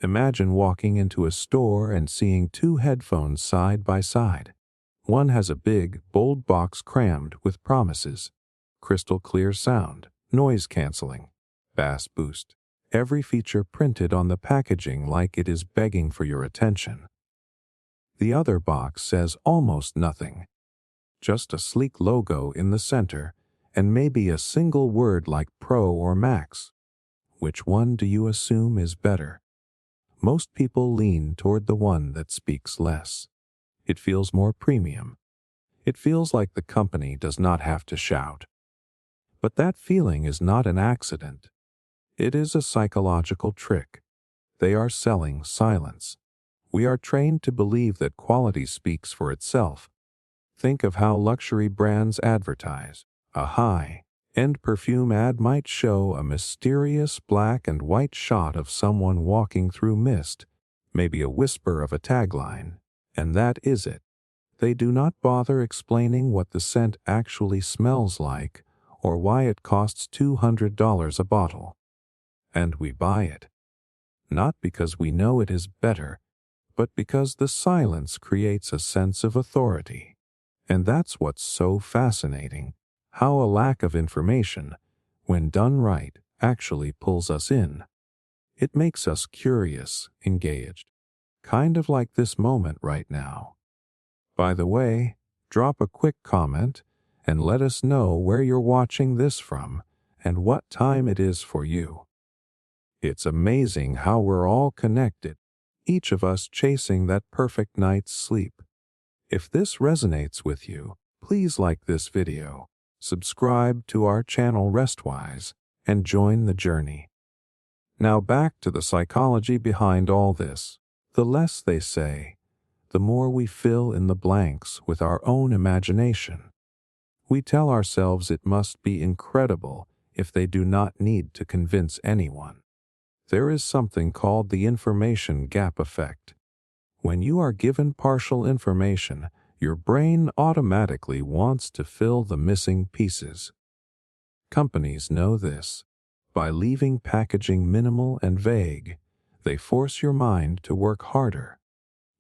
Imagine walking into a store and seeing two headphones side by side. One has a big, bold box crammed with promises. Crystal clear sound, noise canceling, bass boost. Every feature printed on the packaging like it is begging for your attention. The other box says almost nothing. Just a sleek logo in the center, and maybe a single word like Pro or Max. Which one do you assume is better? Most people lean toward the one that speaks less. It feels more premium. It feels like the company does not have to shout. But that feeling is not an accident. It is a psychological trick. They are selling silence. We are trained to believe that quality speaks for itself. Think of how luxury brands advertise. A high-end perfume ad might show a mysterious black and white shot of someone walking through mist, maybe a whisper of a tagline, and that is it. They do not bother explaining what the scent actually smells like or why it costs $200 a bottle. And we buy it. Not because we know it is better, but because the silence creates a sense of authority. And that's what's so fascinating, how a lack of information, when done right, actually pulls us in. It makes us curious, engaged, kind of like this moment right now. By the way, drop a quick comment and let us know where you're watching this from and what time it is for you. It's amazing how we're all connected, each of us chasing that perfect night's sleep. If this resonates with you, please like this video, subscribe to our channel Restwise, and join the journey. Now back to the psychology behind all this. The less they say, the more we fill in the blanks with our own imagination. We tell ourselves it must be incredible if they do not need to convince anyone. There is something called the information gap effect. When you are given partial information, your brain automatically wants to fill the missing pieces. Companies know this. By leaving packaging minimal and vague, they force your mind to work harder.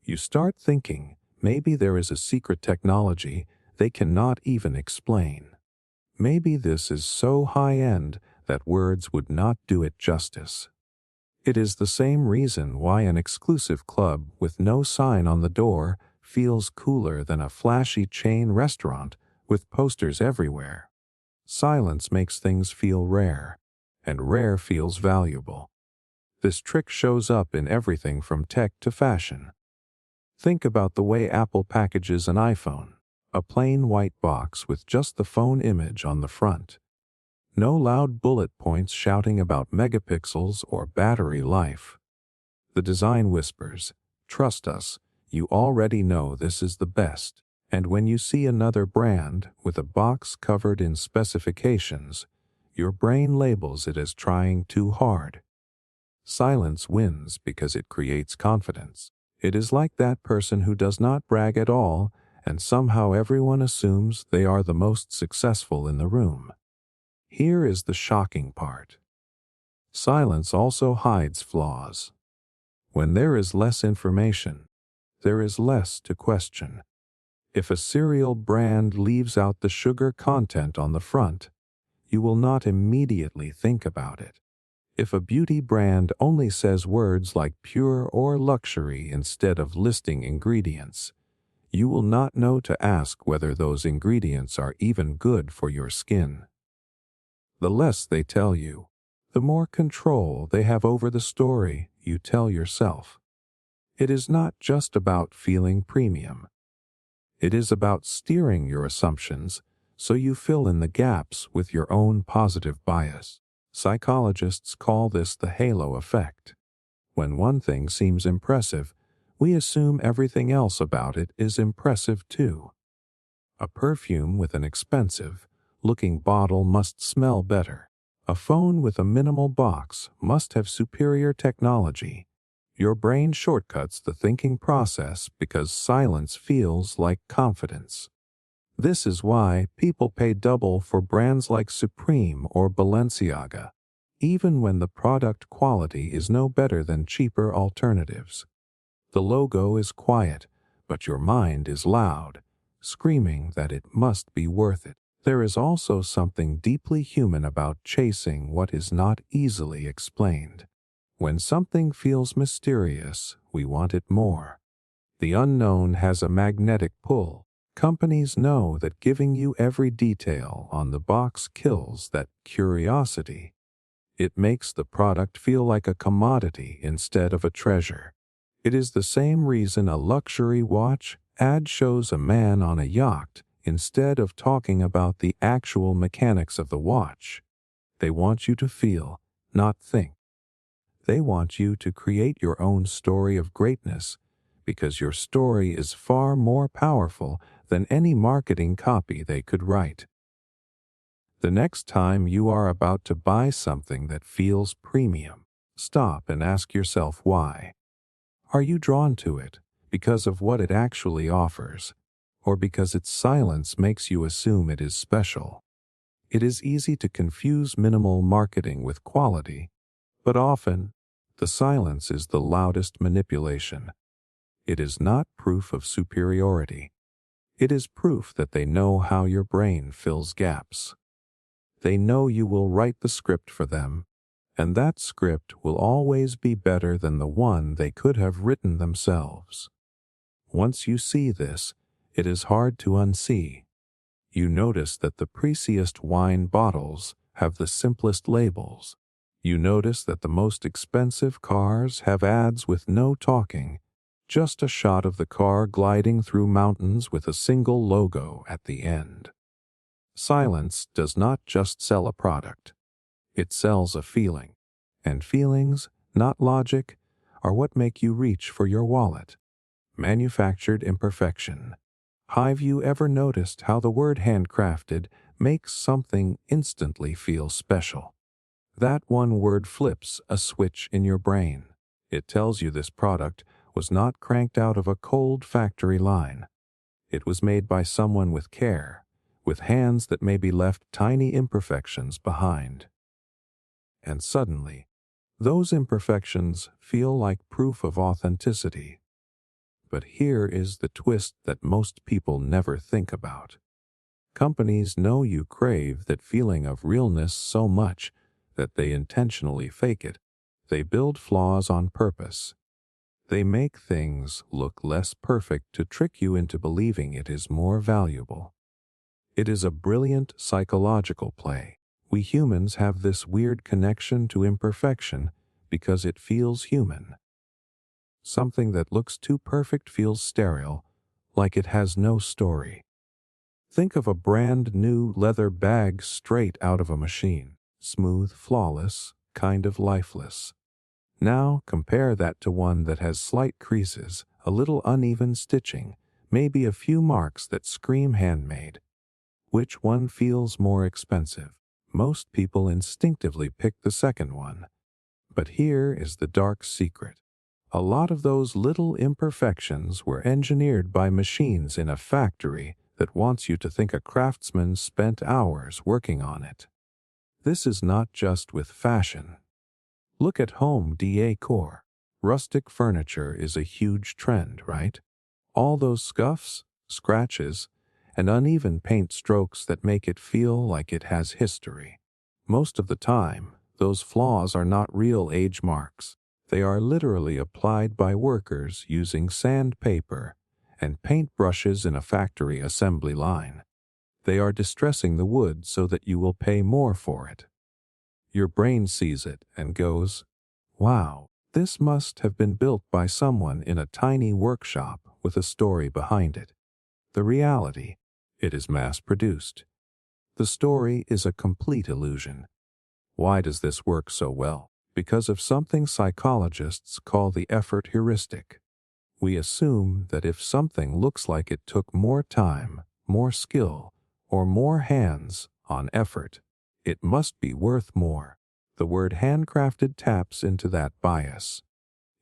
You start thinking, maybe there is a secret technology they cannot even explain. Maybe this is so high-end that words would not do it justice. It is the same reason why an exclusive club with no sign on the door feels cooler than a flashy chain restaurant with posters everywhere. Silence makes things feel rare, and rare feels valuable. This trick shows up in everything from tech to fashion. Think about the way Apple packages an iPhone, a plain white box with just the phone image on the front. No loud bullet points shouting about megapixels or battery life. The design whispers, "Trust us, you already know this is the best." And when you see another brand with a box covered in specifications, your brain labels it as trying too hard. Silence wins because it creates confidence. It is like that person who does not brag at all, and somehow everyone assumes they are the most successful in the room. Here is the shocking part. Silence also hides flaws. When there is less information, there is less to question. If a cereal brand leaves out the sugar content on the front, you will not immediately think about it. If a beauty brand only says words like pure or luxury instead of listing ingredients, you will not know to ask whether those ingredients are even good for your skin. The less they tell you, the more control they have over the story you tell yourself. It is not just about feeling premium. It is about steering your assumptions so you fill in the gaps with your own positive bias. Psychologists call this the halo effect. When one thing seems impressive, we assume everything else about it is impressive too. A perfume with an expensive-looking bottle must smell better. A phone with a minimal box must have superior technology. Your brain shortcuts the thinking process because silence feels like confidence. This is why people pay double for brands like Supreme or Balenciaga. even when the product quality is no better than cheaper alternatives. The logo is quiet, but your mind is loud, screaming that it must be worth it. There is also something deeply human about chasing what is not easily explained. When something feels mysterious, we want it more. The unknown has a magnetic pull. Companies know that giving you every detail on the box kills that curiosity. It makes the product feel like a commodity instead of a treasure. It is the same reason a luxury watch ad shows a man on a yacht instead of talking about the actual mechanics of the watch. They want you to feel, not think. They want you to create your own story of greatness, because your story is far more powerful than any marketing copy they could write. The next time you are about to buy something that feels premium, stop and ask yourself why. Are you drawn to it because of what it actually offers, or because its silence makes you assume it is special? It is easy to confuse minimal marketing with quality, but often the silence is the loudest manipulation. It is not proof of superiority. It is proof that they know how your brain fills gaps. They know you will write the script for them, and that script will always be better than the one they could have written themselves. Once you see this, it is hard to unsee. You notice that the priciest wine bottles have the simplest labels. You notice that the most expensive cars have ads with no talking, just a shot of the car gliding through mountains with a single logo at the end. Silence does not just sell a product. It sells a feeling. And feelings, not logic, are what make you reach for your wallet. Manufactured imperfection. Have you ever noticed how the word handcrafted makes something instantly feel special? That one word flips a switch in your brain. It tells you this product was not cranked out of a cold factory line. It was made by someone with care, with hands that maybe left tiny imperfections behind. And suddenly, those imperfections feel like proof of authenticity. But here is the twist that most people never think about. Companies know you crave that feeling of realness so much that they intentionally fake it. They build flaws on purpose. They make things look less perfect to trick you into believing it is more valuable. It is a brilliant psychological play. We humans have this weird connection to imperfection because it feels human. Something that looks too perfect feels sterile, like it has no story. Think of a brand new leather bag straight out of a machine. Smooth, flawless, kind of lifeless. Now compare that to one that has slight creases, a little uneven stitching, maybe a few marks that scream handmade. Which one feels more expensive? Most people instinctively pick the second one. But here is the dark secret. A lot of those little imperfections were engineered by machines in a factory that wants you to think a craftsman spent hours working on it. This is not just with fashion. Look at home decor. Rustic furniture is a huge trend, right? All those scuffs, scratches, and uneven paint strokes that make it feel like it has history. Most of the time, those flaws are not real age marks. They are literally applied by workers using sandpaper and paintbrushes in a factory assembly line. They are distressing the wood so that you will pay more for it. Your brain sees it and goes, "Wow, this must have been built by someone in a tiny workshop with a story behind it." The reality, it is mass-produced. The story is a complete illusion. Why does this work so well? Because of something psychologists call the effort heuristic. We assume that if something looks like it took more time, more skill, or more hands-on effort, it must be worth more. The word handcrafted taps into that bias.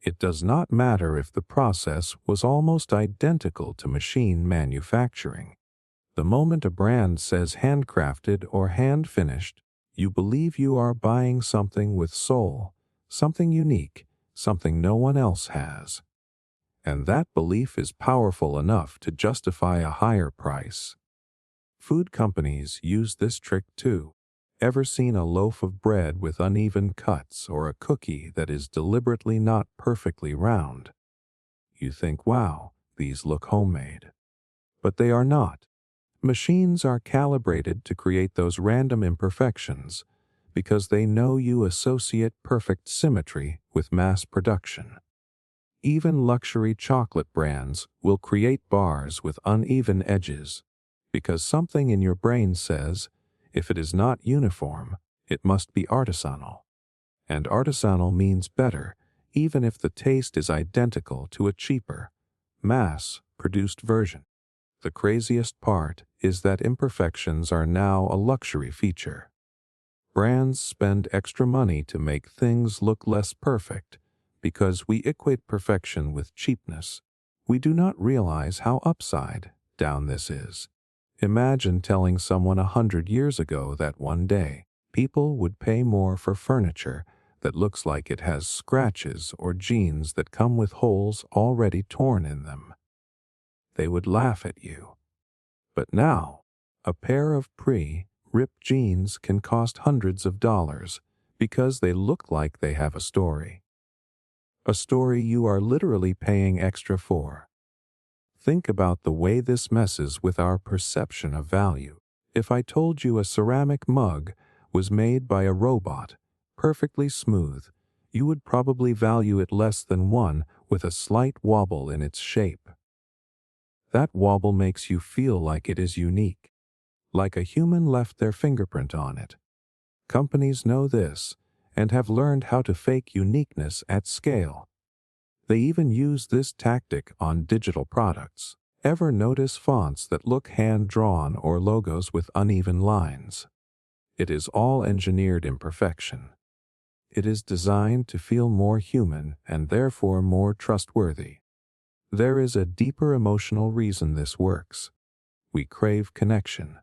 It does not matter if the process was almost identical to machine manufacturing. The moment a brand says handcrafted or hand-finished, You believe you are buying something with soul, something unique, something no one else has. And that belief is powerful enough to justify a higher price. Food companies use this trick too. Ever seen a loaf of bread with uneven cuts or a cookie that is deliberately not perfectly round? You think, wow, these look homemade. But they are not. Machines are calibrated to create those random imperfections because they know you associate perfect symmetry with mass production. Even luxury chocolate brands will create bars with uneven edges because something in your brain says, if it is not uniform, it must be artisanal. And artisanal means better, even if the taste is identical to a cheaper, mass-produced version. The craziest part is that imperfections are now a luxury feature. Brands spend extra money to make things look less perfect because we equate perfection with cheapness. We do not realize how upside down this is. Imagine telling someone 100 years ago that one day people would pay more for furniture that looks like it has scratches or jeans that come with holes already torn in them. They would laugh at you. But now, a pair of ripped jeans can cost hundreds of dollars because they look like they have a story. A story you are literally paying extra for. Think about the way this messes with our perception of value. If I told you a ceramic mug was made by a robot, perfectly smooth, you would probably value it less than one with a slight wobble in its shape. That wobble makes you feel like it is unique, like a human left their fingerprint on it. Companies know this and have learned how to fake uniqueness at scale. They even use this tactic on digital products. Ever notice fonts that look hand-drawn or logos with uneven lines? It is all engineered imperfection. It is designed to feel more human and therefore more trustworthy. There is a deeper emotional reason this works. We crave connection.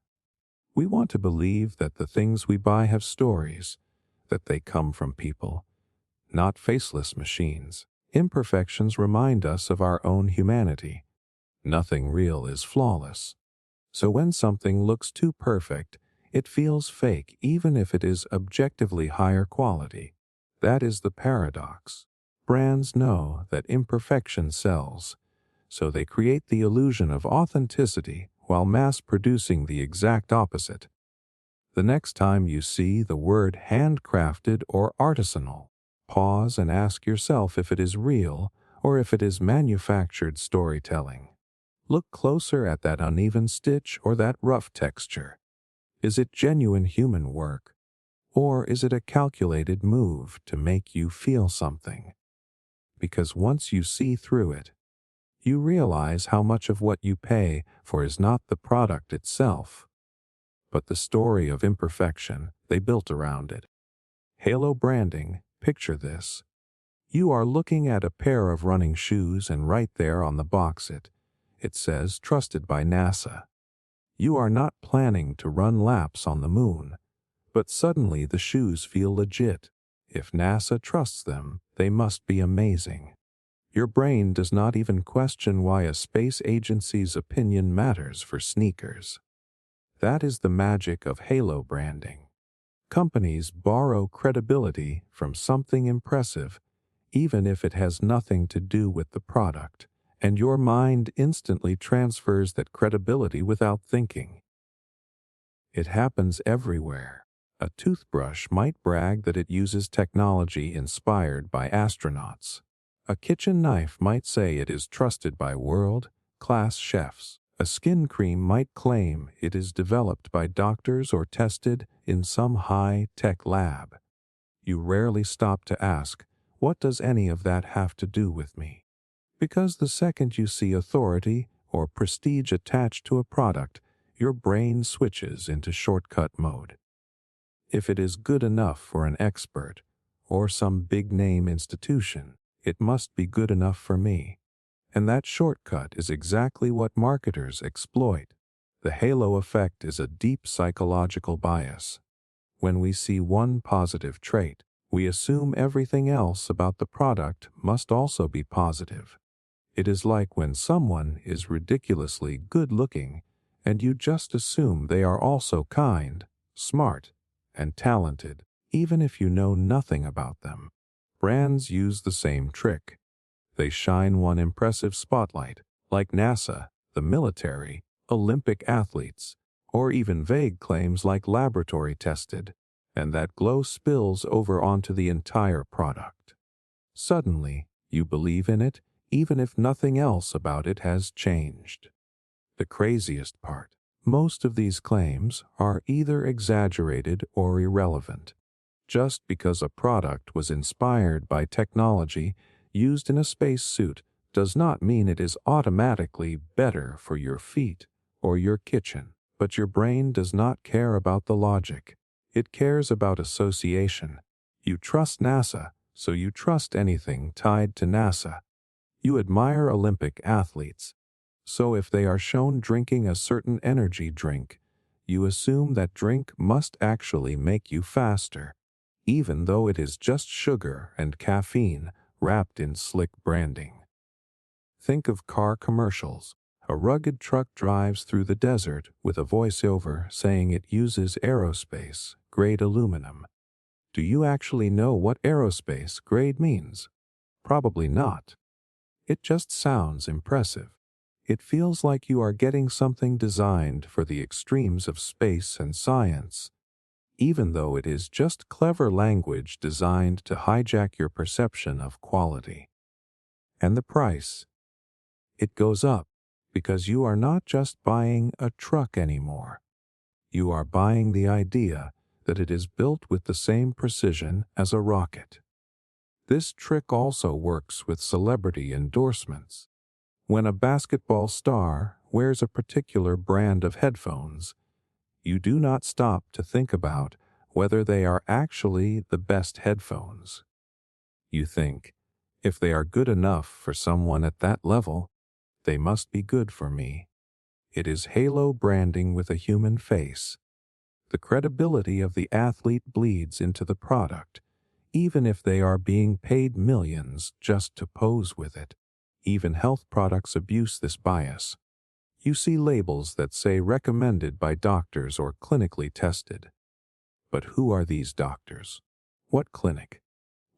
We want to believe that the things we buy have stories, that they come from people, not faceless machines. Imperfections remind us of our own humanity. Nothing real is flawless. So when something looks too perfect, it feels fake even if it is objectively higher quality. That is the paradox. Brands know that imperfection sells, so they create the illusion of authenticity while mass-producing the exact opposite. The next time you see the word handcrafted or artisanal, pause and ask yourself if it is real or if it is manufactured storytelling. Look closer at that uneven stitch or that rough texture. Is it genuine human work, or is it a calculated move to make you feel something? Because once you see through it, you realize how much of what you pay for is not the product itself, but the story of imperfection they built around it. Halo branding, picture this. You are looking at a pair of running shoes and right there on the box it says trusted by NASA. You are not planning to run laps on the moon, but suddenly the shoes feel legit. If NASA trusts them, they must be amazing. Your brain does not even question why a space agency's opinion matters for sneakers. That is the magic of halo branding. Companies borrow credibility from something impressive, even if it has nothing to do with the product, and your mind instantly transfers that credibility without thinking. It happens everywhere. A toothbrush might brag that it uses technology inspired by astronauts. A kitchen knife might say it is trusted by world-class chefs. A skin cream might claim it is developed by doctors or tested in some high-tech lab. You rarely stop to ask, what does any of that have to do with me? Because the second you see authority or prestige attached to a product, your brain switches into shortcut mode. If it is good enough for an expert or some big-name institution, it must be good enough for me. And that shortcut is exactly what marketers exploit. The halo effect is a deep psychological bias. When we see one positive trait, we assume everything else about the product must also be positive. It is like when someone is ridiculously good-looking, and you just assume they are also kind, smart, and talented, even if you know nothing about them. Brands use the same trick. They shine one impressive spotlight, like NASA, the military, Olympic athletes, or even vague claims like laboratory tested, and that glow spills over onto the entire product. Suddenly, you believe in it, even if nothing else about it has changed. The craziest part, most of these claims are either exaggerated or irrelevant. Just because a product was inspired by technology used in a spacesuit does not mean it is automatically better for your feet or your kitchen. But your brain does not care about the logic. It cares about association. You trust NASA, so you trust anything tied to NASA. You admire Olympic athletes, so if they are shown drinking a certain energy drink, you assume that drink must actually make you faster, even though it is just sugar and caffeine wrapped in slick branding. Think of car commercials. A rugged truck drives through the desert with a voiceover saying it uses aerospace-grade aluminum. Do you actually know what aerospace-grade means? Probably not. It just sounds impressive. It feels like you are getting something designed for the extremes of space and science, even though it is just clever language designed to hijack your perception of quality. And the price? It goes up because you are not just buying a truck anymore. You are buying the idea that it is built with the same precision as a rocket. This trick also works with celebrity endorsements. When a basketball star wears a particular brand of headphones, you do not stop to think about whether they are actually the best headphones. You think, if they are good enough for someone at that level, they must be good for me. It is halo branding with a human face. The credibility of the athlete bleeds into the product, even if they are being paid millions just to pose with it. Even health products abuse this bias. You see labels that say recommended by doctors or clinically tested. But who are these doctors? What clinic?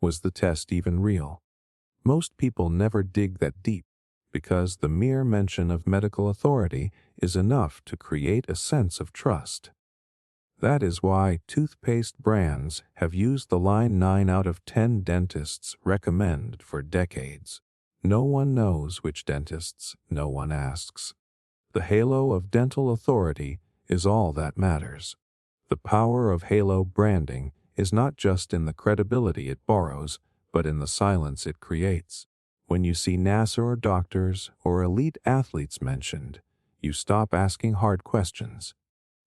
Was the test even real? Most people never dig that deep, because the mere mention of medical authority is enough to create a sense of trust. That is why toothpaste brands have used the line 9 out of 10 dentists recommend for decades. No one knows which dentists, no one asks. The halo of dental authority is all that matters. The power of halo branding is not just in the credibility it borrows, but in the silence it creates. When you see NASA or doctors or elite athletes mentioned, you stop asking hard questions.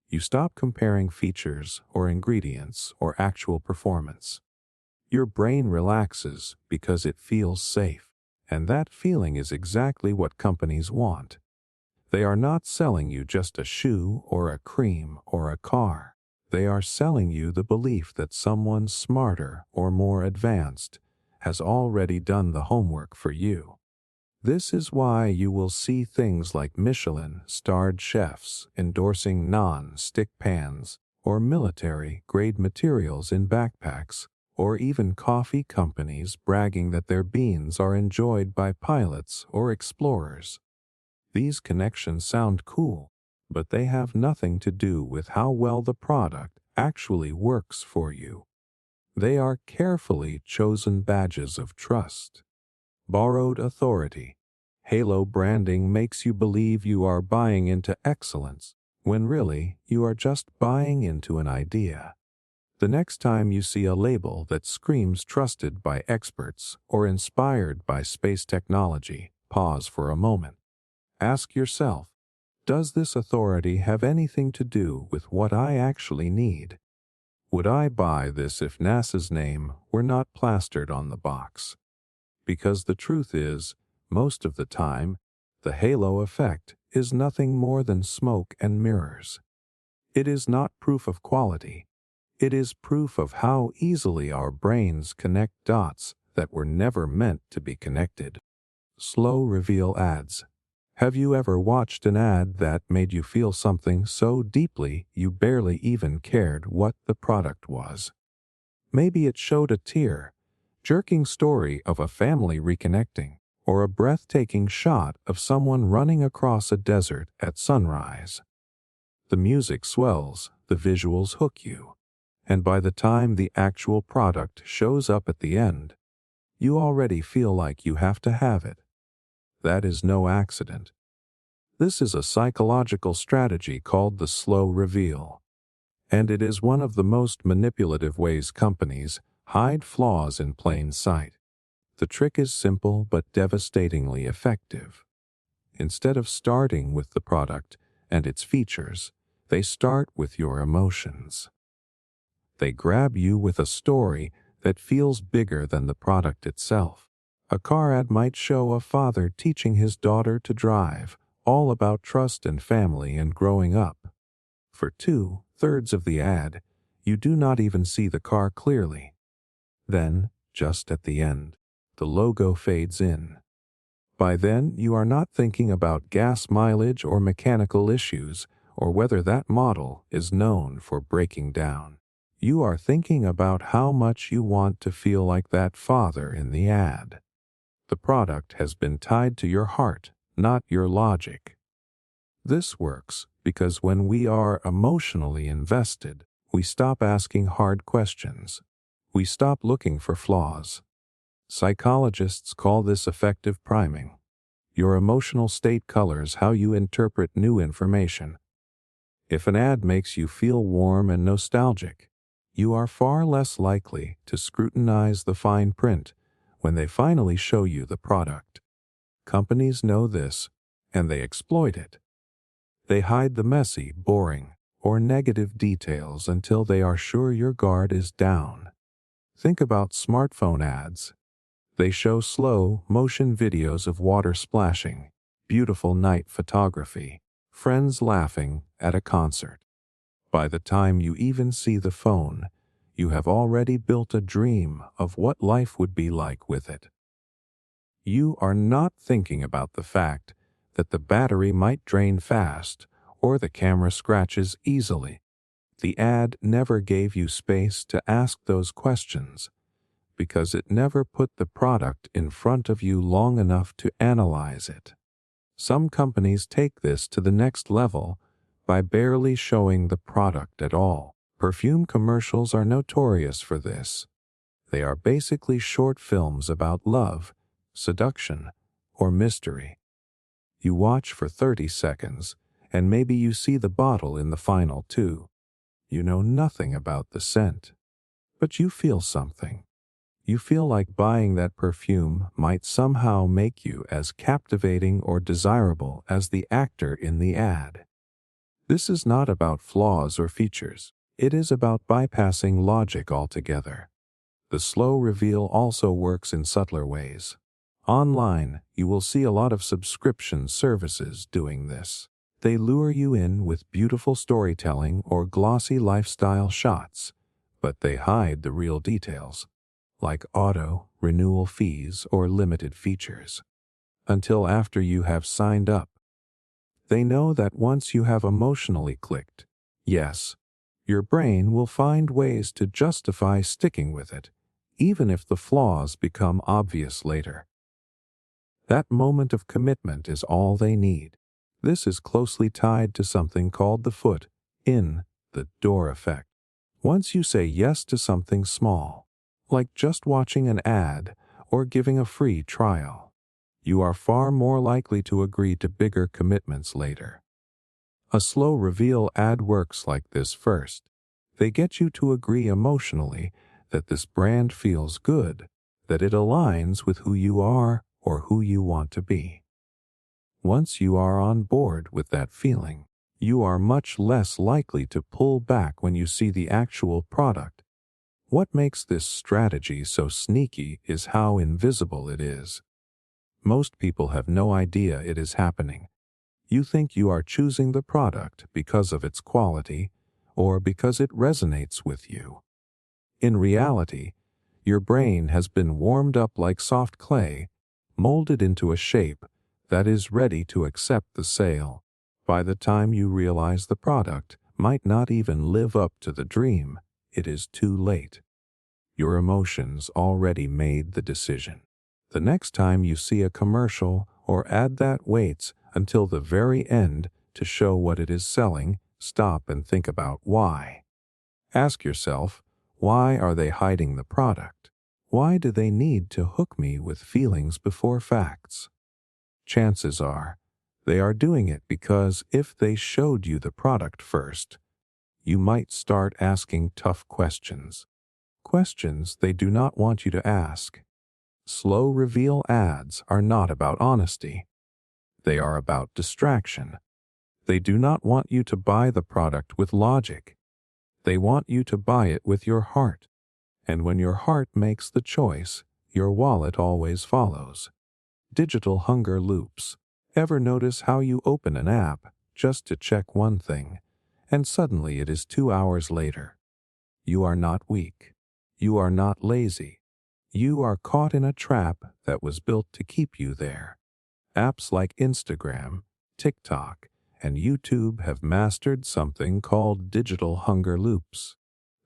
You stop comparing features or ingredients or actual performance. Your brain relaxes because it feels safe, and that feeling is exactly what companies want. They are not selling you just a shoe or a cream or a car. They are selling you the belief that someone smarter or more advanced has already done the homework for you. This is why you will see things like Michelin-starred chefs endorsing non-stick pans or military-grade materials in backpacks, or even coffee companies bragging that their beans are enjoyed by pilots or explorers. These connections sound cool, but they have nothing to do with how well the product actually works for you. They are carefully chosen badges of trust. Borrowed authority. Halo branding makes you believe you are buying into excellence, when really you are just buying into an idea. The next time you see a label that screams trusted by experts or inspired by space technology, pause for a moment. Ask yourself, does this authority have anything to do with what I actually need? Would I buy this if NASA's name were not plastered on the box? Because the truth is, most of the time, the halo effect is nothing more than smoke and mirrors. It is not proof of quality. It is proof of how easily our brains connect dots that were never meant to be connected. Slow reveal ads. Have you ever watched an ad that made you feel something so deeply you barely even cared what the product was? Maybe it showed a tear-jerking story of a family reconnecting, or a breathtaking shot of someone running across a desert at sunrise. The music swells, the visuals hook you, and by the time the actual product shows up at the end, you already feel like you have to have it. That is no accident. This is a psychological strategy called the slow reveal, and it is one of the most manipulative ways companies hide flaws in plain sight. The trick is simple but devastatingly effective. Instead of starting with the product and its features, they start with your emotions. They grab you with a story that feels bigger than the product itself. A car ad might show a father teaching his daughter to drive, all about trust and family and growing up. For 2/3 of the ad, you do not even see the car clearly. Then, just at the end, the logo fades in. By then, you are not thinking about gas mileage or mechanical issues, or whether that model is known for breaking down. You are thinking about how much you want to feel like that father in the ad. The product has been tied to your heart, not your logic. This works because when we are emotionally invested, we stop asking hard questions. We stop looking for flaws. Psychologists call this effective priming. Your emotional state colors how you interpret new information. If an ad makes you feel warm and nostalgic, you are far less likely to scrutinize the fine print when they finally show you the product. Companies know this, and they exploit it. They hide the messy, boring, or negative details until they are sure your guard is down. Think about smartphone ads. They show slow motion videos of water splashing, beautiful night photography, friends laughing at a concert. By the time you even see the phone, you have already built a dream of what life would be like with it. You are not thinking about the fact that the battery might drain fast or the camera scratches easily. The ad never gave you space to ask those questions because it never put the product in front of you long enough to analyze it. Some companies take this to the next level by barely showing the product at all. Perfume commercials are notorious for this. They are basically short films about love, seduction, or mystery. You watch for 30 seconds, and maybe you see the bottle in the final 2. You know nothing about the scent, but you feel something. You feel like buying that perfume might somehow make you as captivating or desirable as the actor in the ad. This is not about flaws or features. It is about bypassing logic altogether. The slow reveal also works in subtler ways. Online, you will see a lot of subscription services doing this. They lure you in with beautiful storytelling or glossy lifestyle shots, but they hide the real details, like auto, renewal fees, or limited features, until after you have signed up. They know that once you have emotionally clicked, yes, your brain will find ways to justify sticking with it, even if the flaws become obvious later. That moment of commitment is all they need. This is closely tied to something called the foot in the door effect. Once you say yes to something small, like just watching an ad or giving a free trial, you are far more likely to agree to bigger commitments later. A slow reveal ad works like this first. They get you to agree emotionally that this brand feels good, that it aligns with who you are or who you want to be. Once you are on board with that feeling, you are much less likely to pull back when you see the actual product. What makes this strategy so sneaky is how invisible it is. Most people have no idea it is happening. You think you are choosing the product because of its quality or because it resonates with you. In reality, your brain has been warmed up like soft clay, molded into a shape that is ready to accept the sale. By the time you realize the product might not even live up to the dream, it is too late. Your emotions already made the decision. The next time you see a commercial or ad that waits until the very end to show what it is selling, stop and think about why. Ask yourself, why are they hiding the product? Why do they need to hook me with feelings before facts? Chances are, they are doing it because if they showed you the product first, you might start asking tough questions. Questions they do not want you to ask. Slow reveal ads are not about honesty. They are about distraction. They do not want you to buy the product with logic. They want you to buy it with your heart. And when your heart makes the choice, your wallet always follows. Digital hunger loops. Ever notice how you open an app just to check one thing, and suddenly it is 2 hours later? You are not weak. You are not lazy. You are caught in a trap that was built to keep you there. Apps like Instagram, TikTok, and YouTube have mastered something called digital hunger loops.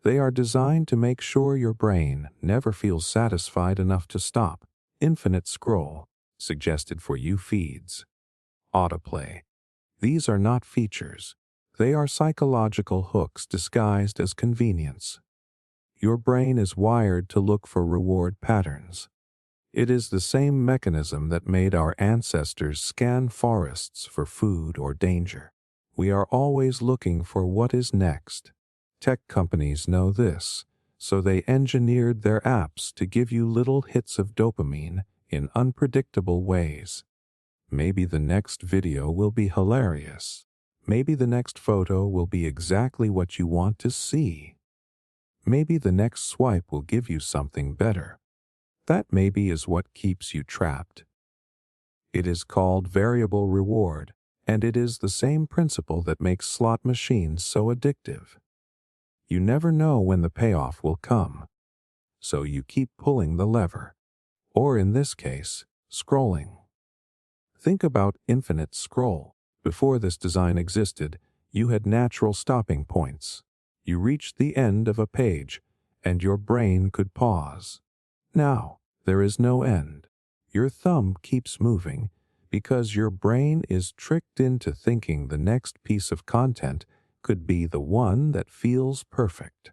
They are designed to make sure your brain never feels satisfied enough to stop. Infinite scroll, suggested for you feeds. Autoplay. These are not features. They are psychological hooks disguised as convenience. Your brain is wired to look for reward patterns. It is the same mechanism that made our ancestors scan forests for food or danger. We are always looking for what is next. Tech companies know this, so they engineered their apps to give you little hits of dopamine in unpredictable ways. Maybe the next video will be hilarious. Maybe the next photo will be exactly what you want to see. Maybe the next swipe will give you something better. That maybe is what keeps you trapped. It is called variable reward, and it is the same principle that makes slot machines so addictive. You never know when the payoff will come, so you keep pulling the lever, or in this case, scrolling. Think about infinite scroll. Before this design existed, you had natural stopping points. You reached the end of a page, and your brain could pause. Now, there is no end. Your thumb keeps moving because your brain is tricked into thinking the next piece of content could be the one that feels perfect.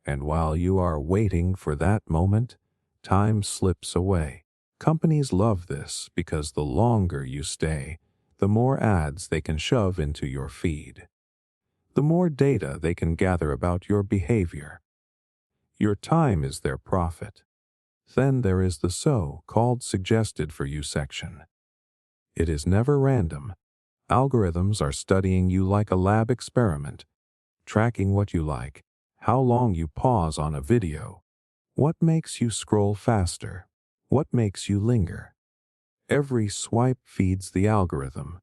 And while you are waiting for that moment, time slips away. Companies love this because the longer you stay, the more ads they can shove into your feed. The more data they can gather about your behavior. Your time is their profit. Then there is the so-called suggested for you section. It is never random. Algorithms are studying you like a lab experiment, tracking what you like, how long you pause on a video, what makes you scroll faster, what makes you linger. Every swipe feeds the algorithm,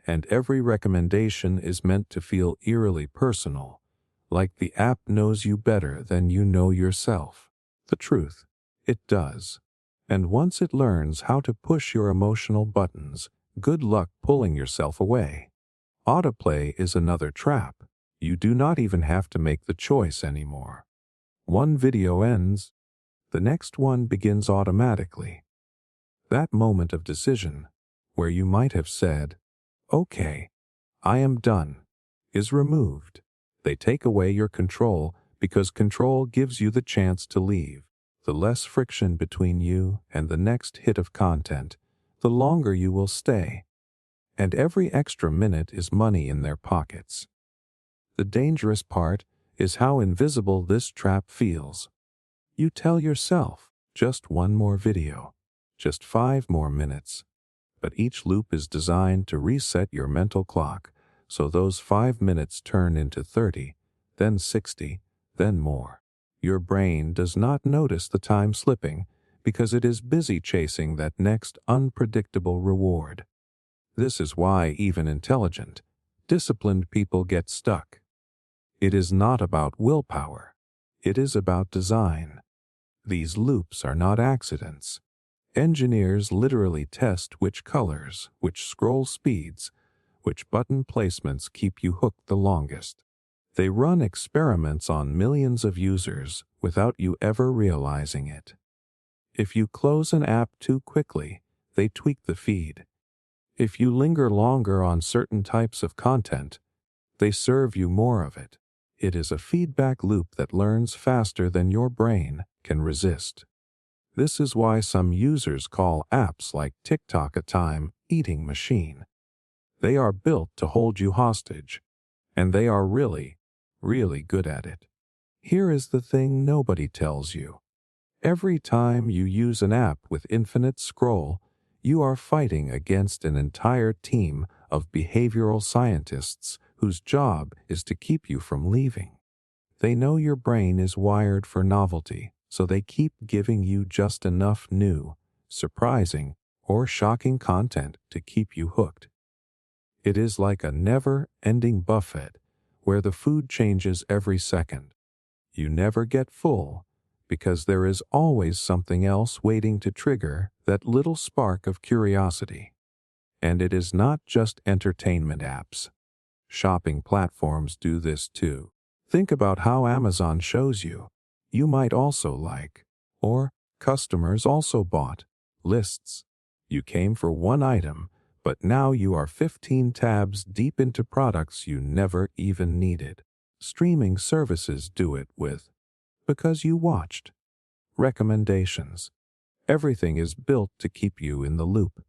and every recommendation is meant to feel eerily personal, like the app knows you better than you know yourself. The truth, it does. And once it learns how to push your emotional buttons, good luck pulling yourself away. Autoplay is another trap. You do not even have to make the choice anymore. One video ends, the next one begins automatically. That moment of decision, where you might have said, "Okay, I am done," is removed. They take away your control because control gives you the chance to leave. The less friction between you and the next hit of content, the longer you will stay. And every extra minute is money in their pockets. The dangerous part is how invisible this trap feels. You tell yourself, just one more video, just 5 more minutes. But each loop is designed to reset your mental clock, so those 5 minutes turn into 30, then 60, then more. Your brain does not notice the time slipping because it is busy chasing that next unpredictable reward. This is why even intelligent, disciplined people get stuck. It is not about willpower. It is about design. These loops are not accidents. Engineers literally test which colors, which scroll speeds, which button placements keep you hooked the longest. They run experiments on millions of users without you ever realizing it. If you close an app too quickly, they tweak the feed. If you linger longer on certain types of content, they serve you more of it. It is a feedback loop that learns faster than your brain can resist. This is why some users call apps like TikTok a time-eating machine. They are built to hold you hostage, and they are really, really good at it. Here is the thing nobody tells you. Every time you use an app with infinite scroll, you are fighting against an entire team of behavioral scientists whose job is to keep you from leaving. They know your brain is wired for novelty, so they keep giving you just enough new, surprising, or shocking content to keep you hooked. It is like a never-ending buffet where the food changes every second. You never get full because there is always something else waiting to trigger that little spark of curiosity. And it is not just entertainment apps. Shopping platforms do this too. Think about how Amazon shows you. You might also like, or customers also bought, lists. You came for one item, but now you are 15 tabs deep into products you never even needed. Streaming services do it with because you watched. Recommendations. Everything is built to keep you in the loop.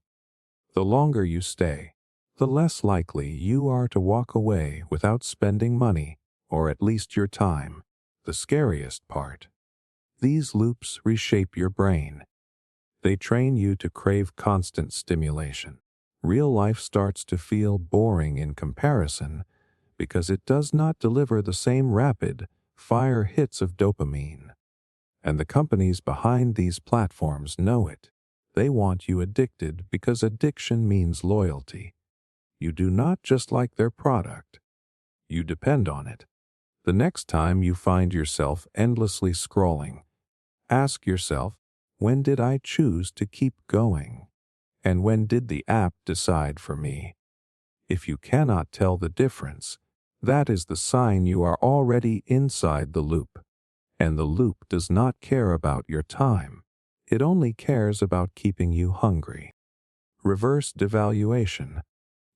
The longer you stay, the less likely you are to walk away without spending money, or at least your time. The scariest part. These loops reshape your brain. They train you to crave constant stimulation. Real life starts to feel boring in comparison because it does not deliver the same rapid, fire hits of dopamine. And the companies behind these platforms know it. They want you addicted because addiction means loyalty. You do not just like their product. You depend on it. The next time you find yourself endlessly scrolling, ask yourself, when did I choose to keep going? And when did the app decide for me? If you cannot tell the difference, that is the sign you are already inside the loop. And the loop does not care about your time. It only cares about keeping you hungry. Reverse devaluation.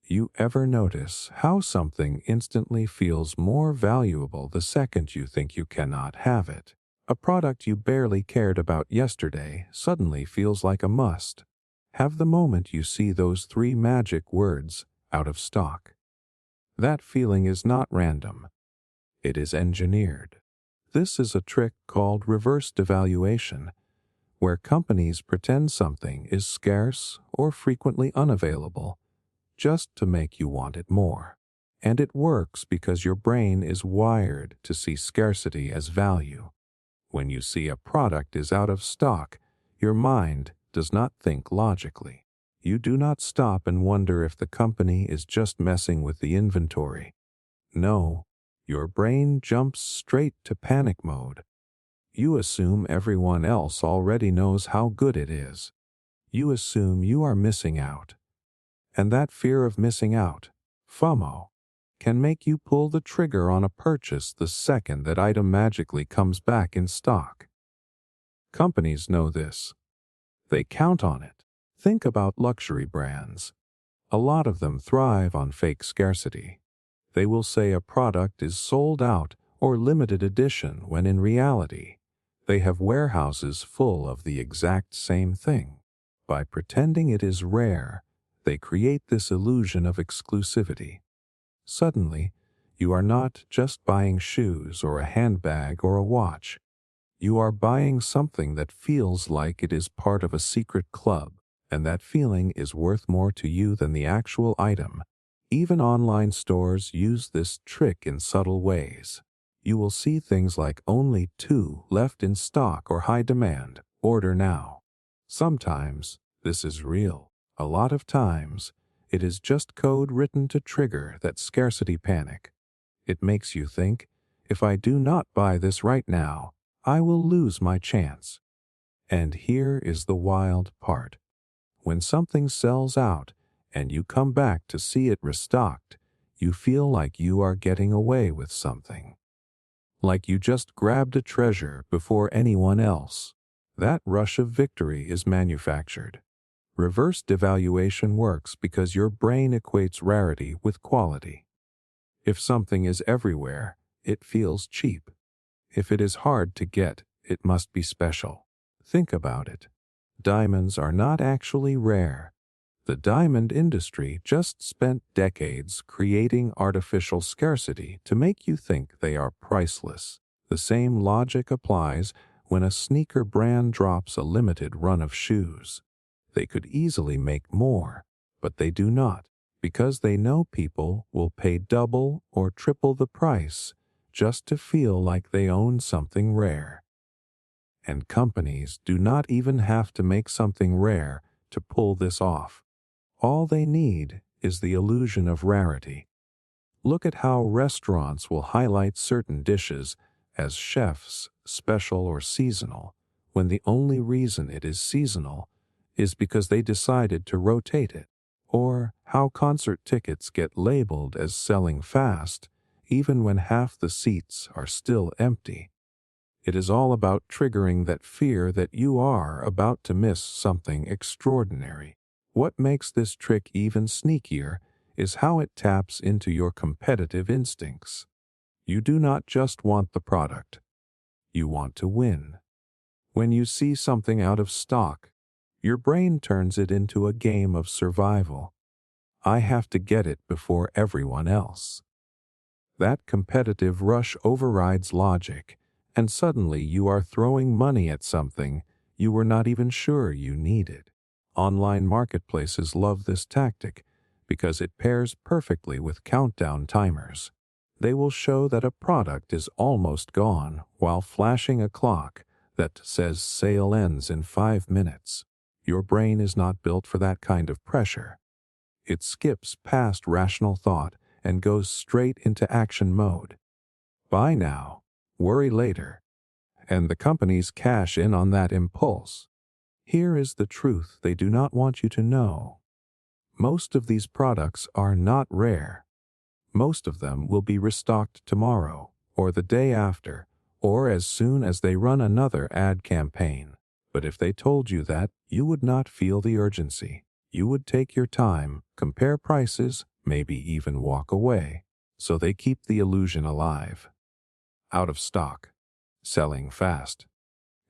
You ever notice how something instantly feels more valuable the second you think you cannot have it? A product you barely cared about yesterday suddenly feels like a must. Have the moment you see those 3 magic words, out of stock. That feeling is not random. It is engineered. This is a trick called reverse devaluation, where companies pretend something is scarce or frequently unavailable, just to make you want it more. And it works because your brain is wired to see scarcity as value. When you see a product is out of stock, your mind does not think logically. You do not stop and wonder if the company is just messing with the inventory. No, your brain jumps straight to panic mode. You assume everyone else already knows how good it is. You assume you are missing out. And that fear of missing out, FOMO, can make you pull the trigger on a purchase the second that item magically comes back in stock. Companies know this. They count on it. Think about luxury brands. A lot of them thrive on fake scarcity. They will say a product is sold out or limited edition when in reality, they have warehouses full of the exact same thing. By pretending it is rare, they create this illusion of exclusivity. Suddenly, you are not just buying shoes or a handbag or a watch. You are buying something that feels like it is part of a secret club, and that feeling is worth more to you than the actual item. Even online stores use this trick in subtle ways. You will see things like only 2 left in stock or high demand, order now. Sometimes this is real. A lot of times, it is just code written to trigger that scarcity panic. It makes you think, If I do not buy this right now, I will lose my chance. And here is the wild part. When something sells out and you come back to see it restocked, you feel like you are getting away with something. Like you just grabbed a treasure before anyone else. That rush of victory is manufactured. Reverse devaluation works because your brain equates rarity with quality. If something is everywhere, it feels cheap. If it is hard to get, it must be special. Think about it. Diamonds are not actually rare. The diamond industry just spent decades creating artificial scarcity to make you think they are priceless. The same logic applies when a sneaker brand drops a limited run of shoes. They could easily make more, but they do not, because they know people will pay double or triple the price just to feel like they own something rare. And companies do not even have to make something rare to pull this off. All they need is the illusion of rarity. Look at how restaurants will highlight certain dishes as chef's special or seasonal, when the only reason it is seasonal is because they decided to rotate it. Or how concert tickets get labeled as selling fast, even when half the seats are still empty. It is all about triggering that fear that you are about to miss something extraordinary. What makes this trick even sneakier is how it taps into your competitive instincts. You do not just want the product. You want to win. When you see something out of stock, your brain turns it into a game of survival. I have to get it before everyone else. That competitive rush overrides logic, and suddenly you are throwing money at something you were not even sure you needed. Online marketplaces love this tactic because it pairs perfectly with countdown timers. They will show that a product is almost gone while flashing a clock that says sale ends in 5 minutes. Your brain is not built for that kind of pressure. It skips past rational thought and goes straight into action mode. Buy now, worry later, and the companies cash in on that impulse. Here is the truth they do not want you to know. Most of these products are not rare. Most of them will be restocked tomorrow, or the day after, or as soon as they run another ad campaign. But if they told you that, you would not feel the urgency. You would take your time, compare prices, maybe even walk away. So they keep the illusion alive. Out of stock. Selling fast.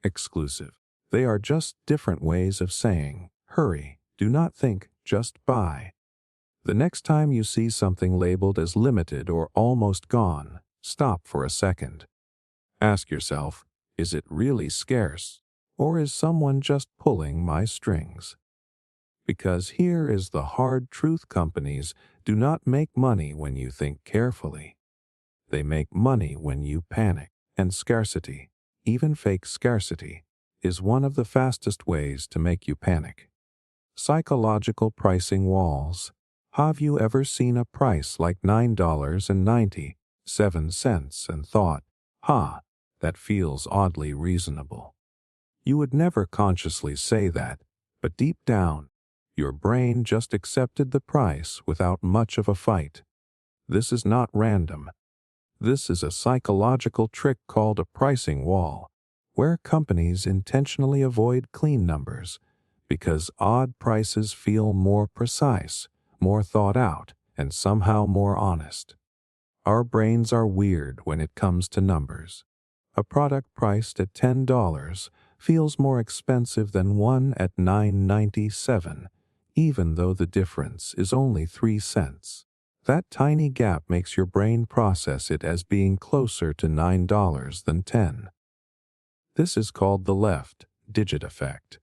Exclusive. They are just different ways of saying, hurry, do not think, just buy. The next time you see something labeled as limited or almost gone, stop for a second. Ask yourself, is it really scarce, or is someone just pulling my strings? Because here is the hard truth: companies do not make money when you think carefully. They make money when you panic, and scarcity, even fake scarcity, is one of the fastest ways to make you panic. Psychological pricing walls. Have you ever seen a price like $9.97 and thought, that feels oddly reasonable? You would never consciously say that, but deep down, your brain just accepted the price without much of a fight. This is not random. This is a psychological trick called a pricing wall, where companies intentionally avoid clean numbers because odd prices feel more precise, more thought out, and somehow more honest. Our brains are weird when it comes to numbers. A product priced at $10 feels more expensive than one at $9.97, even though the difference is only 3 cents. That tiny gap makes your brain process it as being closer to $9 than 10. This is called the left digit effect.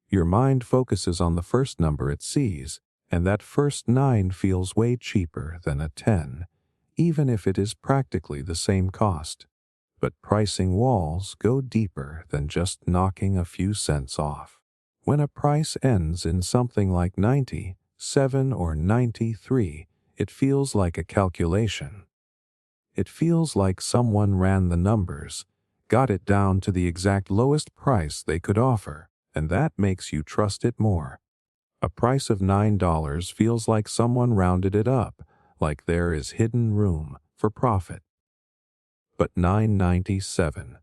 Your mind focuses on the first number it sees, and that first 9 feels way cheaper than a 10, even if it is practically the same cost. But pricing walls go deeper than just knocking a few cents off. When a price ends in something like 97 or 93, it feels like a calculation. It feels like someone ran the numbers, got it down to the exact lowest price they could offer, and that makes you trust it more. A price of $9 feels like someone rounded it up, like there is hidden room for profit. But $9.97.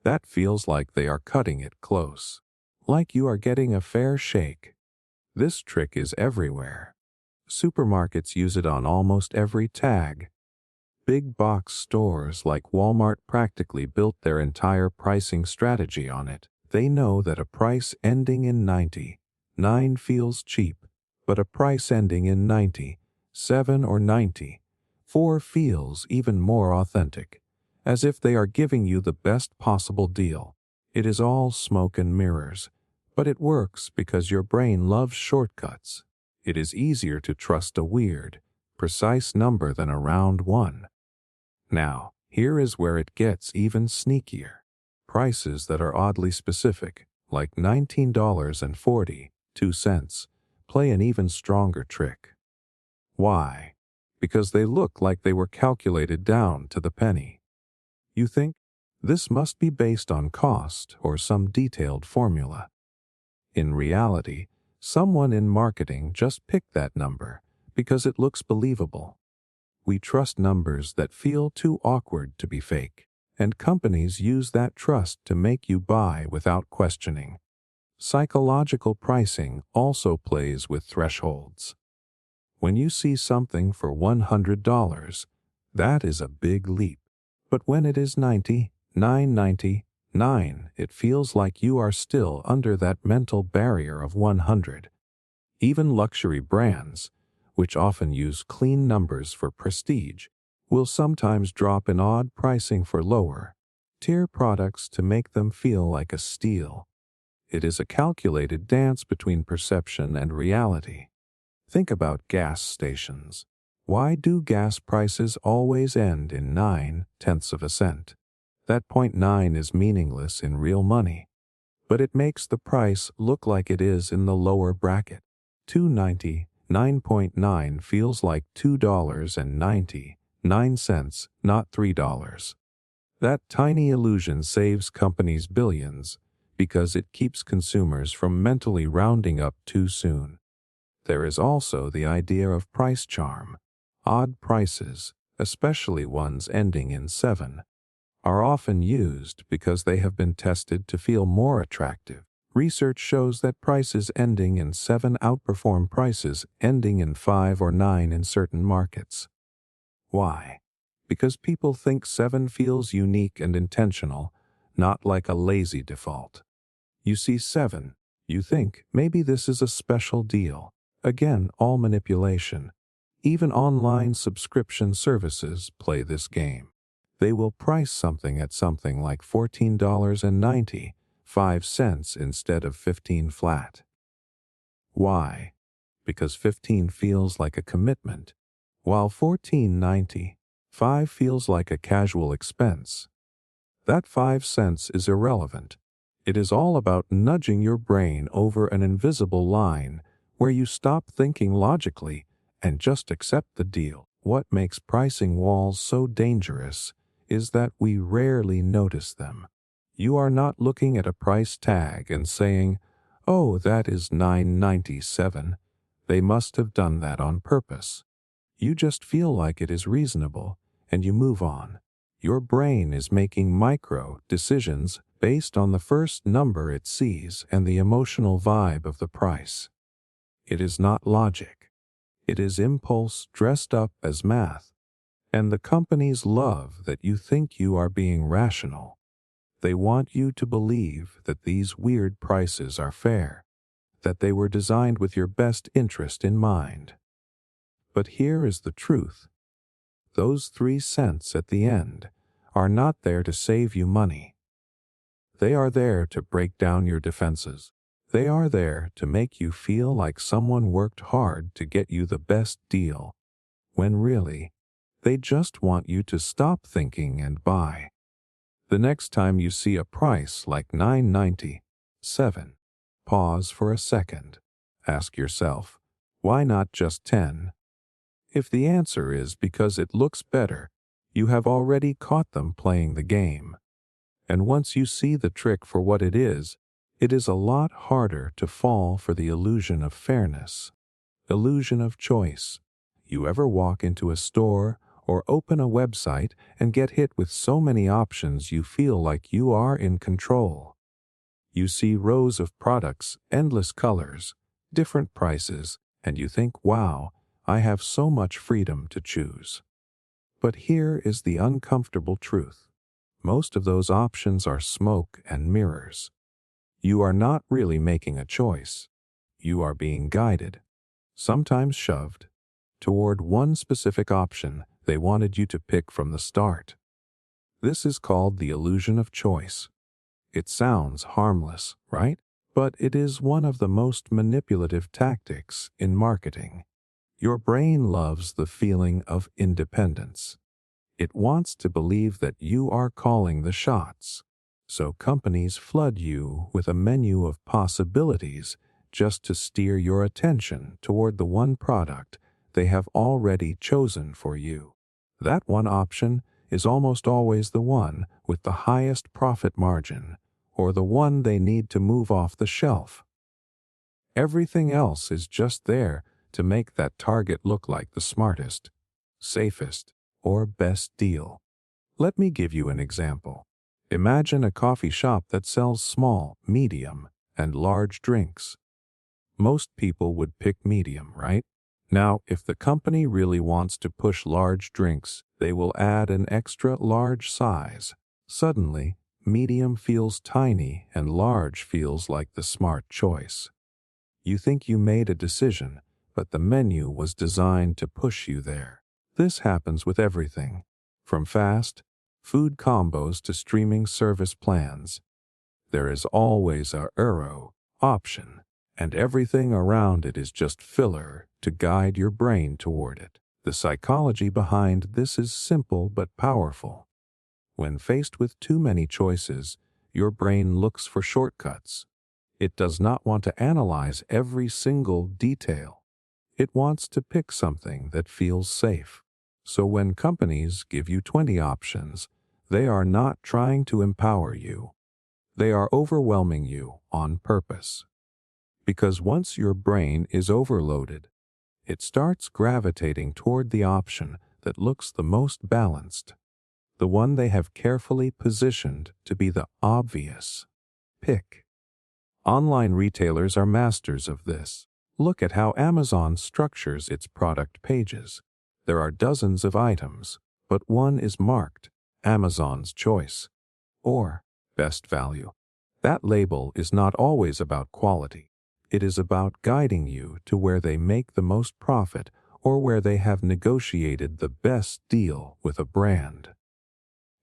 That feels like they are cutting it close, like you are getting a fair shake. This trick is everywhere. Supermarkets use it on almost every tag. Big box stores like Walmart practically built their entire pricing strategy on it. They know that a price ending in 99 feels cheap, but a price ending in 97 or 94 feels even more authentic, as if they are giving you the best possible deal. It is all smoke and mirrors, but it works because your brain loves shortcuts. It is easier to trust a weird, precise number than a round one. Now, here is where it gets even sneakier. Prices that are oddly specific, like $19.42, play an even stronger trick. Why? Because they look like they were calculated down to the penny. You think, this must be based on cost or some detailed formula. In reality, someone in marketing just picked that number because it looks believable. We trust numbers that feel too awkward to be fake, and companies use that trust to make you buy without questioning. Psychological pricing also plays with thresholds. When you see something for $100, that is a big leap. But when it is $99.99, it feels like you are still under that mental barrier of 100. Even luxury brands, which often use clean numbers for prestige, will sometimes drop in odd pricing for lower-tier products to make them feel like a steal. It is a calculated dance between perception and reality. Think about gas stations. Why do gas prices always end in 0.9 of a cent? That 0.9 is meaningless in real money, but it makes the price look like it is in the lower bracket. $2.99 feels like $2.99, not $3. That tiny illusion saves companies billions because it keeps consumers from mentally rounding up too soon. There is also the idea of price charm. Odd prices, especially ones ending in 7, are often used because they have been tested to feel more attractive. Research shows that prices ending in 7 outperform prices ending in 5 or 9 in certain markets. Why? Because people think 7 feels unique and intentional, not like a lazy default. You see 7, you think, maybe this is a special deal. Again, all manipulation. Even online subscription services play this game. They will price something at something like $14.95 instead of 15 flat. Why? Because 15 feels like a commitment, while $14.95 feels like a casual expense. That 5 cents is irrelevant. It is all about nudging your brain over an invisible line where you stop thinking logically and just accept the deal. What makes pricing walls so dangerous is that we rarely notice them. You are not looking at a price tag and saying, "Oh, that is $9.97. They must have done that on purpose." You just feel like it is reasonable, and you move on. Your brain is making micro decisions based on the first number it sees and the emotional vibe of the price. It is not logic. It is impulse dressed up as math. And the companies love that you think you are being rational. They want you to believe that these weird prices are fair, that they were designed with your best interest in mind. But here is the truth. Those 3 cents at the end are not there to save you money. They are there to break down your defenses. They are there to make you feel like someone worked hard to get you the best deal, when really, they just want you to stop thinking and buy. The next time you see a price like $9.97, pause for a second. Ask yourself, why not just 10? If the answer is because it looks better, You have already caught them playing the game. And once you see the trick for what it is a lot harder to fall for the illusion of fairness, illusion of choice. You ever walk into a store or open a website and get hit with so many options you feel like you are in control? You see rows of products, endless colors, different prices, and you think, wow, I have so much freedom to choose. But here is the uncomfortable truth. Most of those options are smoke and mirrors. You are not really making a choice. You are being guided, sometimes shoved, toward one specific option they wanted you to pick from the start. This is called the illusion of choice. It sounds harmless, right? But it is one of the most manipulative tactics in marketing. Your brain loves the feeling of independence. It wants to believe that you are calling the shots. So companies flood you with a menu of possibilities just to steer your attention toward the one product they have already chosen for you. That one option is almost always the one with the highest profit margin, or the one they need to move off the shelf. Everything else is just there to make that target look like the smartest, safest, or best deal. Let me give you an example. Imagine a coffee shop that sells small, medium, and large drinks. Most people would pick medium, right? Now, if the company really wants to push large drinks, they will add an extra large size. Suddenly, medium feels tiny and large feels like the smart choice. You think you made a decision, but the menu was designed to push you there. This happens with everything, from fast food combos to streaming service plans. There is always a euro option, and everything around it is just filler to guide your brain toward it. The psychology behind this is simple but powerful. When faced with too many choices, your brain looks for shortcuts. It does not want to analyze every single detail. It wants to pick something that feels safe. So when companies give you 20 options, they are not trying to empower you. They are overwhelming you on purpose. Because once your brain is overloaded, it starts gravitating toward the option that looks the most balanced, the one they have carefully positioned to be the obvious pick. Online retailers are masters of this. Look at how Amazon structures its product pages. There are dozens of items, but one is marked Amazon's Choice or Best Value. That label is not always about quality. It is about guiding you to where they make the most profit or where they have negotiated the best deal with a brand.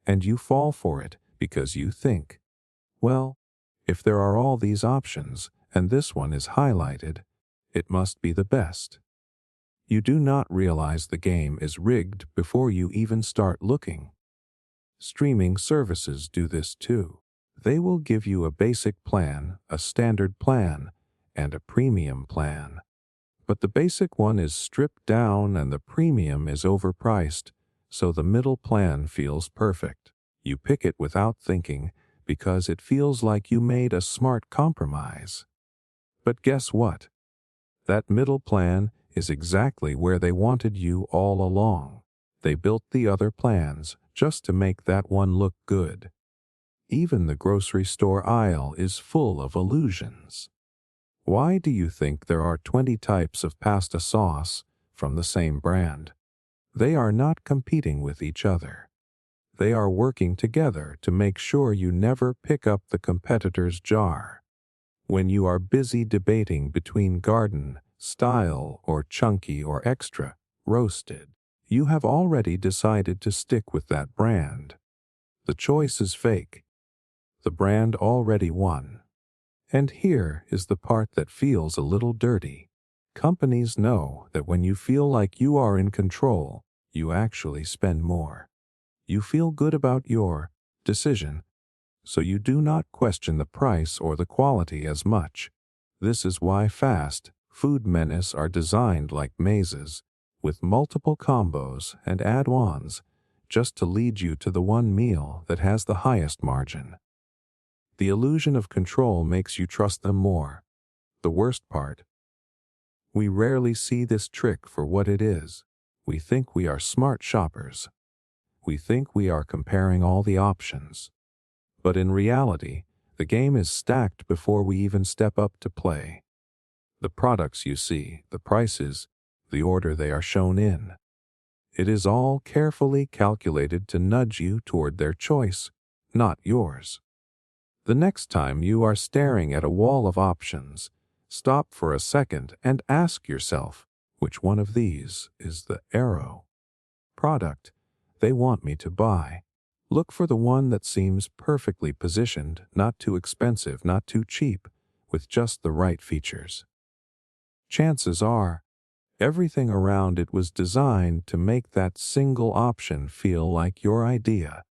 And you fall for it because you think, well, if there are all these options and this one is highlighted, it must be the best. You do not realize the game is rigged before you even start looking. Streaming services do this too. They will give you a basic plan, a standard plan, and a premium plan. But the basic one is stripped down and the premium is overpriced, so the middle plan feels perfect. You pick it without thinking because it feels like you made a smart compromise. But guess what? That middle plan is exactly where they wanted you all along. They built the other plans just to make that one look good. Even the grocery store aisle is full of illusions. Why do you think there are 20 types of pasta sauce from the same brand? They are not competing with each other. They are working together to make sure you never pick up the competitor's jar. When you are busy debating between garden, style, or chunky or extra, roasted, you have already decided to stick with that brand. The choice is fake. The brand already won. And here is the part that feels a little dirty. Companies know that when you feel like you are in control, you actually spend more. You feel good about your decision, so you do not question the price or the quality as much. This is why fast food menus are designed like mazes, with multiple combos and add-ons, just to lead you to the one meal that has the highest margin. The illusion of control makes you trust them more. The worst part: we rarely see this trick for what it is. We think we are smart shoppers. We think we are comparing all the options. But in reality, the game is stacked before we even step up to play. The products you see, the prices, the order they are shown in. It is all carefully calculated to nudge you toward their choice, not yours. The next time you are staring at a wall of options, stop for a second and ask yourself, which one of these is the arrow product they want me to buy? Look for the one that seems perfectly positioned, not too expensive, not too cheap, with just the right features. Chances are, everything around it was designed to make that single option feel like your idea.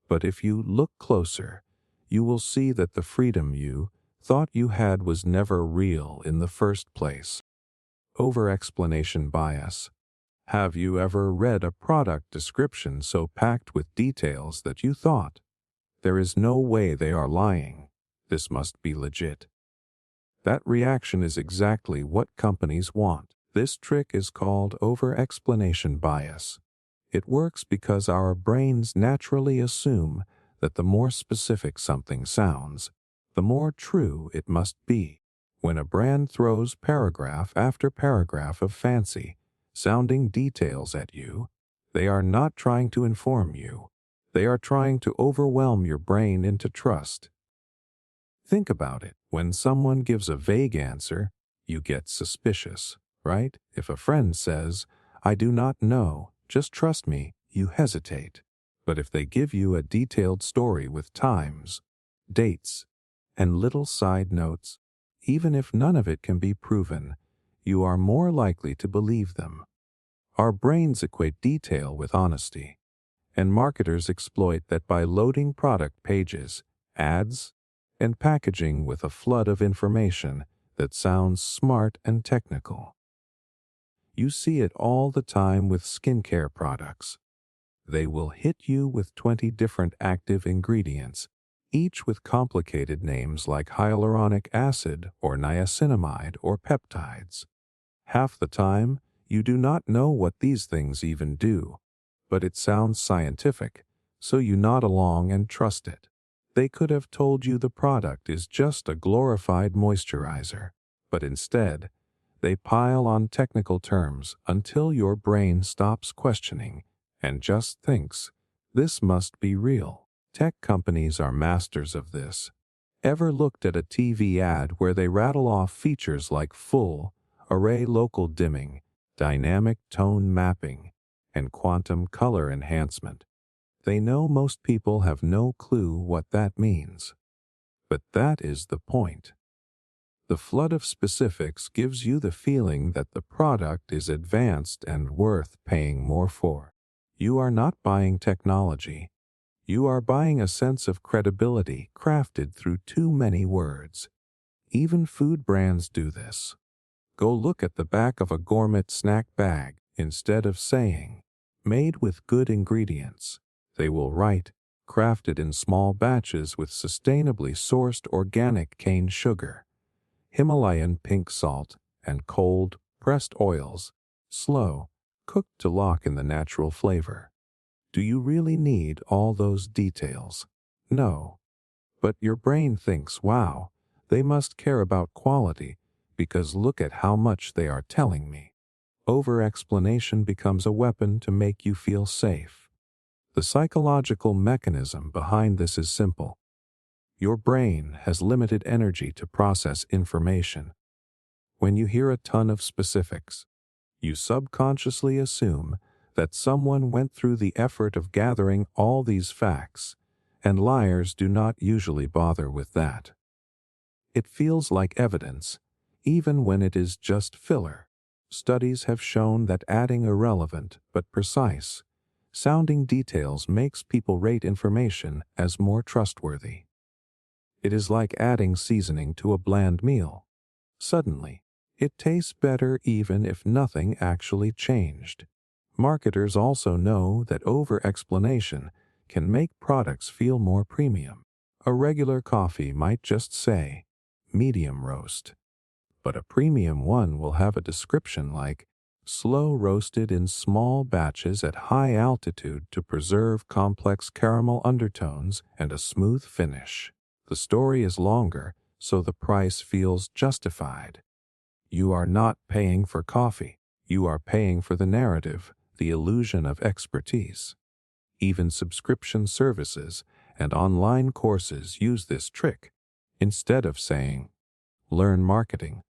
But if you look closer, you will see that the freedom you thought you had was never real in the first place. Over-explanation bias. Have you ever read a product description so packed with details that you thought, there is no way they are lying, this must be legit? That reaction is exactly what companies want. This trick is called over-explanation bias. It works because our brains naturally assume that the more specific something sounds, the more true it must be. When a brand throws paragraph after paragraph of fancy sounding details at you, they are not trying to inform you. They are trying to overwhelm your brain into trust. Think about it. When someone gives a vague answer, you get suspicious, right? If a friend says, "I do not know, just trust me," you hesitate. But if they give you a detailed story with times, dates, and little side notes, even if none of it can be proven, you are more likely to believe them. Our brains equate detail with honesty, and marketers exploit that by loading product pages, ads, and packaging with a flood of information that sounds smart and technical. You see it all the time with skincare products. They will hit you with 20 different active ingredients, each with complicated names like hyaluronic acid or niacinamide or peptides. Half the time, you do not know what these things even do, but it sounds scientific, so you nod along and trust it. They could have told you the product is just a glorified moisturizer, but instead, they pile on technical terms until your brain stops questioning and just thinks, this must be real. Tech companies are masters of this. Ever looked at a TV ad where they rattle off features like full array local dimming, dynamic tone mapping, and quantum color enhancement? They know most people have no clue what that means. But that is the point. The flood of specifics gives you the feeling that the product is advanced and worth paying more for. You are not buying technology. You are buying a sense of credibility crafted through too many words. Even food brands do this. Go look at the back of a gourmet snack bag. Instead of saying, "made with good ingredients," they will write, "crafted in small batches with sustainably sourced organic cane sugar, Himalayan pink salt, and cold, pressed oils, slow, cooked to lock in the natural flavor." Do you really need all those details? No. But your brain thinks, wow, they must care about quality, because look at how much they are telling me. Over-explanation becomes a weapon to make you feel safe. The psychological mechanism behind this is simple. Your brain has limited energy to process information. When you hear a ton of specifics, you subconsciously assume that someone went through the effort of gathering all these facts, and liars do not usually bother with that. It feels like evidence, even when it is just filler. Studies have shown that adding irrelevant but precise sounding details makes people rate information as more trustworthy. It is like adding seasoning to a bland meal. Suddenly, it tastes better even if nothing actually changed. Marketers also know that over-explanation can make products feel more premium. A regular coffee might just say, medium roast, but a premium one will have a description like, slow roasted in small batches at high altitude to preserve complex caramel undertones and a smooth finish. The story is longer, so the price feels justified. You are not paying for coffee. You are paying for the narrative, the illusion of expertise. Even subscription services and online courses use this trick. Instead of saying, learn marketing,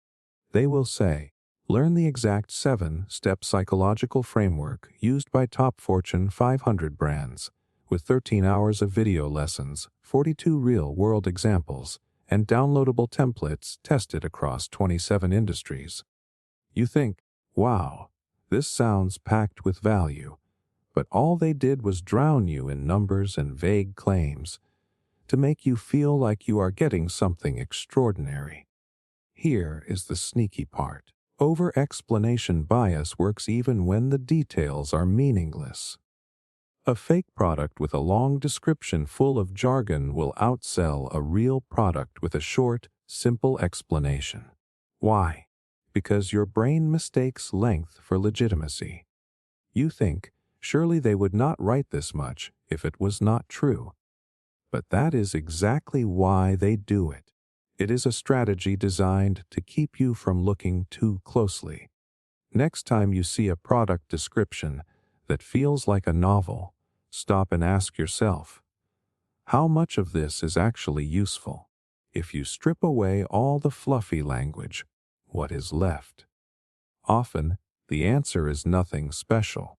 they will say, learn the exact 7-step psychological framework used by top Fortune 500 brands, with 13 hours of video lessons, 42 real-world examples, and downloadable templates tested across 27 industries. You think, wow, this sounds packed with value, but all they did was drown you in numbers and vague claims to make you feel like you are getting something extraordinary. Here is the sneaky part. Over-explanation bias works even when the details are meaningless. A fake product with a long description full of jargon will outsell a real product with a short, simple explanation. Why? Because your brain mistakes length for legitimacy. You think, surely they would not write this much if it was not true. But that is exactly why they do it. It is a strategy designed to keep you from looking too closely. Next time you see a product description that feels like a novel, stop and ask yourself, how much of this is actually useful? If you strip away all the fluffy language, what is left? Often, the answer is nothing special.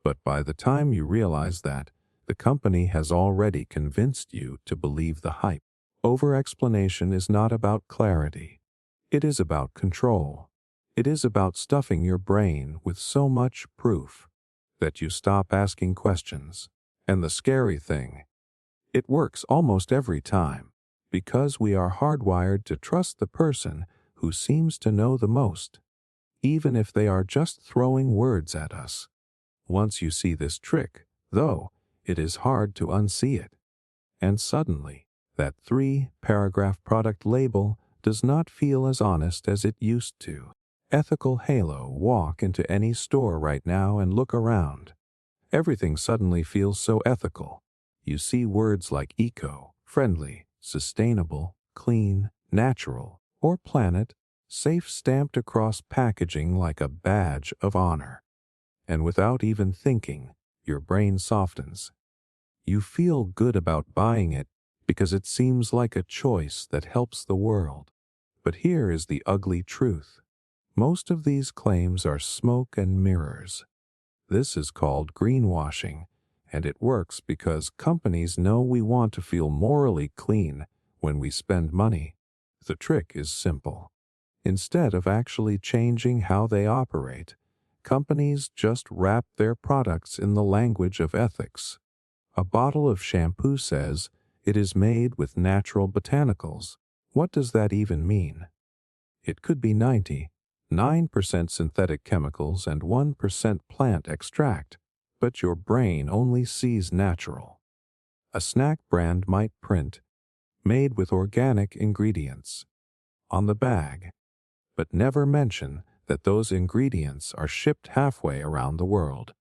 But by the time you realize that, the company has already convinced you to believe the hype. Over-explanation is not about clarity. It is about control. It is about stuffing your brain with so much proof that you stop asking questions. And the scary thing, it works almost every time, because we are hardwired to trust the person who seems to know the most, even if they are just throwing words at us. Once you see this trick, though, it is hard to unsee it. And suddenly, that 3-paragraph product label does not feel as honest as it used to. Ethical halo. Walk into any store right now and look around. Everything suddenly feels so ethical. You see words like eco, friendly, sustainable, clean, natural, or planet, safe stamped across packaging like a badge of honor. And without even thinking, your brain softens. You feel good about buying it because it seems like a choice that helps the world. But here is the ugly truth. Most of these claims are smoke and mirrors. This is called greenwashing, and it works because companies know we want to feel morally clean when we spend money. The trick is simple. Instead of actually changing how they operate, companies just wrap their products in the language of ethics. A bottle of shampoo says it is made with natural botanicals. What does that even mean? It could be 99% synthetic chemicals and 1% plant extract, but your brain only sees natural. A snack brand might print, made with organic ingredients, on the bag, but never mention that those ingredients are shipped halfway around the world,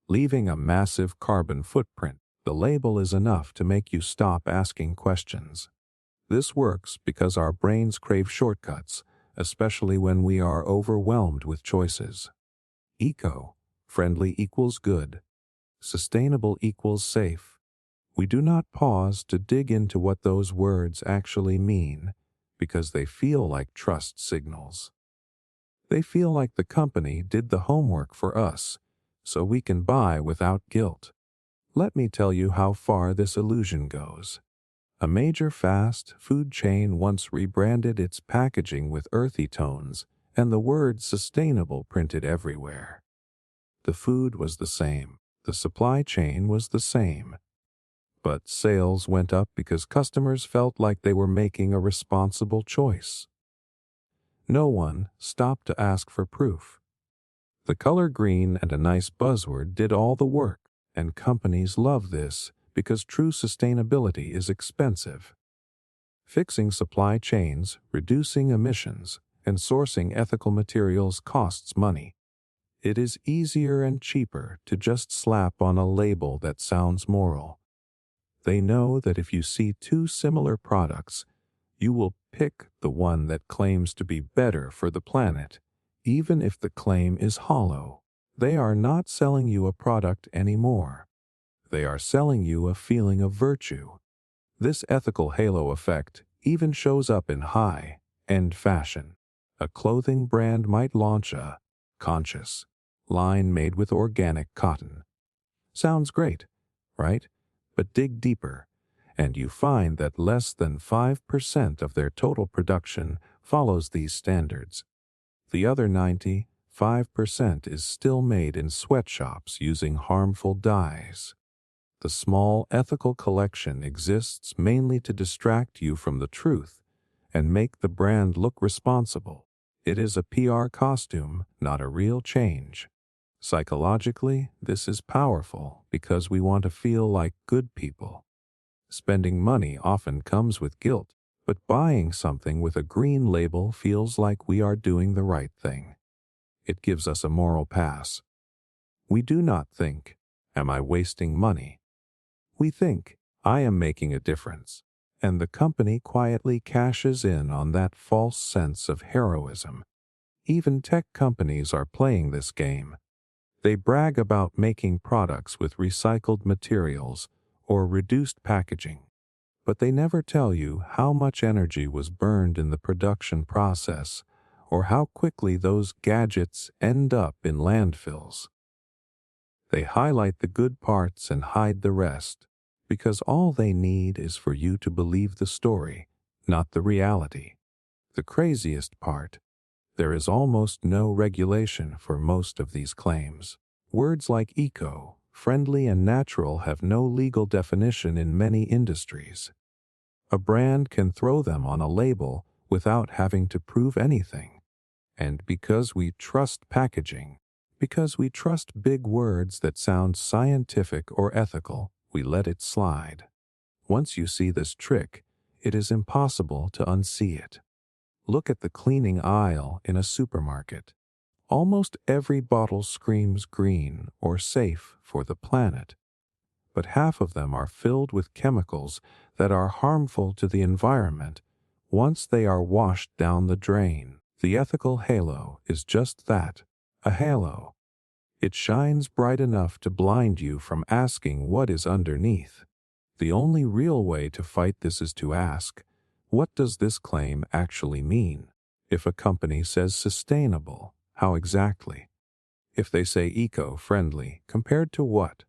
leaving a massive carbon footprint. The label is enough to make you stop asking questions. This works because our brains crave shortcuts, especially when we are overwhelmed with choices. Eco-friendly equals good. Sustainable equals safe. We do not pause to dig into what those words actually mean because they feel like trust signals. They feel like the company did the homework for us, so we can buy without guilt. Let me tell you how far this illusion goes. A major fast food chain once rebranded its packaging with earthy tones and the word sustainable printed everywhere. The food was the same, the supply chain was the same, but sales went up because customers felt like they were making a responsible choice. No one stopped to ask for proof. The color green and a nice buzzword did all the work, and companies love this because true sustainability is expensive. Fixing supply chains, reducing emissions, and sourcing ethical materials costs money. It is easier and cheaper to just slap on a label that sounds moral. They know that if you see two similar products, you will pick the one that claims to be better for the planet, even if the claim is hollow. They are not selling you a product anymore. They are selling you a feeling of virtue. This ethical halo effect even shows up in high-end fashion. A clothing brand might launch a conscious line made with organic cotton. Sounds great, right? But dig deeper, and you find that less than 5% of their total production follows these standards. The other 95% is still made in sweatshops using harmful dyes. The small ethical collection exists mainly to distract you from the truth and make the brand look responsible. It is a PR costume, not a real change. Psychologically, this is powerful because we want to feel like good people. Spending money often comes with guilt, but buying something with a green label feels like we are doing the right thing. It gives us a moral pass. We do not think, "Am I wasting money?" We think, "I am making a difference," and the company quietly cashes in on that false sense of heroism. Even tech companies are playing this game. They brag about making products with recycled materials or reduced packaging, but they never tell you how much energy was burned in the production process or how quickly those gadgets end up in landfills. They highlight the good parts and hide the rest, because all they need is for you to believe the story, not the reality. The craziest part, there is almost no regulation for most of these claims. Words like eco, friendly, and natural have no legal definition in many industries. A brand can throw them on a label without having to prove anything. And because we trust packaging, because we trust big words that sound scientific or ethical, we let it slide. Once you see this trick, it is impossible to unsee it. Look at the cleaning aisle in a supermarket. Almost every bottle screams green or safe for the planet, but half of them are filled with chemicals that are harmful to the environment once they are washed down the drain. The ethical halo is just that, a halo. It shines bright enough to blind you from asking what is underneath. The only real way to fight this is to ask, what does this claim actually mean? If a company says sustainable, how exactly? If they say eco-friendly, compared to what?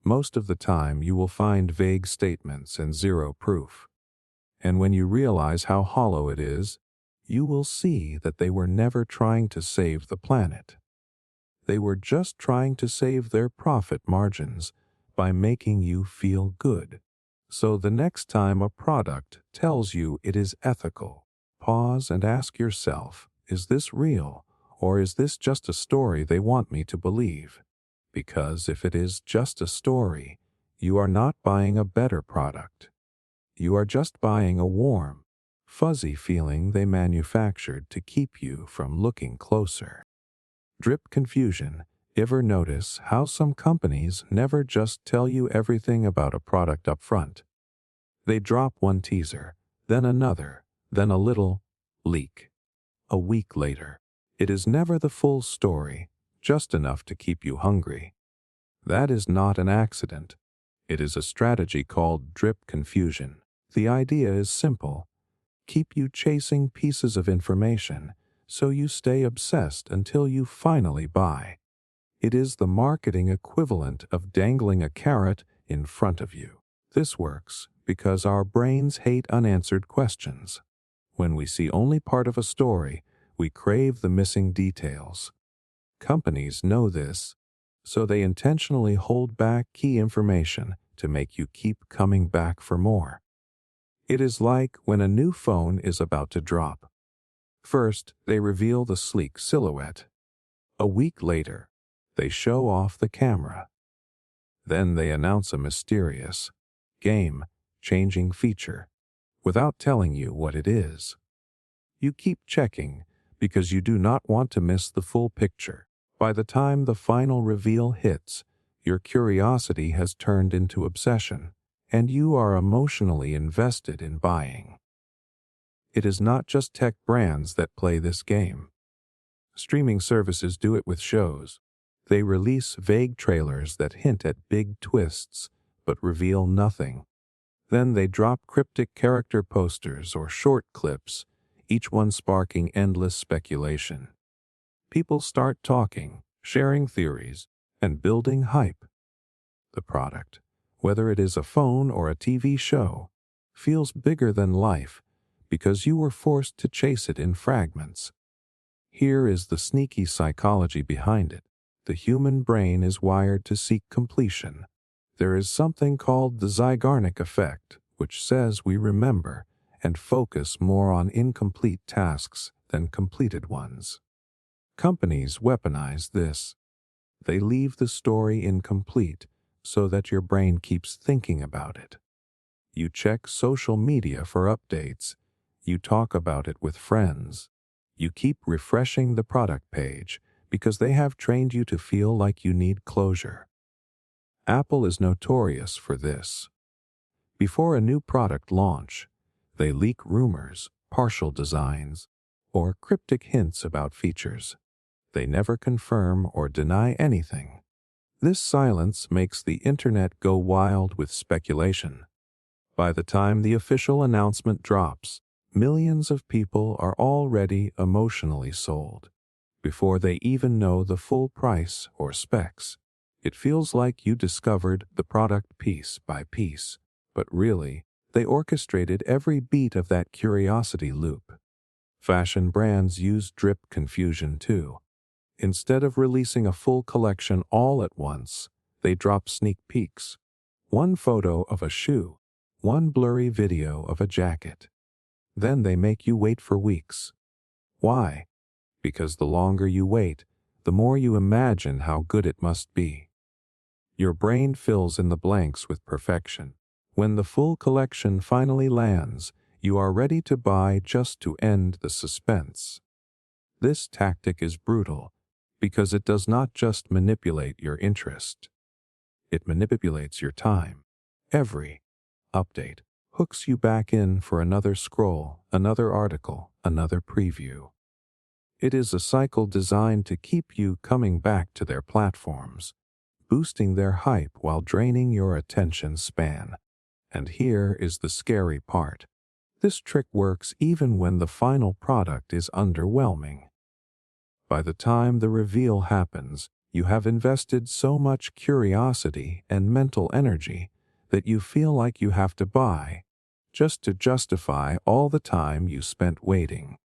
Most of the time you will find vague statements and zero proof. And when you realize how hollow it is, you will see that they were never trying to save the planet. They were just trying to save their profit margins by making you feel good. So the next time a product tells you it is ethical, pause and ask yourself, is this real, or is this just a story they want me to believe? Because if it is just a story, you are not buying a better product. You are just buying a warm, fuzzy feeling they manufactured to keep you from looking closer. Drip confusion. Ever notice how some companies never just tell you everything about a product up front? They drop one teaser, then another, then a little leak. A week later, it is never the full story, just enough to keep you hungry. That is not an accident. It is a strategy called drip confusion. The idea is simple. Keep you chasing pieces of information so you stay obsessed until you finally buy. It is the marketing equivalent of dangling a carrot in front of you. This works because our brains hate unanswered questions. When we see only part of a story, we crave the missing details. Companies know this, so they intentionally hold back key information to make you keep coming back for more. It is like when a new phone is about to drop. First, they reveal the sleek silhouette. A week later, they show off the camera. Then they announce a mysterious, game-changing feature without telling you what it is. You keep checking because you do not want to miss the full picture. By the time the final reveal hits, your curiosity has turned into obsession, and you are emotionally invested in buying. It is not just tech brands that play this game. Streaming services do it with shows. They release vague trailers that hint at big twists but reveal nothing. Then they drop cryptic character posters or short clips, each one sparking endless speculation. People start talking, sharing theories, and building hype. The product, whether it is a phone or a TV show, feels bigger than life because you were forced to chase it in fragments. Here is the sneaky psychology behind it. The human brain is wired to seek completion. There is something called the Zeigarnik effect, which says we remember and focus more on incomplete tasks than completed ones. Companies weaponize this. They leave the story incomplete so that your brain keeps thinking about it. You check social media for updates. You talk about it with friends. You keep refreshing the product page because they have trained you to feel like you need closure. Apple is notorious for this. Before a new product launch, they leak rumors, partial designs, or cryptic hints about features. They never confirm or deny anything. This silence makes the internet go wild with speculation. By the time the official announcement drops, millions of people are already emotionally sold. Before they even know the full price or specs, it feels like you discovered the product piece by piece, but really, they orchestrated every beat of that curiosity loop. Fashion brands use drip confusion too. Instead of releasing a full collection all at once, they drop sneak peeks. One photo of a shoe, one blurry video of a jacket. Then they make you wait for weeks. Why? Because the longer you wait, the more you imagine how good it must be. Your brain fills in the blanks with perfection. When the full collection finally lands, you are ready to buy just to end the suspense. This tactic is brutal because it does not just manipulate your interest. It manipulates your time. Every update hooks you back in for another scroll, another article, another preview. It is a cycle designed to keep you coming back to their platforms, boosting their hype while draining your attention span. And here is the scary part. This trick works even when the final product is underwhelming. By the time the reveal happens, you have invested so much curiosity and mental energy that you feel like you have to buy, just to justify all the time you spent waiting.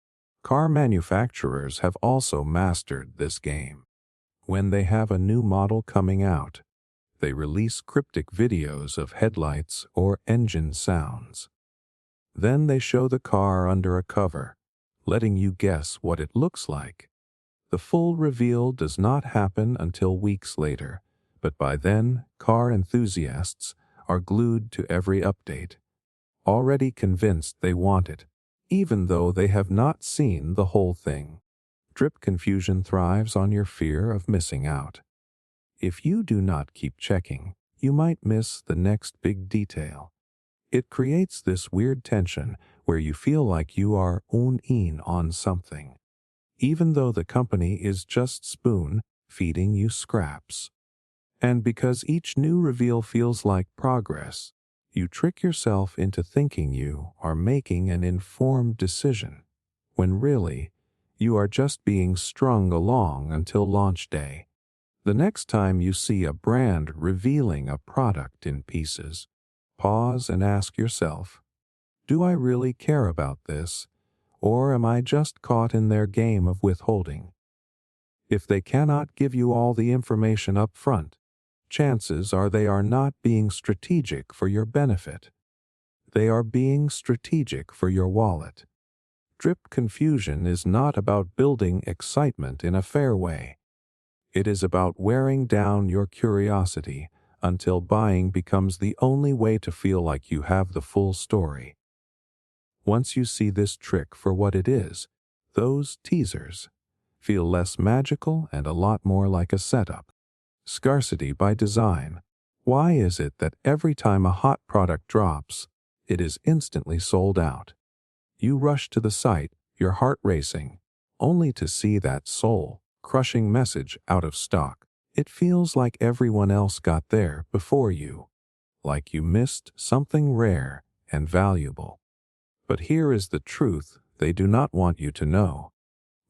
Car manufacturers have also mastered this game. When they have a new model coming out, they release cryptic videos of headlights or engine sounds. Then they show the car under a cover, letting you guess what it looks like. The full reveal does not happen until weeks later, but by then, car enthusiasts are glued to every update, already convinced they want it, even though they have not seen the whole thing. Drip confusion thrives on your fear of missing out. If you do not keep checking, you might miss the next big detail. It creates this weird tension where you feel like you are in on something, even though the company is just spoon-feeding you scraps. And because each new reveal feels like progress, you trick yourself into thinking you are making an informed decision, when really, you are just being strung along until launch day. The next time you see a brand revealing a product in pieces, pause and ask yourself, do I really care about this, or am I just caught in their game of withholding? If they cannot give you all the information up front, chances are they are not being strategic for your benefit. They are being strategic for your wallet. Drip confusion is not about building excitement in a fair way. It is about wearing down your curiosity until buying becomes the only way to feel like you have the full story. Once you see this trick for what it is, those teasers feel less magical and a lot more like a setup. Scarcity by design. Why is it that every time a hot product drops, it is instantly sold out? You rush to the site, your heart racing, only to see that soul-crushing message out of stock. It feels like everyone else got there before you, like you missed something rare and valuable. But here is the truth they do not want you to know.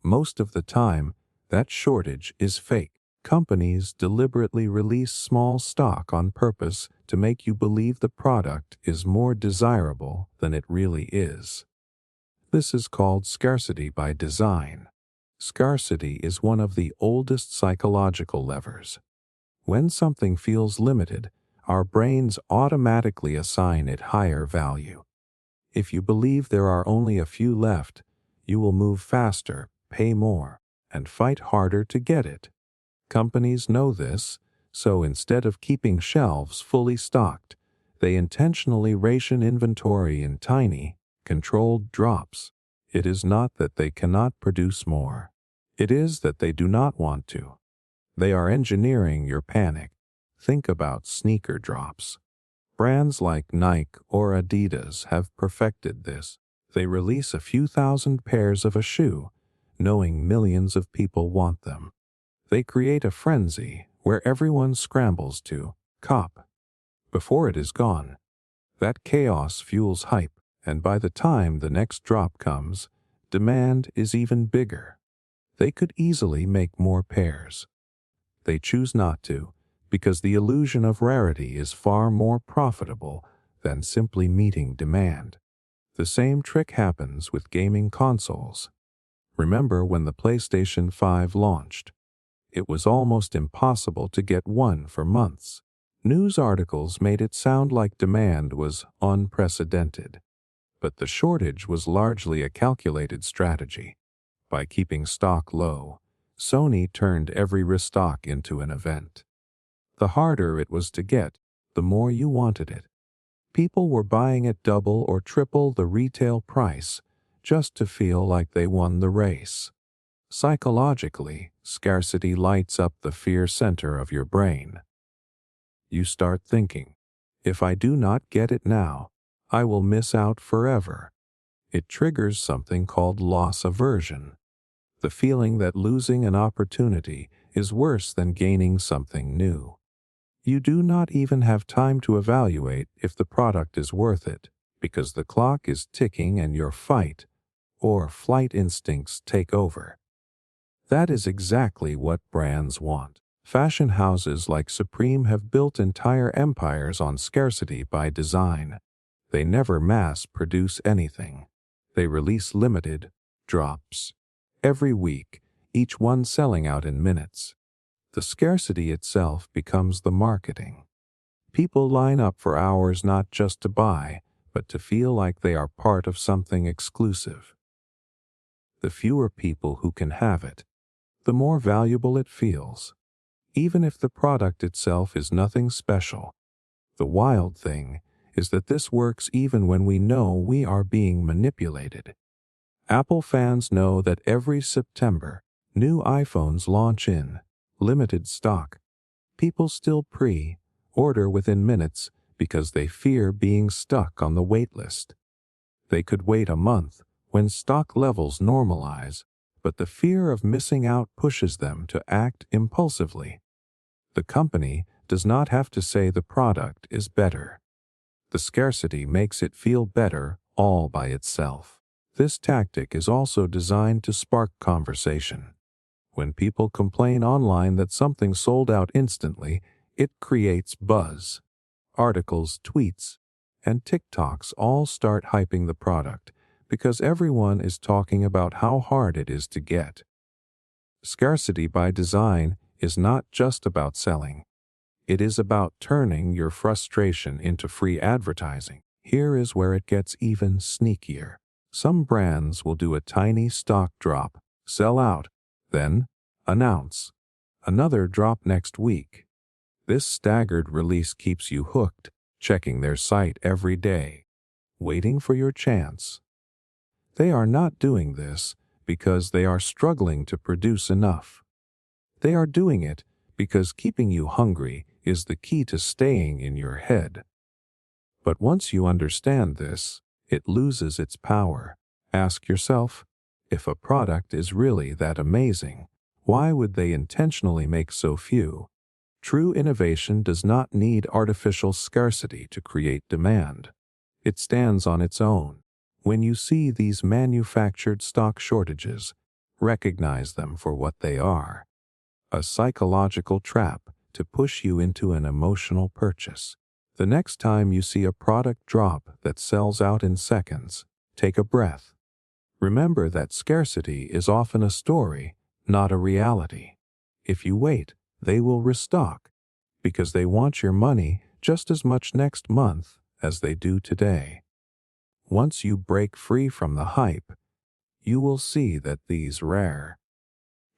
Most of the time, that shortage is fake. Companies deliberately release small stock on purpose to make you believe the product is more desirable than it really is. This is called scarcity by design. Scarcity is one of the oldest psychological levers. When something feels limited, our brains automatically assign it higher value. If you believe there are only a few left, you will move faster, pay more, and fight harder to get it. Companies know this, so instead of keeping shelves fully stocked, they intentionally ration inventory in tiny, controlled drops. It is not that they cannot produce more. It is that they do not want to. They are engineering your panic. Think about sneaker drops. Brands like Nike or Adidas have perfected this. They release a few thousand pairs of a shoe, knowing millions of people want them. They create a frenzy where everyone scrambles to cop before it is gone. That chaos fuels hype, and by the time the next drop comes, demand is even bigger. They could easily make more pairs. They choose not to, because the illusion of rarity is far more profitable than simply meeting demand. The same trick happens with gaming consoles. Remember when the PlayStation 5 launched? It was almost impossible to get one for months. News articles made it sound like demand was unprecedented. But the shortage was largely a calculated strategy. By keeping stock low, Sony turned every restock into an event. The harder it was to get, the more you wanted it. People were buying at double or triple the retail price just to feel like they won the race. Psychologically, scarcity lights up the fear center of your brain. You start thinking, if I do not get it now, I will miss out forever. It triggers something called loss aversion, the feeling that losing an opportunity is worse than gaining something new. You do not even have time to evaluate if the product is worth it, because the clock is ticking and your fight or flight instincts take over. That is exactly what brands want. Fashion houses like Supreme have built entire empires on scarcity by design. They never mass-produce anything. They release limited drops every week, each one selling out in minutes. The scarcity itself becomes the marketing. People line up for hours not just to buy, but to feel like they are part of something exclusive. The fewer people who can have it, the more valuable it feels, even if the product itself is nothing special. The wild thing is that this works even when we know we are being manipulated. Apple fans know that every September, new iPhones launch in limited stock. People still pre-order within minutes because they fear being stuck on the wait list. They could wait a month when stock levels normalize, but the fear of missing out pushes them to act impulsively. The company does not have to say the product is better. The scarcity makes it feel better all by itself. This tactic is also designed to spark conversation. When people complain online that something sold out instantly, it creates buzz. Articles, tweets, and TikToks all start hyping the product because everyone is talking about how hard it is to get. Scarcity by design is not just about selling. It is about turning your frustration into free advertising. Here is where it gets even sneakier. Some brands will do a tiny stock drop, sell out, then announce Another drop next week. This staggered release keeps you hooked, checking their site every day, waiting for your chance. They are not doing this because they are struggling to produce enough. They are doing it because keeping you hungry is the key to staying in your head. But once you understand this, it loses its power. Ask yourself, if a product is really that amazing, why would they intentionally make so few? True innovation does not need artificial scarcity to create demand. It stands on its own. When you see these manufactured stock shortages, recognize them for what they are: a psychological trap to push you into an emotional purchase. The next time you see a product drop that sells out in seconds, take a breath. Remember that scarcity is often a story, not a reality. If you wait, they will restock, because they want your money just as much next month as they do today. Once you break free from the hype, you will see that these rare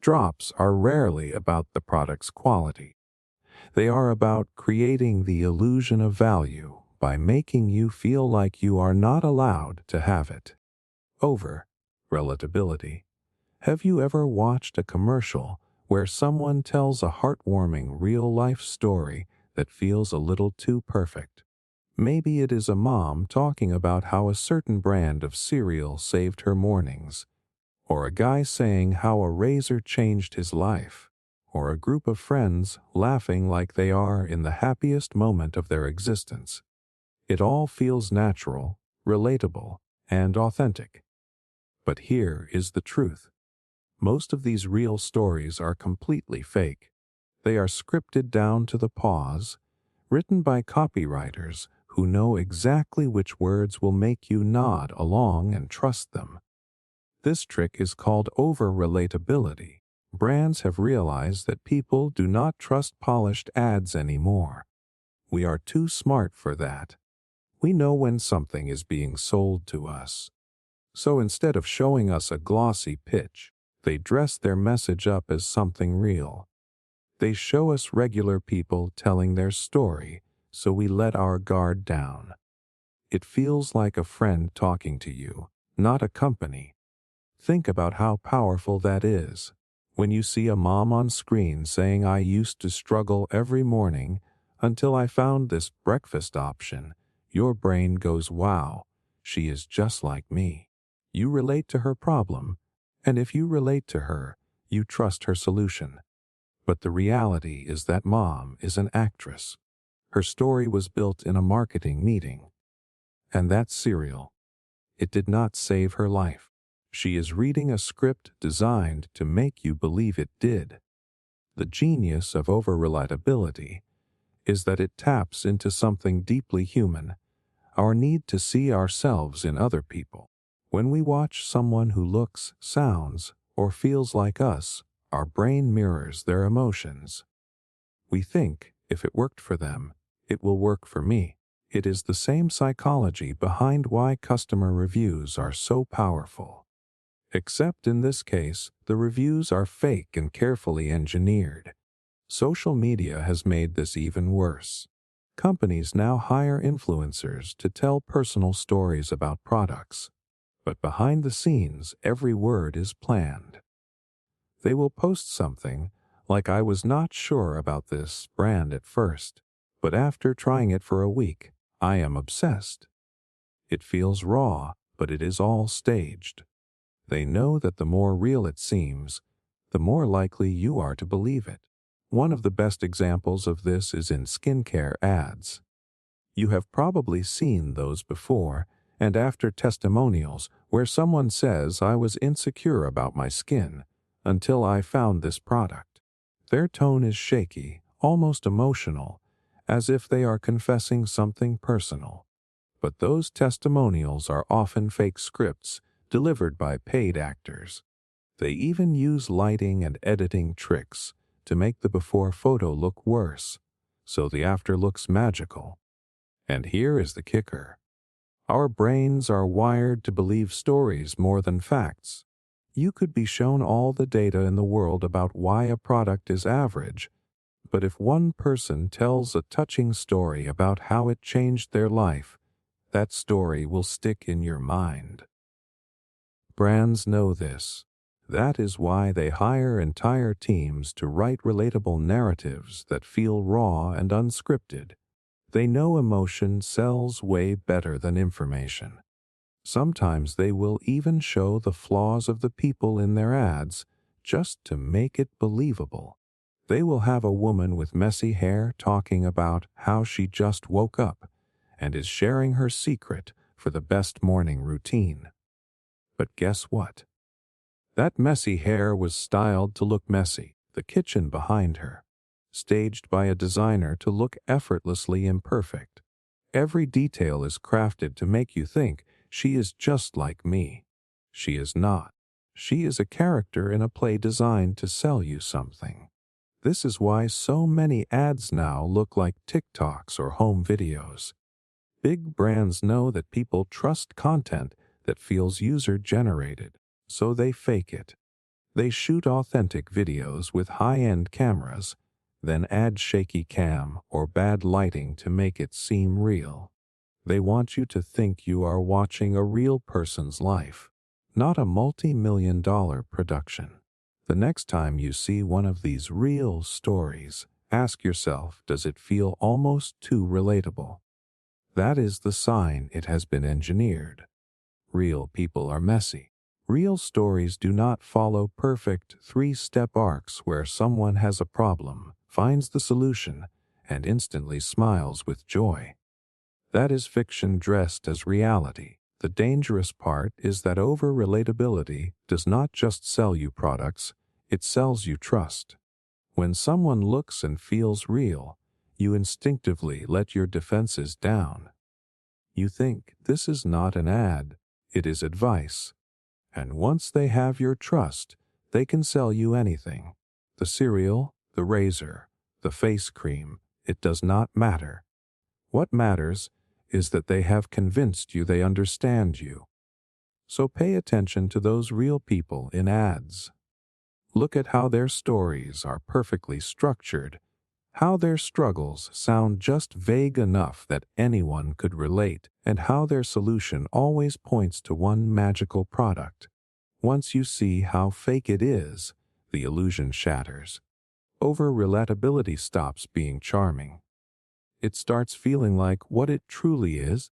drops are rarely about the product's quality. They are about creating the illusion of value by making you feel like you are not allowed to have it. Over-Relatability. Have you ever watched a commercial where someone tells a heartwarming real-life story that feels a little too perfect? Maybe it is a mom talking about how a certain brand of cereal saved her mornings, or a guy saying how a razor changed his life, or a group of friends laughing like they are in the happiest moment of their existence. It all feels natural, relatable, and authentic. But here is the truth. Most of these real stories are completely fake. They are scripted down to the pause, written by copywriters who know exactly which words will make you nod along and trust them. This trick is called over-relatability. Brands have realized that people do not trust polished ads anymore. We are too smart for that. We know when something is being sold to us. So instead of showing us a glossy pitch, they dress their message up as something real. They show us regular people telling their story, so we let our guard down. It feels like a friend talking to you, not a company. Think about how powerful that is. When you see a mom on screen saying, "I used to struggle every morning until I found this breakfast option," your brain goes, "Wow, she is just like me." You relate to her problem, and if you relate to her, you trust her solution. But the reality is that mom is an actress. Her story was built in a marketing meeting. And that cereal, it did not save her life. She is reading a script designed to make you believe it did. The genius of over-relatability is that it taps into something deeply human, our need to see ourselves in other people. When we watch someone who looks, sounds, or feels like us, our brain mirrors their emotions. We think, if it worked for them, it will work for me. It is the same psychology behind why customer reviews are so powerful. Except in this case, the reviews are fake and carefully engineered. Social media has made this even worse. Companies now hire influencers to tell personal stories about products. But behind the scenes, every word is planned. They will post something like, "I was not sure about this brand at first, but after trying it for a week, I am obsessed." It feels raw, but it is all staged. They know that the more real it seems, the more likely you are to believe it. One of the best examples of this is in skincare ads. You have probably seen those before and after testimonials where someone says, "I was insecure about my skin until I found this product." Their tone is shaky, almost emotional, as if they are confessing something personal. But those testimonials are often fake scripts delivered by paid actors. They even use lighting and editing tricks to make the before photo look worse, so the after looks magical. And here is the kicker. Our brains are wired to believe stories more than facts. You could be shown all the data in the world about why a product is average, but if one person tells a touching story about how it changed their life, that story will stick in your mind. Brands know this. That is why they hire entire teams to write relatable narratives that feel raw and unscripted. They know emotion sells way better than information. Sometimes they will even show the flaws of the people in their ads just to make it believable. They will have a woman with messy hair talking about how she just woke up and is sharing her secret for the best morning routine. But guess what? That messy hair was styled to look messy, the kitchen behind her, staged by a designer to look effortlessly imperfect. Every detail is crafted to make you think she is just like me. She is not. She is a character in a play designed to sell you something. This is why so many ads now look like TikToks or home videos. Big brands know that people trust content that feels user-generated, so they fake it. They shoot authentic videos with high-end cameras, then add shaky cam or bad lighting to make it seem real. They want you to think you are watching a real person's life, not a multi-million-dollar production. The next time you see one of these real stories, ask yourself, does it feel almost too relatable? That is the sign it has been engineered. Real people are messy. Real stories do not follow perfect three-step arcs where someone has a problem, finds the solution, and instantly smiles with joy. That is fiction dressed as reality. The dangerous part is that over-relatability does not just sell you products, it sells you trust. When someone looks and feels real, you instinctively let your defenses down. You think, this is not an ad, it is advice. And once they have your trust, they can sell you anything. The cereal, the razor, the face cream, it does not matter. What matters is that they have convinced you they understand you. So pay attention to those real people in ads. Look at how their stories are perfectly structured, how their struggles sound just vague enough that anyone could relate, and how their solution always points to one magical product. Once you see how fake it is, the illusion shatters. Over-relatability stops being charming. It starts feeling like what it truly is,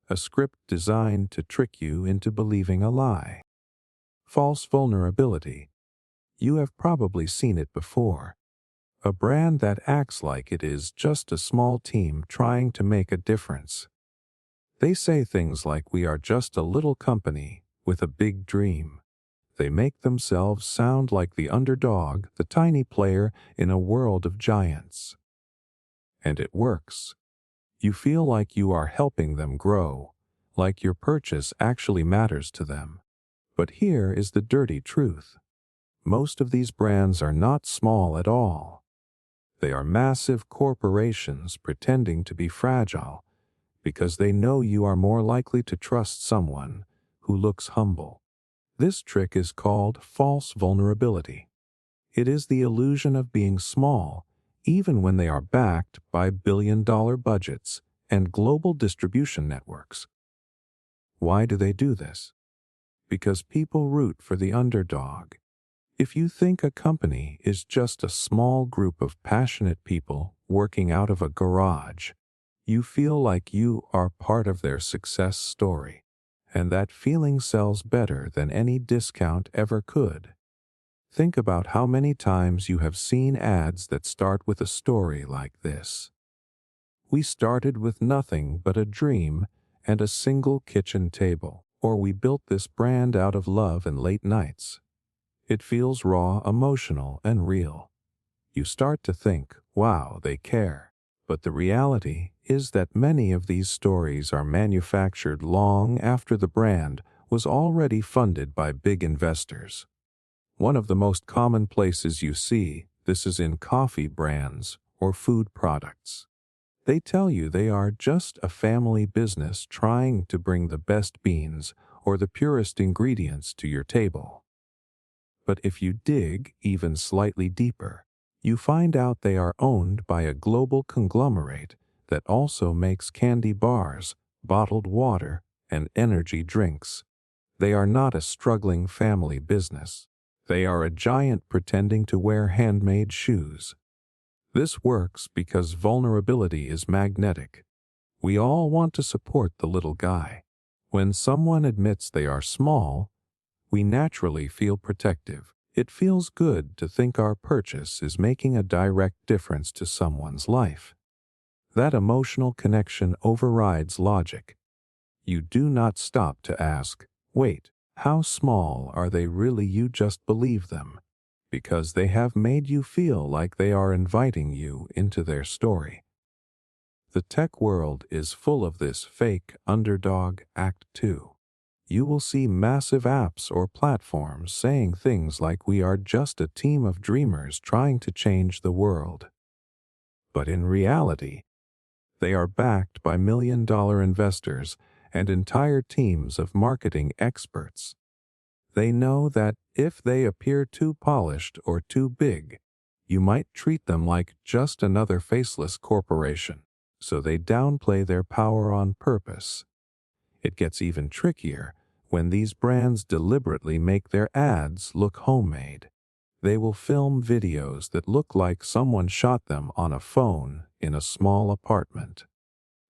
a script designed to trick you into believing a lie. False vulnerability. You have probably seen it before. A brand that acts like it is just a small team trying to make a difference. They say things like, we are just a little company with a big dream. They make themselves sound like the underdog, the tiny player in a world of giants. And it works. You feel like you are helping them grow, like your purchase actually matters to them. But here is the dirty truth. Most of these brands are not small at all. They are massive corporations pretending to be fragile because they know you are more likely to trust someone who looks humble. This trick is called false vulnerability. It is the illusion of being small, even when they are backed by billion-dollar budgets and global distribution networks. Why do they do this? Because people root for the underdog. If you think a company is just a small group of passionate people working out of a garage, you feel like you are part of their success story, and that feeling sells better than any discount ever could. Think about how many times you have seen ads that start with a story like this. We started with nothing but a dream and a single kitchen table, or we built this brand out of love and late nights. It feels raw, emotional, and real. You start to think, wow, they care. But the reality is that many of these stories are manufactured long after the brand was already funded by big investors. One of the most common places you see this is in coffee brands or food products. They tell you they are just a family business trying to bring the best beans or the purest ingredients to your table. But if you dig even slightly deeper, you find out they are owned by a global conglomerate that also makes candy bars, bottled water, and energy drinks. They are not a struggling family business. They are a giant pretending to wear handmade shoes. This works because vulnerability is magnetic. We all want to support the little guy. When someone admits they are small, we naturally feel protective. It feels good to think our purchase is making a direct difference to someone's life. That emotional connection overrides logic. You do not stop to ask, wait, how small are they really? You just believe them, because they have made you feel like they are inviting you into their story. The tech world is full of this fake underdog act too. You will see massive apps or platforms saying things like we are just a team of dreamers trying to change the world. But in reality, they are backed by million-dollar investors and entire teams of marketing experts. They know that if they appear too polished or too big, you might treat them like just another faceless corporation, so they downplay their power on purpose. It gets even trickier when these brands deliberately make their ads look homemade. They will film videos that look like someone shot them on a phone in a small apartment.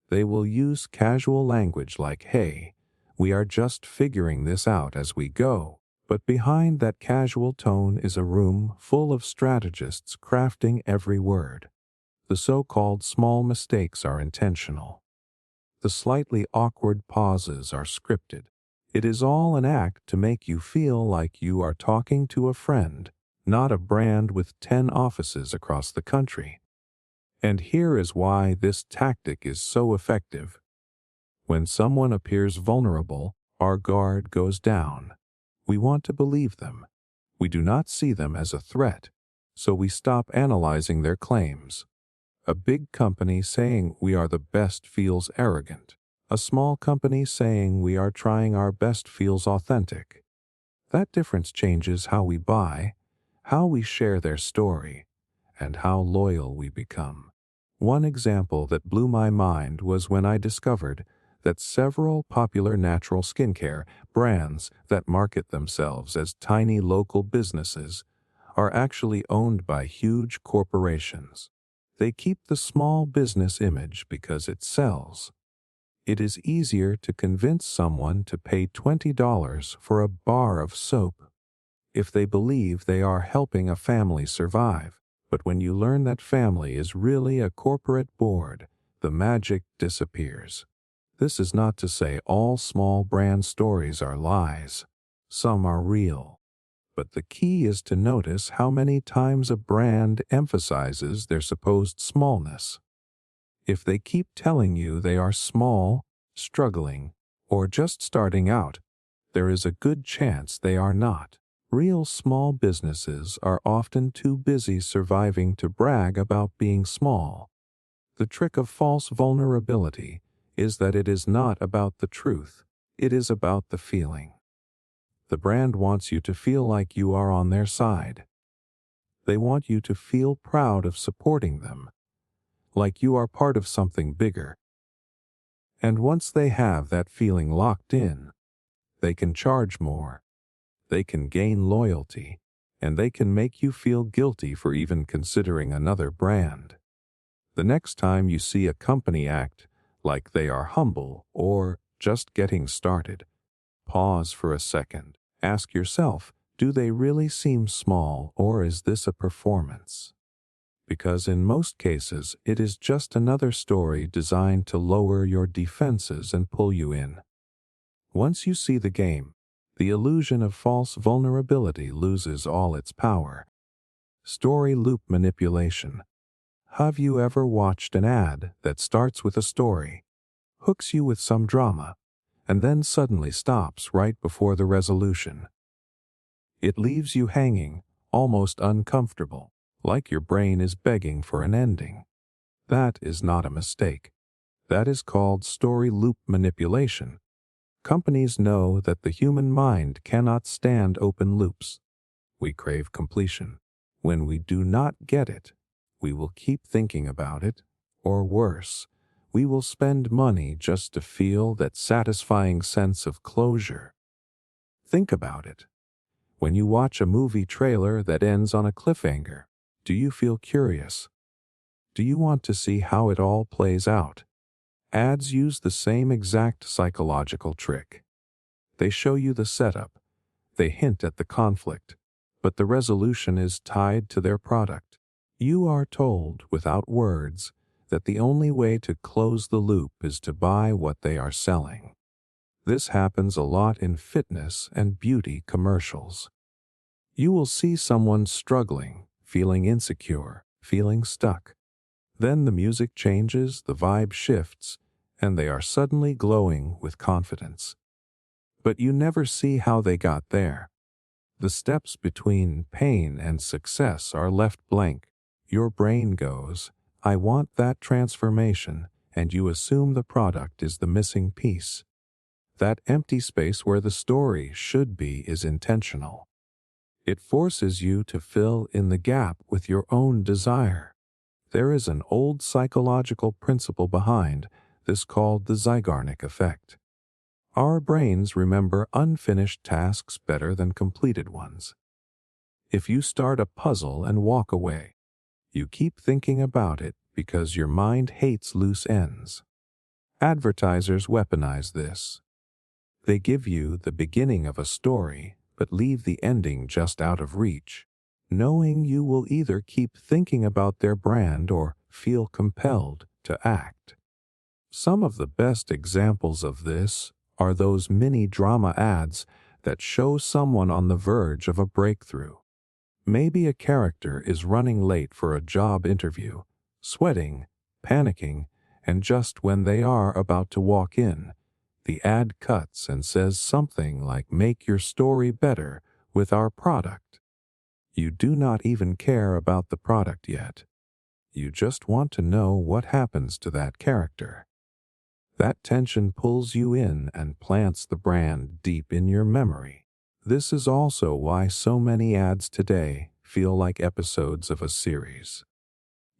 They will use casual language like, "Hey, we are just figuring this out as we go." But behind that casual tone is a room full of strategists crafting every word. The so-called small mistakes are intentional. The slightly awkward pauses are scripted. It is all an act to make you feel like you are talking to a friend, not a brand with 10 offices across the country. And here is why this tactic is so effective. When someone appears vulnerable, our guard goes down. We want to believe them. We do not see them as a threat, so we stop analyzing their claims. A big company saying we are the best feels arrogant. A small company saying we are trying our best feels authentic. That difference changes how we buy, how we share their story, and how loyal we become. One example that blew my mind was when I discovered that several popular natural skincare brands that market themselves as tiny local businesses are actually owned by huge corporations. They keep the small business image because it sells. It is easier to convince someone to pay $20 for a bar of soap if they believe they are helping a family survive. But when you learn that family is really a corporate board, the magic disappears. This is not to say all small brand stories are lies. Some are real. But the key is to notice how many times a brand emphasizes their supposed smallness. If they keep telling you they are small, struggling, or just starting out, there is a good chance they are not. Real small businesses are often too busy surviving to brag about being small. The trick of false vulnerability is that it is not about the truth, it is about the feeling. The brand wants you to feel like you are on their side. They want you to feel proud of supporting them, like you are part of something bigger. And once they have that feeling locked in, they can charge more, they can gain loyalty, and they can make you feel guilty for even considering another brand. The next time you see a company act like they are humble or just getting started, pause for a second. Ask yourself, do they really seem small, or is this a performance? Because in most cases, it is just another story designed to lower your defenses and pull you in. Once you see the game, the illusion of false vulnerability loses all its power. Story loop manipulation. Have you ever watched an ad that starts with a story, hooks you with some drama, and then suddenly stops right before the resolution? It leaves you hanging, almost uncomfortable, like your brain is begging for an ending. That is not a mistake. That is called story loop manipulation. Companies know that the human mind cannot stand open loops. We crave completion. When we do not get it, we will keep thinking about it, or worse, we will spend money just to feel that satisfying sense of closure. Think about it. When you watch a movie trailer that ends on a cliffhanger, do you feel curious? Do you want to see how it all plays out? Ads use the same exact psychological trick. They show you the setup, they hint at the conflict, but the resolution is tied to their product. You are told, without words, that the only way to close the loop is to buy what they are selling. This happens a lot in fitness and beauty commercials. You will see someone struggling, feeling insecure, feeling stuck. Then the music changes, the vibe shifts, and they are suddenly glowing with confidence. But you never see how they got there. The steps between pain and success are left blank. Your brain goes, "I want that transformation," and you assume the product is the missing piece. That empty space where the story should be is intentional. It forces you to fill in the gap with your own desire. There is an old psychological principle behind this called the Zeigarnik effect. Our brains remember unfinished tasks better than completed ones. If you start a puzzle and walk away, you keep thinking about it because your mind hates loose ends. Advertisers weaponize this. They give you the beginning of a story, but leave the ending just out of reach, knowing you will either keep thinking about their brand or feel compelled to act. Some of the best examples of this are those mini drama ads that show someone on the verge of a breakthrough. Maybe a character is running late for a job interview, sweating, panicking, and just when they are about to walk in, the ad cuts and says something like, "Make your story better with our product." You do not even care about the product yet. You just want to know what happens to that character. That tension pulls you in and plants the brand deep in your memory. This is also why so many ads today feel like episodes of a series.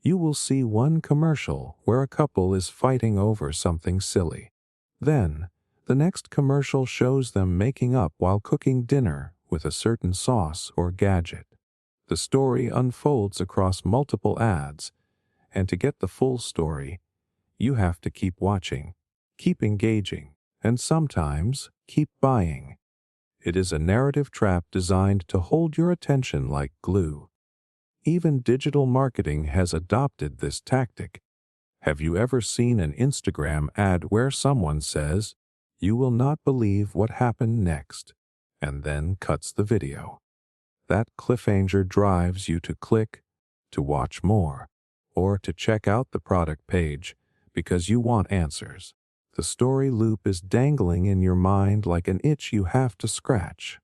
You will see one commercial where a couple is fighting over something silly. Then, the next commercial shows them making up while cooking dinner with a certain sauce or gadget. The story unfolds across multiple ads, and to get the full story, you have to keep watching, keep engaging, and sometimes keep buying. It is a narrative trap designed to hold your attention like glue. Even digital marketing has adopted this tactic. Have you ever seen an Instagram ad where someone says, "You will not believe what happened next," and then cuts the video? That cliffhanger drives you to click, to watch more, or to check out the product page because you want answers. The story loop is dangling in your mind like an itch you have to scratch.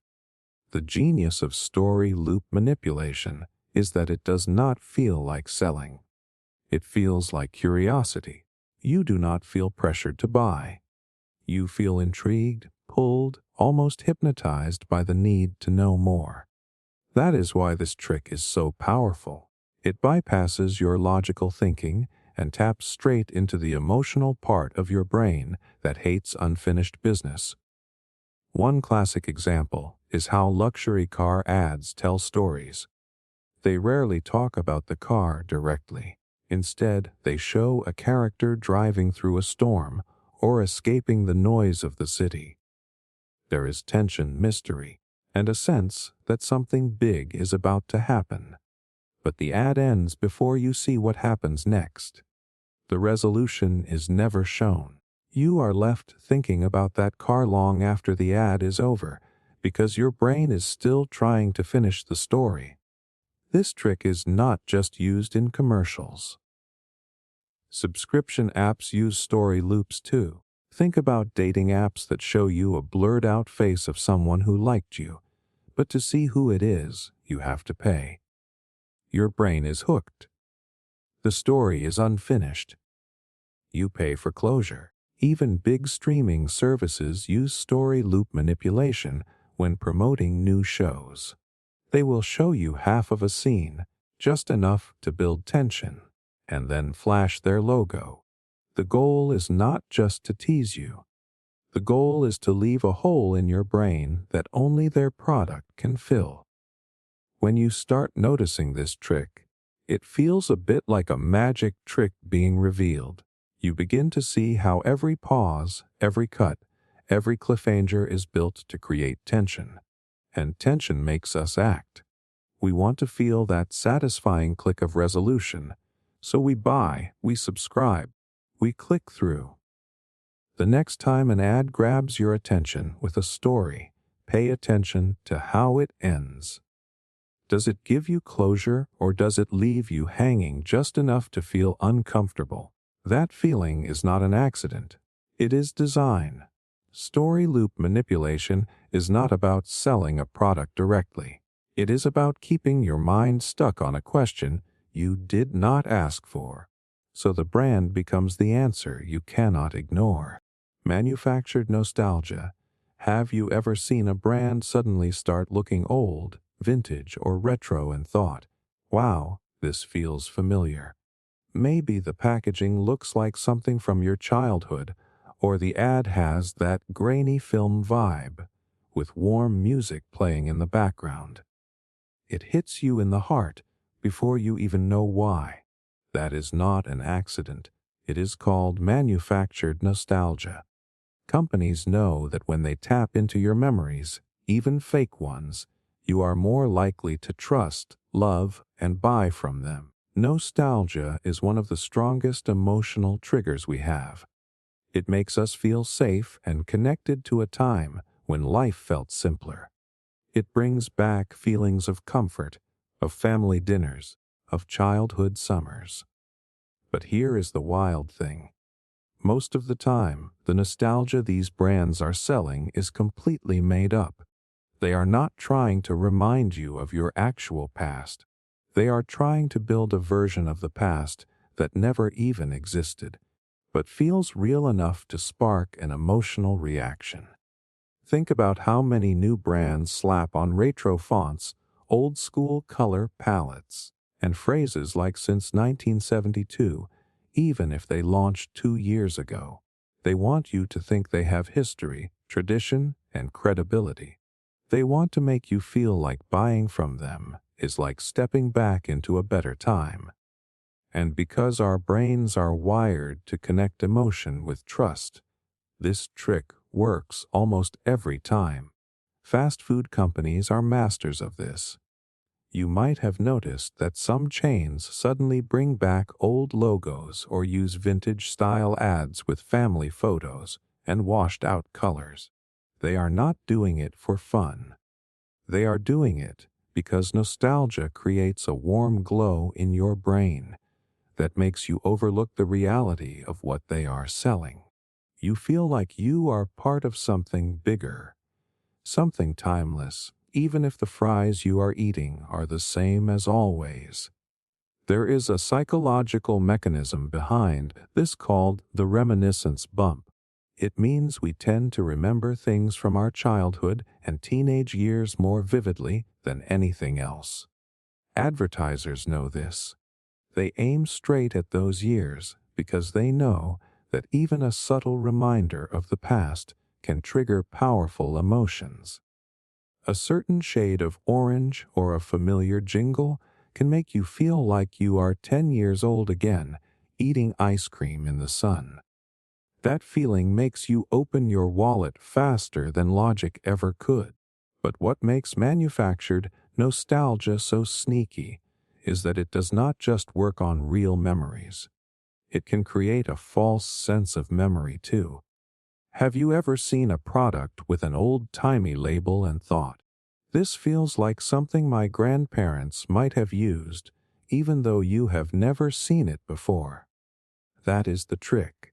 The genius of story loop manipulation is that it does not feel like selling. It feels like curiosity. You do not feel pressured to buy. You feel intrigued, pulled, almost hypnotized by the need to know more. That is why this trick is so powerful. It bypasses your logical thinking and taps straight into the emotional part of your brain that hates unfinished business. One classic example is how luxury car ads tell stories. They rarely talk about the car directly. Instead, they show a character driving through a storm or escaping the noise of the city. There is tension, mystery, and a sense that something big is about to happen. But the ad ends before you see what happens next. The resolution is never shown. You are left thinking about that car long after the ad is over because your brain is still trying to finish the story. This trick is not just used in commercials. Subscription apps use story loops too. Think about dating apps that show you a blurred out face of someone who liked you, but to see who it is, you have to pay. Your brain is hooked. The story is unfinished. You pay for closure. Even big streaming services use story loop manipulation when promoting new shows. They will show you half of a scene, just enough to build tension, and then flash their logo. The goal is not just to tease you. The goal is to leave a hole in your brain that only their product can fill. When you start noticing this trick, it feels a bit like a magic trick being revealed. You begin to see how every pause, every cut, every cliffhanger is built to create tension. And tension makes us act. We want to feel that satisfying click of resolution. So we buy, we subscribe, we click through. The next time an ad grabs your attention with a story, pay attention to how it ends. Does it give you closure, or does it leave you hanging just enough to feel uncomfortable? That feeling is not an accident. It is design. Story loop manipulation is not about selling a product directly. It is about keeping your mind stuck on a question you did not ask for, so the brand becomes the answer you cannot ignore. Manufactured nostalgia. Have you ever seen a brand suddenly start looking old, vintage, or retro and thought, "Wow, this feels familiar"? Maybe the packaging looks like something from your childhood, or the ad has that grainy film vibe, with warm music playing in the background. It hits you in the heart before you even know why. That is not an accident. It is called manufactured nostalgia. Companies know that when they tap into your memories, even fake ones, you are more likely to trust, love, and buy from them. Nostalgia is one of the strongest emotional triggers we have. It makes us feel safe and connected to a time when life felt simpler. It brings back feelings of comfort, of family dinners, of childhood summers. But here is the wild thing. Most of the time, the nostalgia these brands are selling is completely made up. They are not trying to remind you of your actual past. They are trying to build a version of the past that never even existed, but feels real enough to spark an emotional reaction. Think about how many new brands slap on retro fonts, old-school color palettes, and phrases like "since 1972, even if they launched 2 years ago. They want you to think they have history, tradition, and credibility. They want to make you feel like buying from them is like stepping back into a better time. And because our brains are wired to connect emotion with trust, this trick works almost every time. Fast food companies are masters of this. You might have noticed that some chains suddenly bring back old logos or use vintage-style ads with family photos and washed-out colors. They are not doing it for fun. They are doing it because nostalgia creates a warm glow in your brain that makes you overlook the reality of what they are selling. You feel like you are part of something bigger, something timeless, even if the fries you are eating are the same as always. There is a psychological mechanism behind this called the reminiscence bump. It means we tend to remember things from our childhood and teenage years more vividly than anything else. Advertisers know this. They aim straight at those years because they know that even a subtle reminder of the past can trigger powerful emotions. A certain shade of orange or a familiar jingle can make you feel like you are 10 years old again, eating ice cream in the sun. That feeling makes you open your wallet faster than logic ever could. But what makes manufactured nostalgia so sneaky is that it does not just work on real memories. It can create a false sense of memory too. Have you ever seen a product with an old-timey label and thought, "This feels like something my grandparents might have used, even though you have never seen it before"? That is the trick.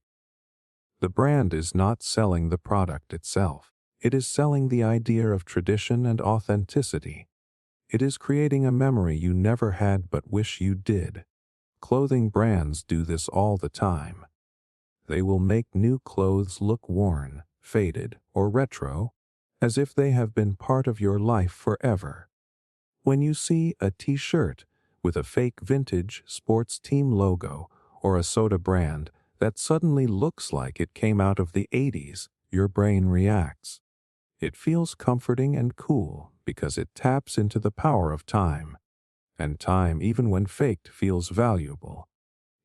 The brand is not selling the product itself. It is selling the idea of tradition and authenticity. It is creating a memory you never had but wish you did. Clothing brands do this all the time. They will make new clothes look worn, faded, or retro, as if they have been part of your life forever. When you see a t-shirt with a fake vintage sports team logo or a soda brand that suddenly looks like it came out of the 80s, your brain reacts. It feels comforting and cool because it taps into the power of time. And time, even when faked, feels valuable.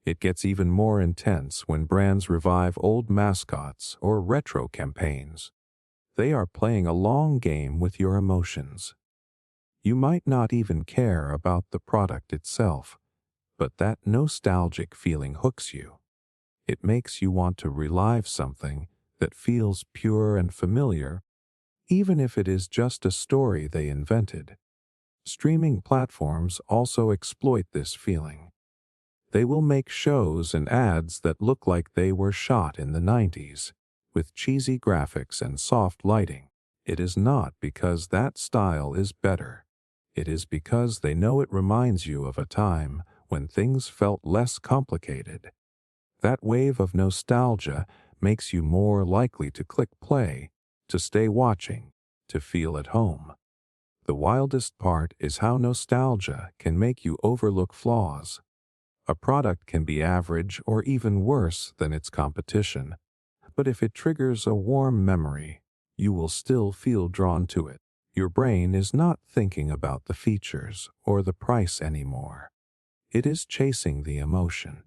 It gets even more intense when brands revive old mascots or retro campaigns. They are playing a long game with your emotions. You might not even care about the product itself, but that nostalgic feeling hooks you. It makes you want to relive something that feels pure and familiar, even if it is just a story they invented. Streaming platforms also exploit this feeling. They will make shows and ads that look like they were shot in the 90s, with cheesy graphics and soft lighting. It is not because that style is better. It is because they know it reminds you of a time when things felt less complicated. That wave of nostalgia makes you more likely to click play, to stay watching, to feel at home. The wildest part is how nostalgia can make you overlook flaws. A product can be average or even worse than its competition, but if it triggers a warm memory, you will still feel drawn to it. Your brain is not thinking about the features or the price anymore. It is chasing the emotion.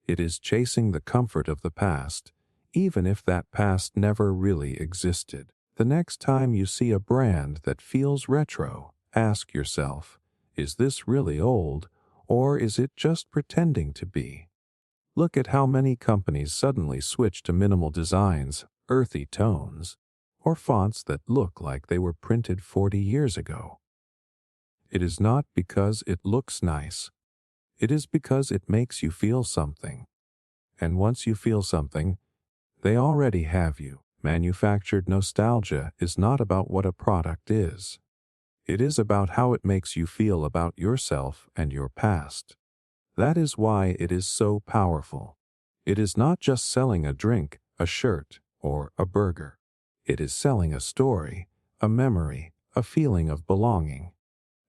It is chasing the comfort of the past, even if that past never really existed. The next time you see a brand that feels retro, ask yourself, is this really old, or is it just pretending to be? Look at how many companies suddenly switch to minimal designs, earthy tones, or fonts that look like they were printed 40 years ago. It is not because it looks nice. It is because it makes you feel something. And once you feel something, they already have you. Manufactured nostalgia is not about what a product is. It is about how it makes you feel about yourself and your past. That is why it is so powerful. It is not just selling a drink, a shirt, or a burger. It is selling a story, a memory, a feeling of belonging.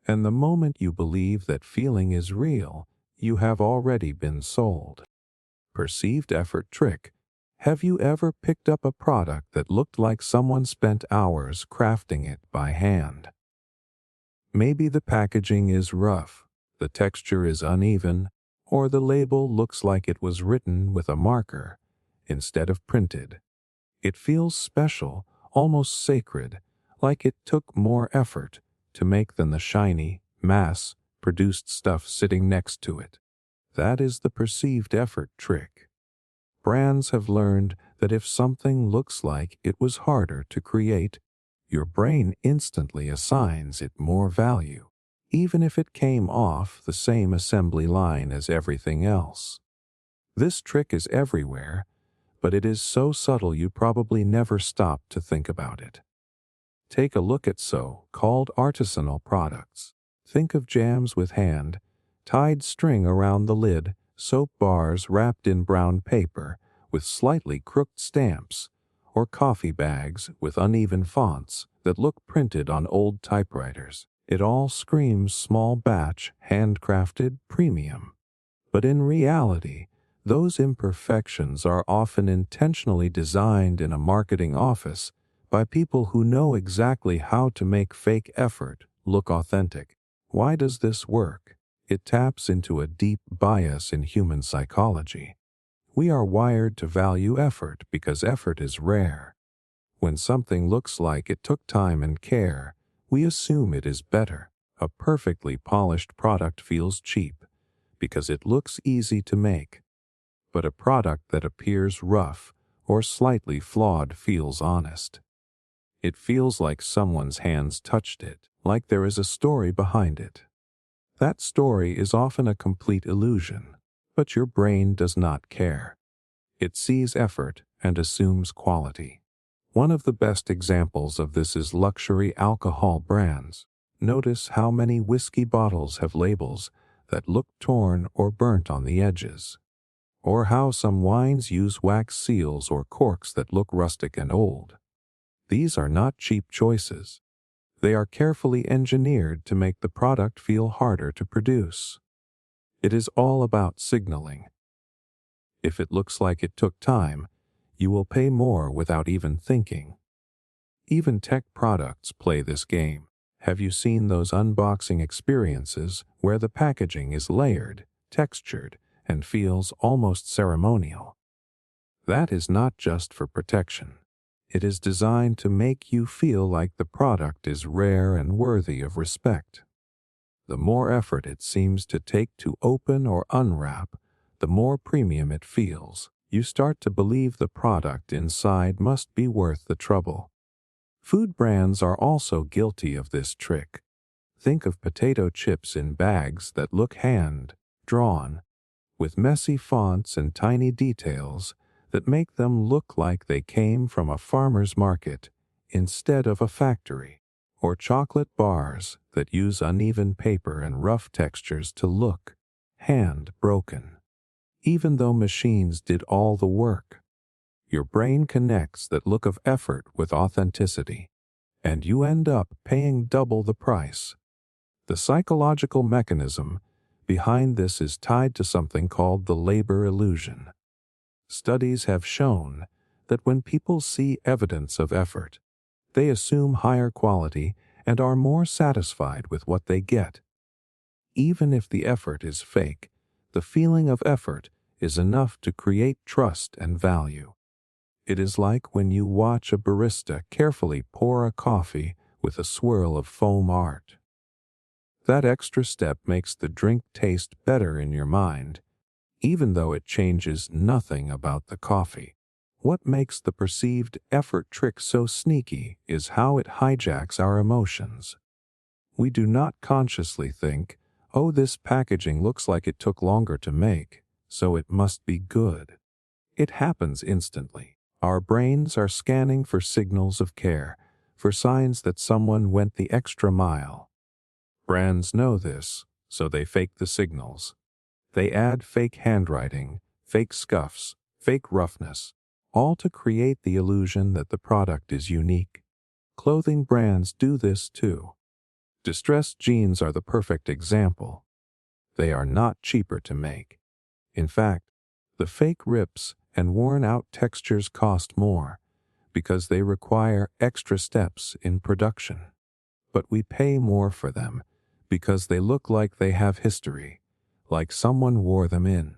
And the moment you believe that feeling is real, you have already been sold. Perceived effort trick. Have you ever picked up a product that looked like someone spent hours crafting it by hand? Maybe the packaging is rough, the texture is uneven, or the label looks like it was written with a marker instead of printed. It feels special, almost sacred, like it took more effort to make than the shiny, mass-produced stuff sitting next to it. That is the perceived effort trick. Brands have learned that if something looks like it was harder to create, your brain instantly assigns it more value, even if it came off the same assembly line as everything else. This trick is everywhere, but it is so subtle you probably never stop to think about it. Take a look at so-called artisanal products. Think of jams with hand-tied string around the lid, soap bars wrapped in brown paper with slightly crooked stamps, or coffee bags with uneven fonts that look printed on old typewriters. It all screams small batch, handcrafted, premium. But in reality, those imperfections are often intentionally designed in a marketing office by people who know exactly how to make fake effort look authentic. Why does this work? It taps into a deep bias in human psychology. We are wired to value effort because effort is rare. When something looks like it took time and care, we assume it is better. A perfectly polished product feels cheap because it looks easy to make. But a product that appears rough or slightly flawed feels honest. It feels like someone's hands touched it, like there is a story behind it. That story is often a complete illusion, but your brain does not care. It sees effort and assumes quality. One of the best examples of this is luxury alcohol brands. Notice how many whiskey bottles have labels that look torn or burnt on the edges, or how some wines use wax seals or corks that look rustic and old. These are not cheap choices. They are carefully engineered to make the product feel harder to produce. It is all about signaling. If it looks like it took time, you will pay more without even thinking. Even tech products play this game. Have you seen those unboxing experiences where the packaging is layered, textured, and feels almost ceremonial? That is not just for protection. It is designed to make you feel like the product is rare and worthy of respect. The more effort it seems to take to open or unwrap, the more premium it feels. You start to believe the product inside must be worth the trouble. Food brands are also guilty of this trick. Think of potato chips in bags that look hand-drawn, with messy fonts and tiny details that make them look like they came from a farmer's market instead of a factory, or chocolate bars that use uneven paper and rough textures to look hand-broken, even though machines did all the work. Your brain connects that look of effort with authenticity, and you end up paying double the price. The psychological mechanism behind this is tied to something called the labor illusion. Studies have shown that when people see evidence of effort, they assume higher quality and are more satisfied with what they get. Even if the effort is fake, the feeling of effort is enough to create trust and value. It is like when you watch a barista carefully pour a coffee with a swirl of foam art. That extra step makes the drink taste better in your mind, even though it changes nothing about the coffee. What makes the perceived effort trick so sneaky is how it hijacks our emotions. We do not consciously think, oh, this packaging looks like it took longer to make, so it must be good. It happens instantly. Our brains are scanning for signals of care, for signs that someone went the extra mile. Brands know this, so they fake the signals. They add fake handwriting, fake scuffs, fake roughness, all to create the illusion that the product is unique. Clothing brands do this too. Distressed jeans are the perfect example. They are not cheaper to make. In fact, the fake rips and worn-out textures cost more because they require extra steps in production. But we pay more for them because they look like they have history, like someone wore them in.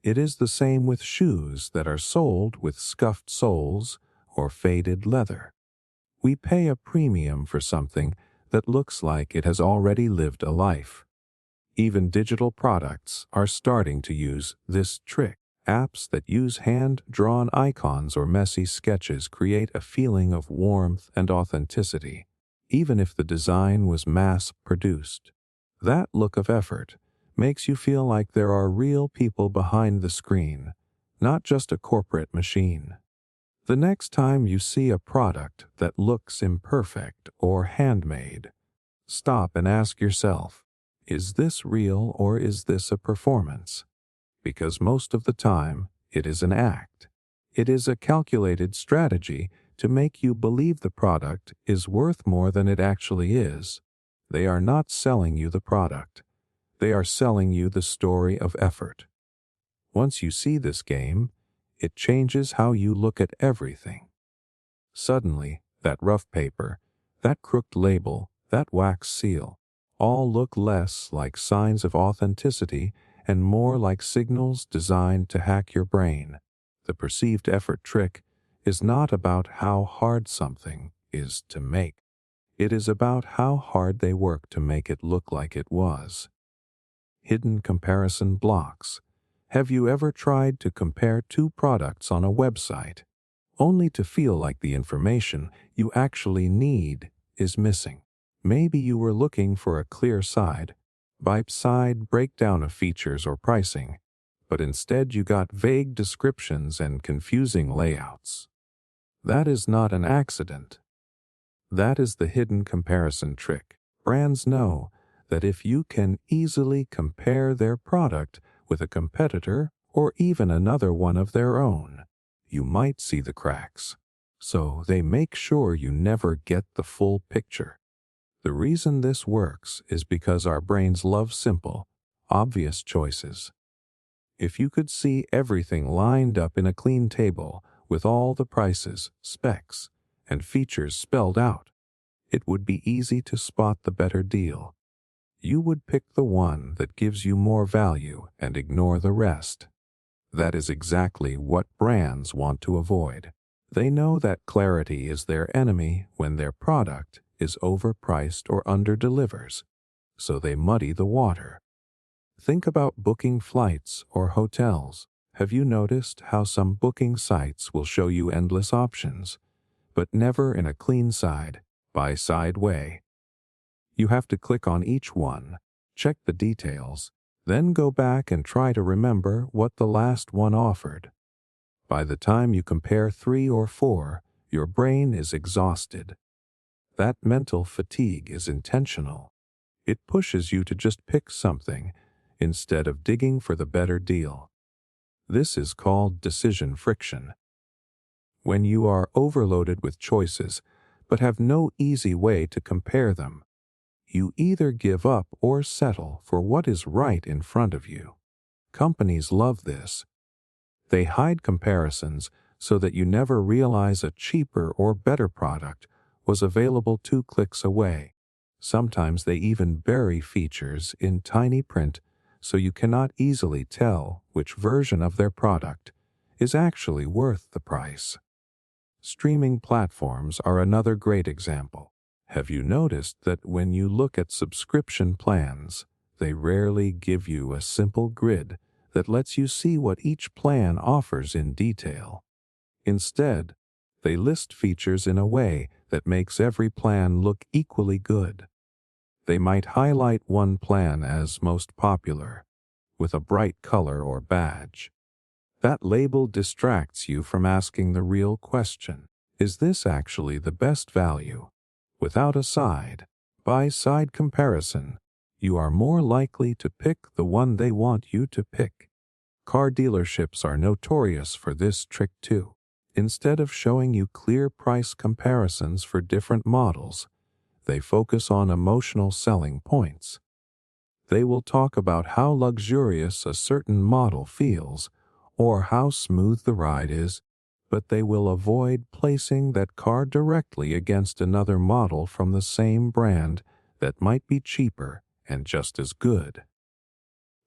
It is the same with shoes that are sold with scuffed soles or faded leather. We pay a premium for something that looks like it has already lived a life. Even digital products are starting to use this trick. Apps that use hand-drawn icons or messy sketches create a feeling of warmth and authenticity, even if the design was mass-produced. That look of effort makes you feel like there are real people behind the screen, not just a corporate machine. The next time you see a product that looks imperfect or handmade, stop and ask yourself, is this real or is this a performance? Because most of the time, it is an act. It is a calculated strategy to make you believe the product is worth more than it actually is. They are not selling you the product. They are selling you the story of effort. Once you see this game, it changes how you look at everything. Suddenly, that rough paper, that crooked label, that wax seal, all look less like signs of authenticity and more like signals designed to hack your brain. The perceived effort trick is not about how hard something is to make. It is about how hard they work to make it look like it was. Hidden comparison blocks. Have you ever tried to compare two products on a website, only to feel like the information you actually need is missing? Maybe you were looking for a clear side-by-side breakdown of features or pricing, but instead you got vague descriptions and confusing layouts. That is not an accident. That is the hidden comparison trick. Brands know that if you can easily compare their product with a competitor or even another one of their own, you might see the cracks. So they make sure you never get the full picture. The reason this works is because our brains love simple, obvious choices. If you could see everything lined up in a clean table with all the prices, specs, and features spelled out, it would be easy to spot the better deal. You would pick the one that gives you more value and ignore the rest. That is exactly what brands want to avoid. They know that clarity is their enemy when their product is overpriced or underdelivers, so they muddy the water. Think about booking flights or hotels. Have you noticed how some booking sites will show you endless options, but never in a clean side-by-side way? You have to click on each one, check the details, then go back and try to remember what the last one offered. By the time you compare 3 or 4, your brain is exhausted. That mental fatigue is intentional. It pushes you to just pick something instead of digging for the better deal. This is called decision friction. When you are overloaded with choices but have no easy way to compare them, you either give up or settle for what is right in front of you. Companies love this. They hide comparisons so that you never realize a cheaper or better product was available 2 clicks away. Sometimes they even bury features in tiny print so you cannot easily tell which version of their product is actually worth the price. Streaming platforms are another great example. Have you noticed that when you look at subscription plans, they rarely give you a simple grid that lets you see what each plan offers in detail? Instead, they list features in a way that makes every plan look equally good. They might highlight one plan as most popular, with a bright color or badge. That label distracts you from asking the real question: is this actually the best value? Without a side-by-side comparison, you are more likely to pick the one they want you to pick. Car dealerships are notorious for this trick too. Instead of showing you clear price comparisons for different models, they focus on emotional selling points. They will talk about how luxurious a certain model feels or how smooth the ride is, but they will avoid placing that car directly against another model from the same brand that might be cheaper and just as good.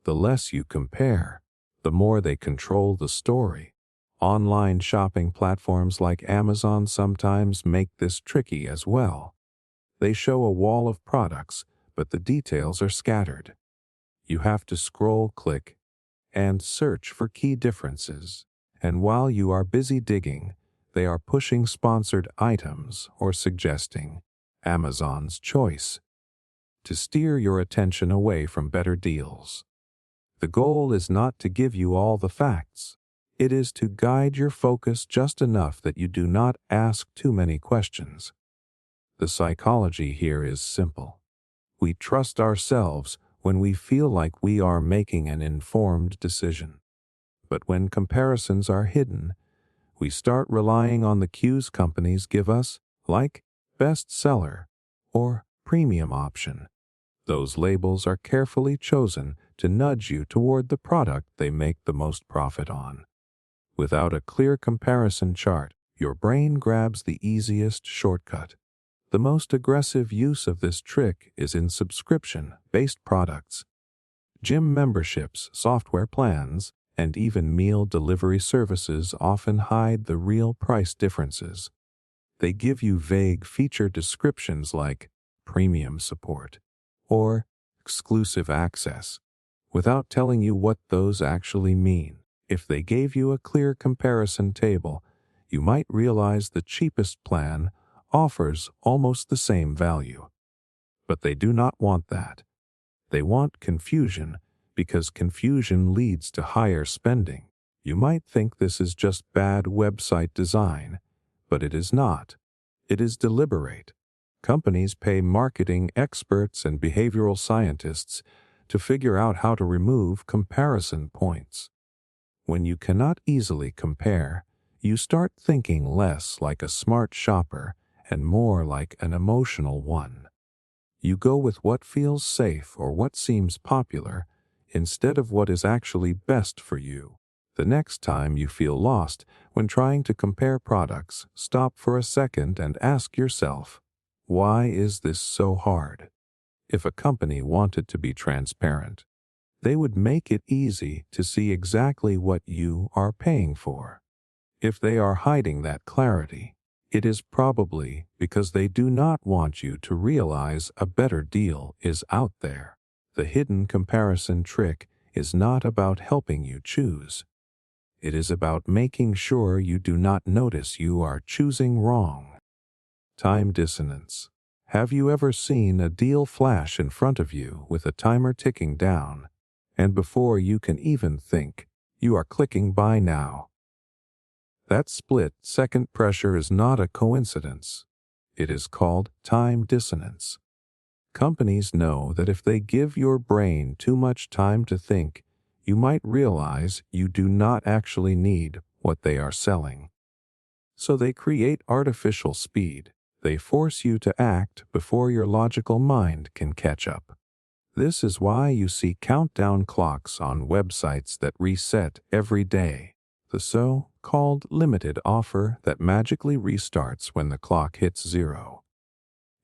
The less you compare, the more they control the story. Online shopping platforms like Amazon sometimes make this tricky as well. They show a wall of products, but the details are scattered. You have to scroll, click, and search for key differences. And while you are busy digging, they are pushing sponsored items or suggesting Amazon's choice to steer your attention away from better deals. The goal is not to give you all the facts. It is to guide your focus just enough that you do not ask too many questions. The psychology here is simple. We trust ourselves when we feel like we are making an informed decision. But when comparisons are hidden, we start relying on the cues companies give us, like bestseller or premium option. Those labels are carefully chosen to nudge you toward the product they make the most profit on. Without a clear comparison chart, your brain grabs the easiest shortcut. The most aggressive use of this trick is in subscription-based products. Gym memberships, software plans, and even meal delivery services often hide the real price differences. They give you vague feature descriptions like premium support or exclusive access, without telling you what those actually mean. If they gave you a clear comparison table, you might realize the cheapest plan offers almost the same value. But they do not want that. They want confusion because confusion leads to higher spending. You might think this is just bad website design, but it is not. It is deliberate. Companies pay marketing experts and behavioral scientists to figure out how to remove comparison points. When you cannot easily compare, you start thinking less like a smart shopper and more like an emotional one. You go with what feels safe or what seems popular instead of what is actually best for you. The next time you feel lost when trying to compare products, stop for a second and ask yourself, why is this so hard? If a company wanted to be transparent, they would make it easy to see exactly what you are paying for. If they are hiding that clarity, it is probably because they do not want you to realize a better deal is out there. The hidden comparison trick is not about helping you choose. It is about making sure you do not notice you are choosing wrong. Time dissonance. Have you ever seen a deal flash in front of you with a timer ticking down, and before you can even think, you are clicking buy now? That split-second pressure is not a coincidence. It is called time dissonance. Companies know that if they give your brain too much time to think, you might realize you do not actually need what they are selling. So they create artificial speed. They force you to act before your logical mind can catch up. This is why you see countdown clocks on websites that reset every day. The so-called limited offer that magically restarts when the clock hits 0.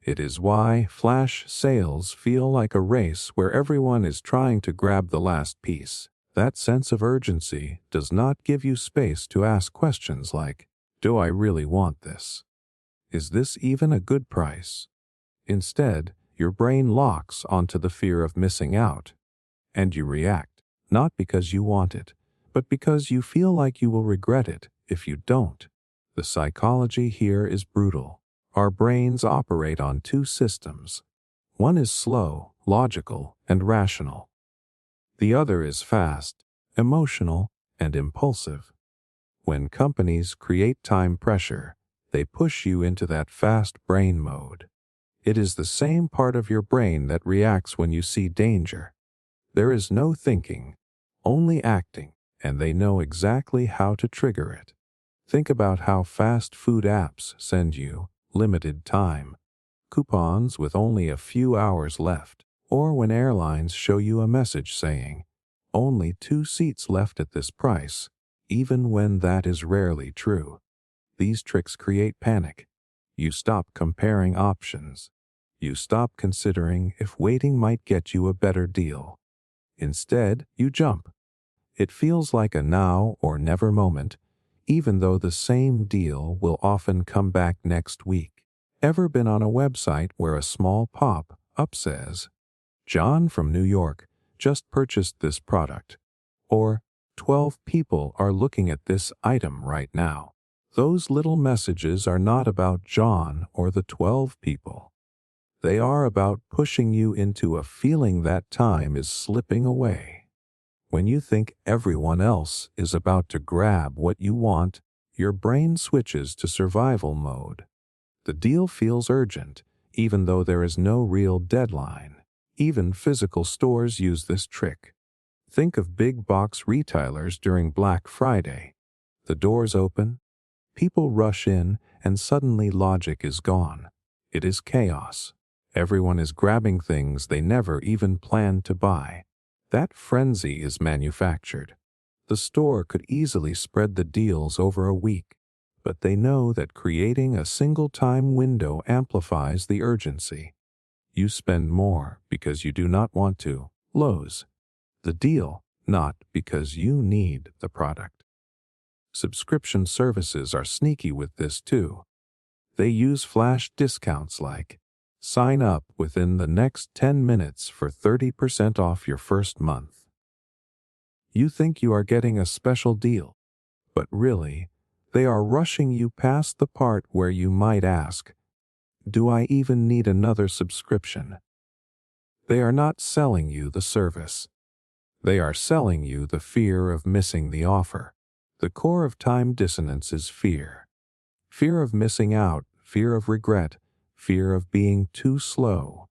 It is why flash sales feel like a race where everyone is trying to grab the last piece. That sense of urgency does not give you space to ask questions like, do I really want this? Is this even a good price? Instead, your brain locks onto the fear of missing out, and you react, not because you want it, but because you feel like you will regret it if you don't. The psychology here is brutal. Our brains operate on two systems. One is slow, logical, and rational. The other is fast, emotional, and impulsive. When companies create time pressure, they push you into that fast brain mode. It is the same part of your brain that reacts when you see danger. There is no thinking, only acting, and they know exactly how to trigger it. Think about how fast food apps send you limited time coupons with only a few hours left, or when airlines show you a message saying, only 2 seats left at this price, even when that is rarely true. These tricks create panic. You stop comparing options. You stop considering if waiting might get you a better deal. Instead, you jump. It feels like a now or never moment, even though the same deal will often come back next week. Ever been on a website where a small pop-up says, John from New York just purchased this product, or 12 people are looking at this item right now? Those little messages are not about John or the 12 people. They are about pushing you into a feeling that time is slipping away. When you think everyone else is about to grab what you want, your brain switches to survival mode. The deal feels urgent, even though there is no real deadline. Even physical stores use this trick. Think of big box retailers during Black Friday. The doors open, people rush in, and suddenly logic is gone. It is chaos. Everyone is grabbing things they never even planned to buy. That frenzy is manufactured. The store could easily spread the deals over a week, but they know that creating a single time window amplifies the urgency. You spend more because you do not want to lose the deal, not because you need the product. Subscription services are sneaky with this too. They use flash discounts like, sign up within the next 10 minutes for 30% off your first month. You think you are getting a special deal, but really, they are rushing you past the part where you might ask, do I even need another subscription? They are not selling you the service. They are selling you the fear of missing the offer. The core of time dissonance is fear. Fear of missing out, fear of regret, fear of being too slow.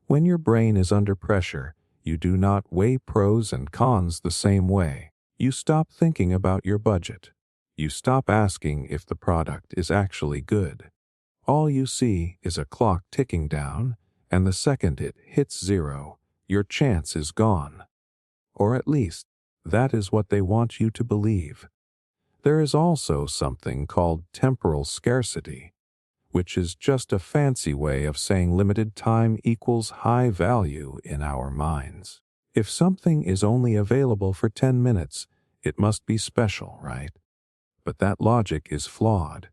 When your brain is under pressure, you do not weigh pros and cons the same way. You stop thinking about your budget. You stop asking if the product is actually good. All you see is a clock ticking down, and the second it hits zero, your chance is gone. Or at least, that is what they want you to believe. There is also something called temporal scarcity, which is just a fancy way of saying limited time equals high value in our minds. If something is only available for 10 minutes, it must be special, right? But that logic is flawed.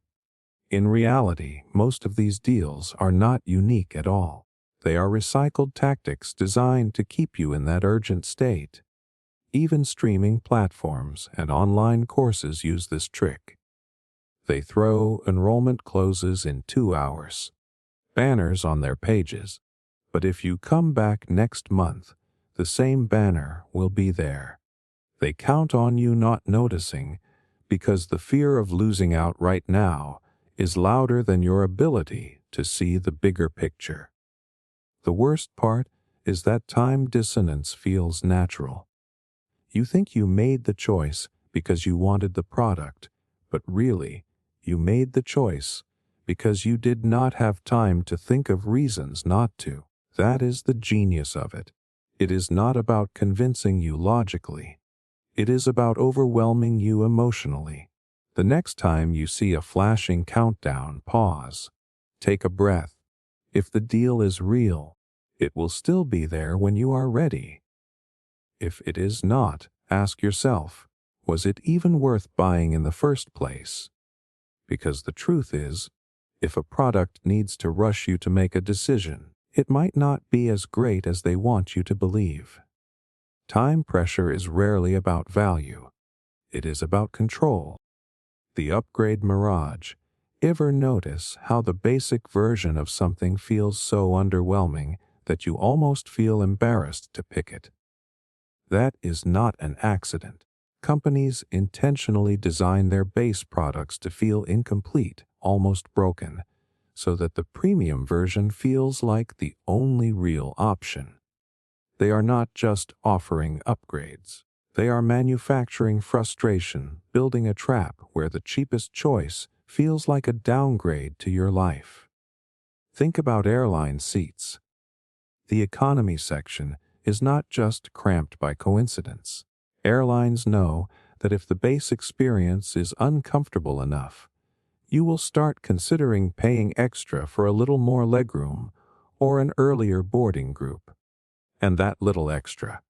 In reality, most of these deals are not unique at all. They are recycled tactics designed to keep you in that urgent state. Even streaming platforms and online courses use this trick. They throw enrollment closes in 2 hours, banners on their pages, but if you come back next month, the same banner will be there. They count on you not noticing because the fear of losing out right now is louder than your ability to see the bigger picture. The worst part is that time dissonance feels natural. You think you made the choice because you wanted the product, but really, you made the choice because you did not have time to think of reasons not to. That is the genius of it. It is not about convincing you logically. It is about overwhelming you emotionally. The next time you see a flashing countdown, pause. Take a breath. If the deal is real, it will still be there when you are ready. If it is not, ask yourself, was it even worth buying in the first place? Because the truth is, if a product needs to rush you to make a decision, it might not be as great as they want you to believe. Time pressure is rarely about value. It is about control. The Upgrade Mirage. Ever notice how the basic version of something feels so underwhelming that you almost feel embarrassed to pick it? That is not an accident. Companies intentionally design their base products to feel incomplete, almost broken, so that the premium version feels like the only real option. They are not just offering upgrades. They are manufacturing frustration, building a trap where the cheapest choice feels like a downgrade to your life. Think about airline seats. The economy section is not just cramped by coincidence. Airlines know that if the base experience is uncomfortable enough, you will start considering paying extra for a little more legroom or an earlier boarding group. And that little extra.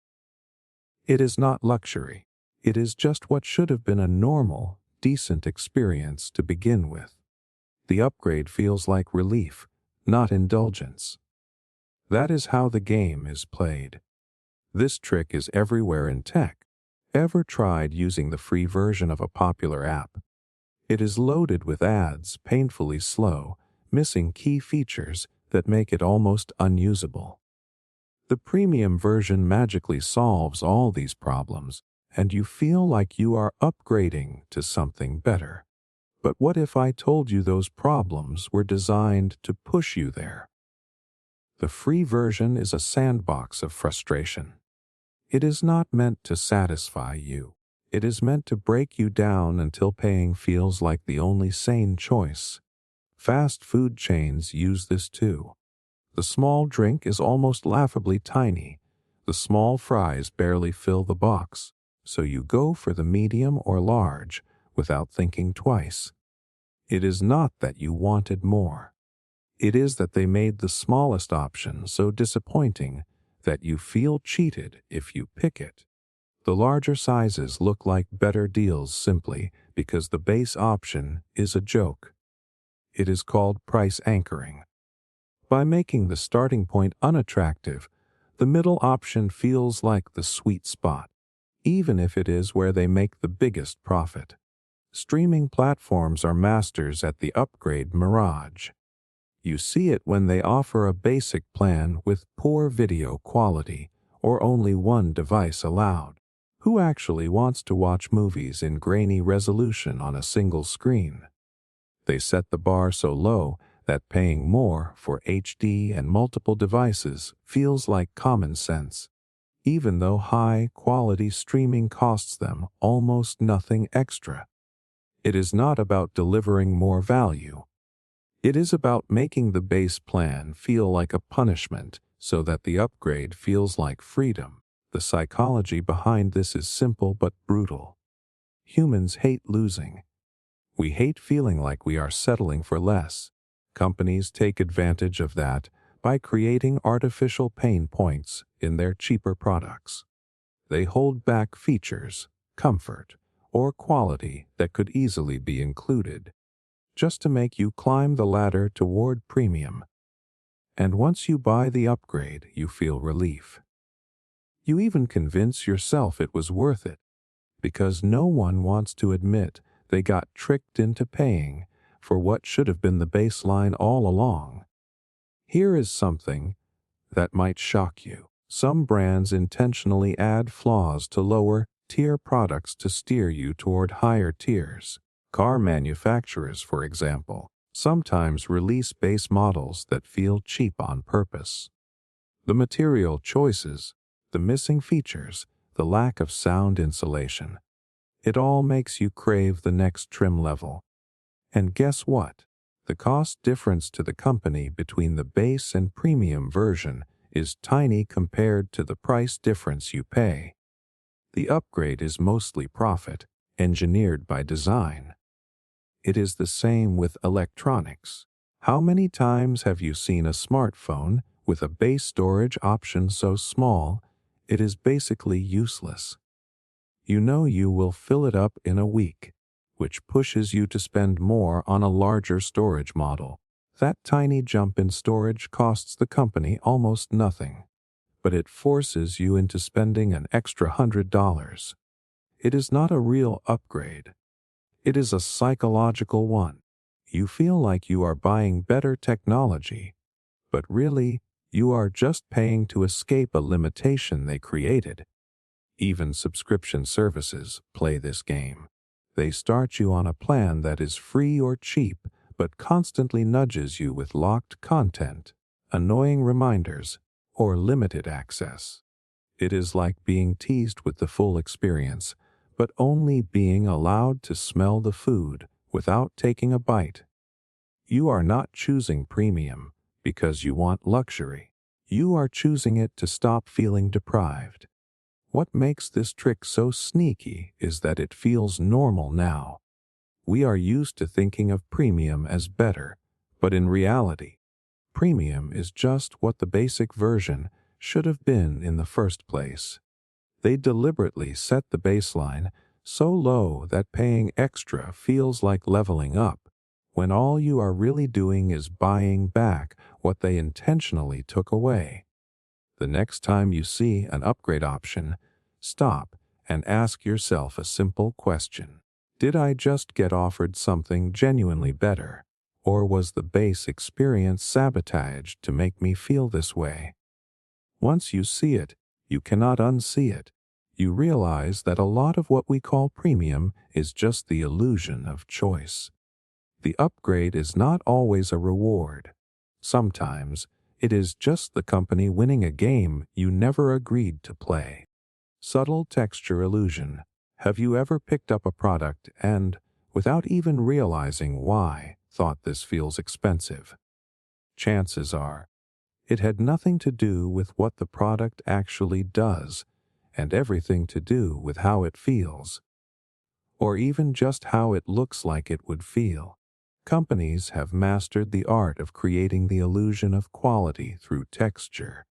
It is not luxury. It is just what should have been a normal, decent experience to begin with. The upgrade feels like relief, not indulgence. That is how the game is played. This trick is everywhere in tech. Ever tried using the free version of a popular app? It is loaded with ads, painfully slow, missing key features that make it almost unusable. The premium version magically solves all these problems, and you feel like you are upgrading to something better. But what if I told you those problems were designed to push you there? The free version is a sandbox of frustration. It is not meant to satisfy you. It is meant to break you down until paying feels like the only sane choice. Fast food chains use this too. The small drink is almost laughably tiny. The small fries barely fill the box, so you go for the medium or large without thinking twice. It is not that you wanted more. It is that they made the smallest option so disappointing that you feel cheated if you pick it. The larger sizes look like better deals simply because the base option is a joke. It is called price anchoring. By making the starting point unattractive, the middle option feels like the sweet spot, even if it is where they make the biggest profit. Streaming platforms are masters at the Upgrade Mirage. You see it when they offer a basic plan with poor video quality or only one device allowed. Who actually wants to watch movies in grainy resolution on a single screen? They set the bar so low that paying more for HD and multiple devices feels like common sense, even though high-quality streaming costs them almost nothing extra. It is not about delivering more value. It is about making the base plan feel like a punishment so that the upgrade feels like freedom. The psychology behind this is simple but brutal. Humans hate losing. We hate feeling like we are settling for less. Companies take advantage of that by creating artificial pain points in their cheaper products. They hold back features, comfort, or quality that could easily be included, just to make you climb the ladder toward premium. And once you buy the upgrade, you feel relief. You even convince yourself it was worth it, because no one wants to admit they got tricked into paying for what should have been the baseline all along. Here is something that might shock you. Some brands intentionally add flaws to lower-tier products to steer you toward higher tiers. Car manufacturers, for example, sometimes release base models that feel cheap on purpose. The material choices, the missing features, the lack of sound insulation, it all makes you crave the next trim level. And guess what? The cost difference to the company between the base and premium version is tiny compared to the price difference you pay. The upgrade is mostly profit, engineered by design. It is the same with electronics. How many times have you seen a smartphone with a base storage option so small it is basically useless? You know you will fill it up in a week, which pushes you to spend more on a larger storage model. That tiny jump in storage costs the company almost nothing, but it forces you into spending an extra $100. It is not a real upgrade. It is a psychological one. You feel like you are buying better technology, but really, you are just paying to escape a limitation they created. Even subscription services play this game. They start you on a plan that is free or cheap, but constantly nudges you with locked content, annoying reminders, or limited access. It is like being teased with the full experience, but only being allowed to smell the food without taking a bite. You are not choosing premium because you want luxury. You are choosing it to stop feeling deprived. What makes this trick so sneaky is that it feels normal now. We are used to thinking of premium as better, but in reality, premium is just what the basic version should have been in the first place. They deliberately set the baseline so low that paying extra feels like leveling up, when all you are really doing is buying back what they intentionally took away. The next time you see an upgrade option, stop and ask yourself a simple question. Did I just get offered something genuinely better, or was the base experience sabotaged to make me feel this way? Once you see it, you cannot unsee it. You realize that a lot of what we call premium is just the illusion of choice. The upgrade is not always a reward. Sometimes, it is just the company winning a game you never agreed to play. Subtle texture illusion. Have you ever picked up a product and, without even realizing why, thought this feels expensive? Chances are, it had nothing to do with what the product actually does, and everything to do with how it feels, or even just how it looks like it would feel. Companies have mastered the art of creating the illusion of quality through texture.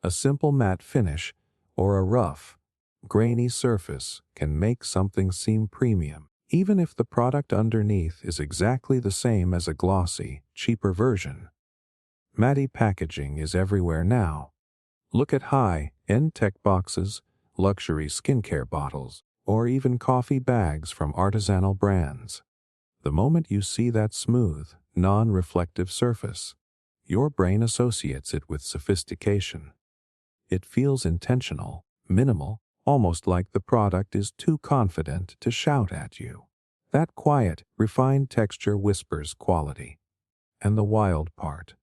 A simple matte finish or a rough, grainy surface can make something seem premium, even if the product underneath is exactly the same as a glossy, cheaper version. Matte packaging is everywhere now. Look at high-end tech boxes, luxury skincare bottles, or even coffee bags from artisanal brands. The moment you see that smooth, non-reflective surface, your brain associates it with sophistication. It feels intentional, minimal, almost like the product is too confident to shout at you. That quiet, refined texture whispers quality. And the wild part,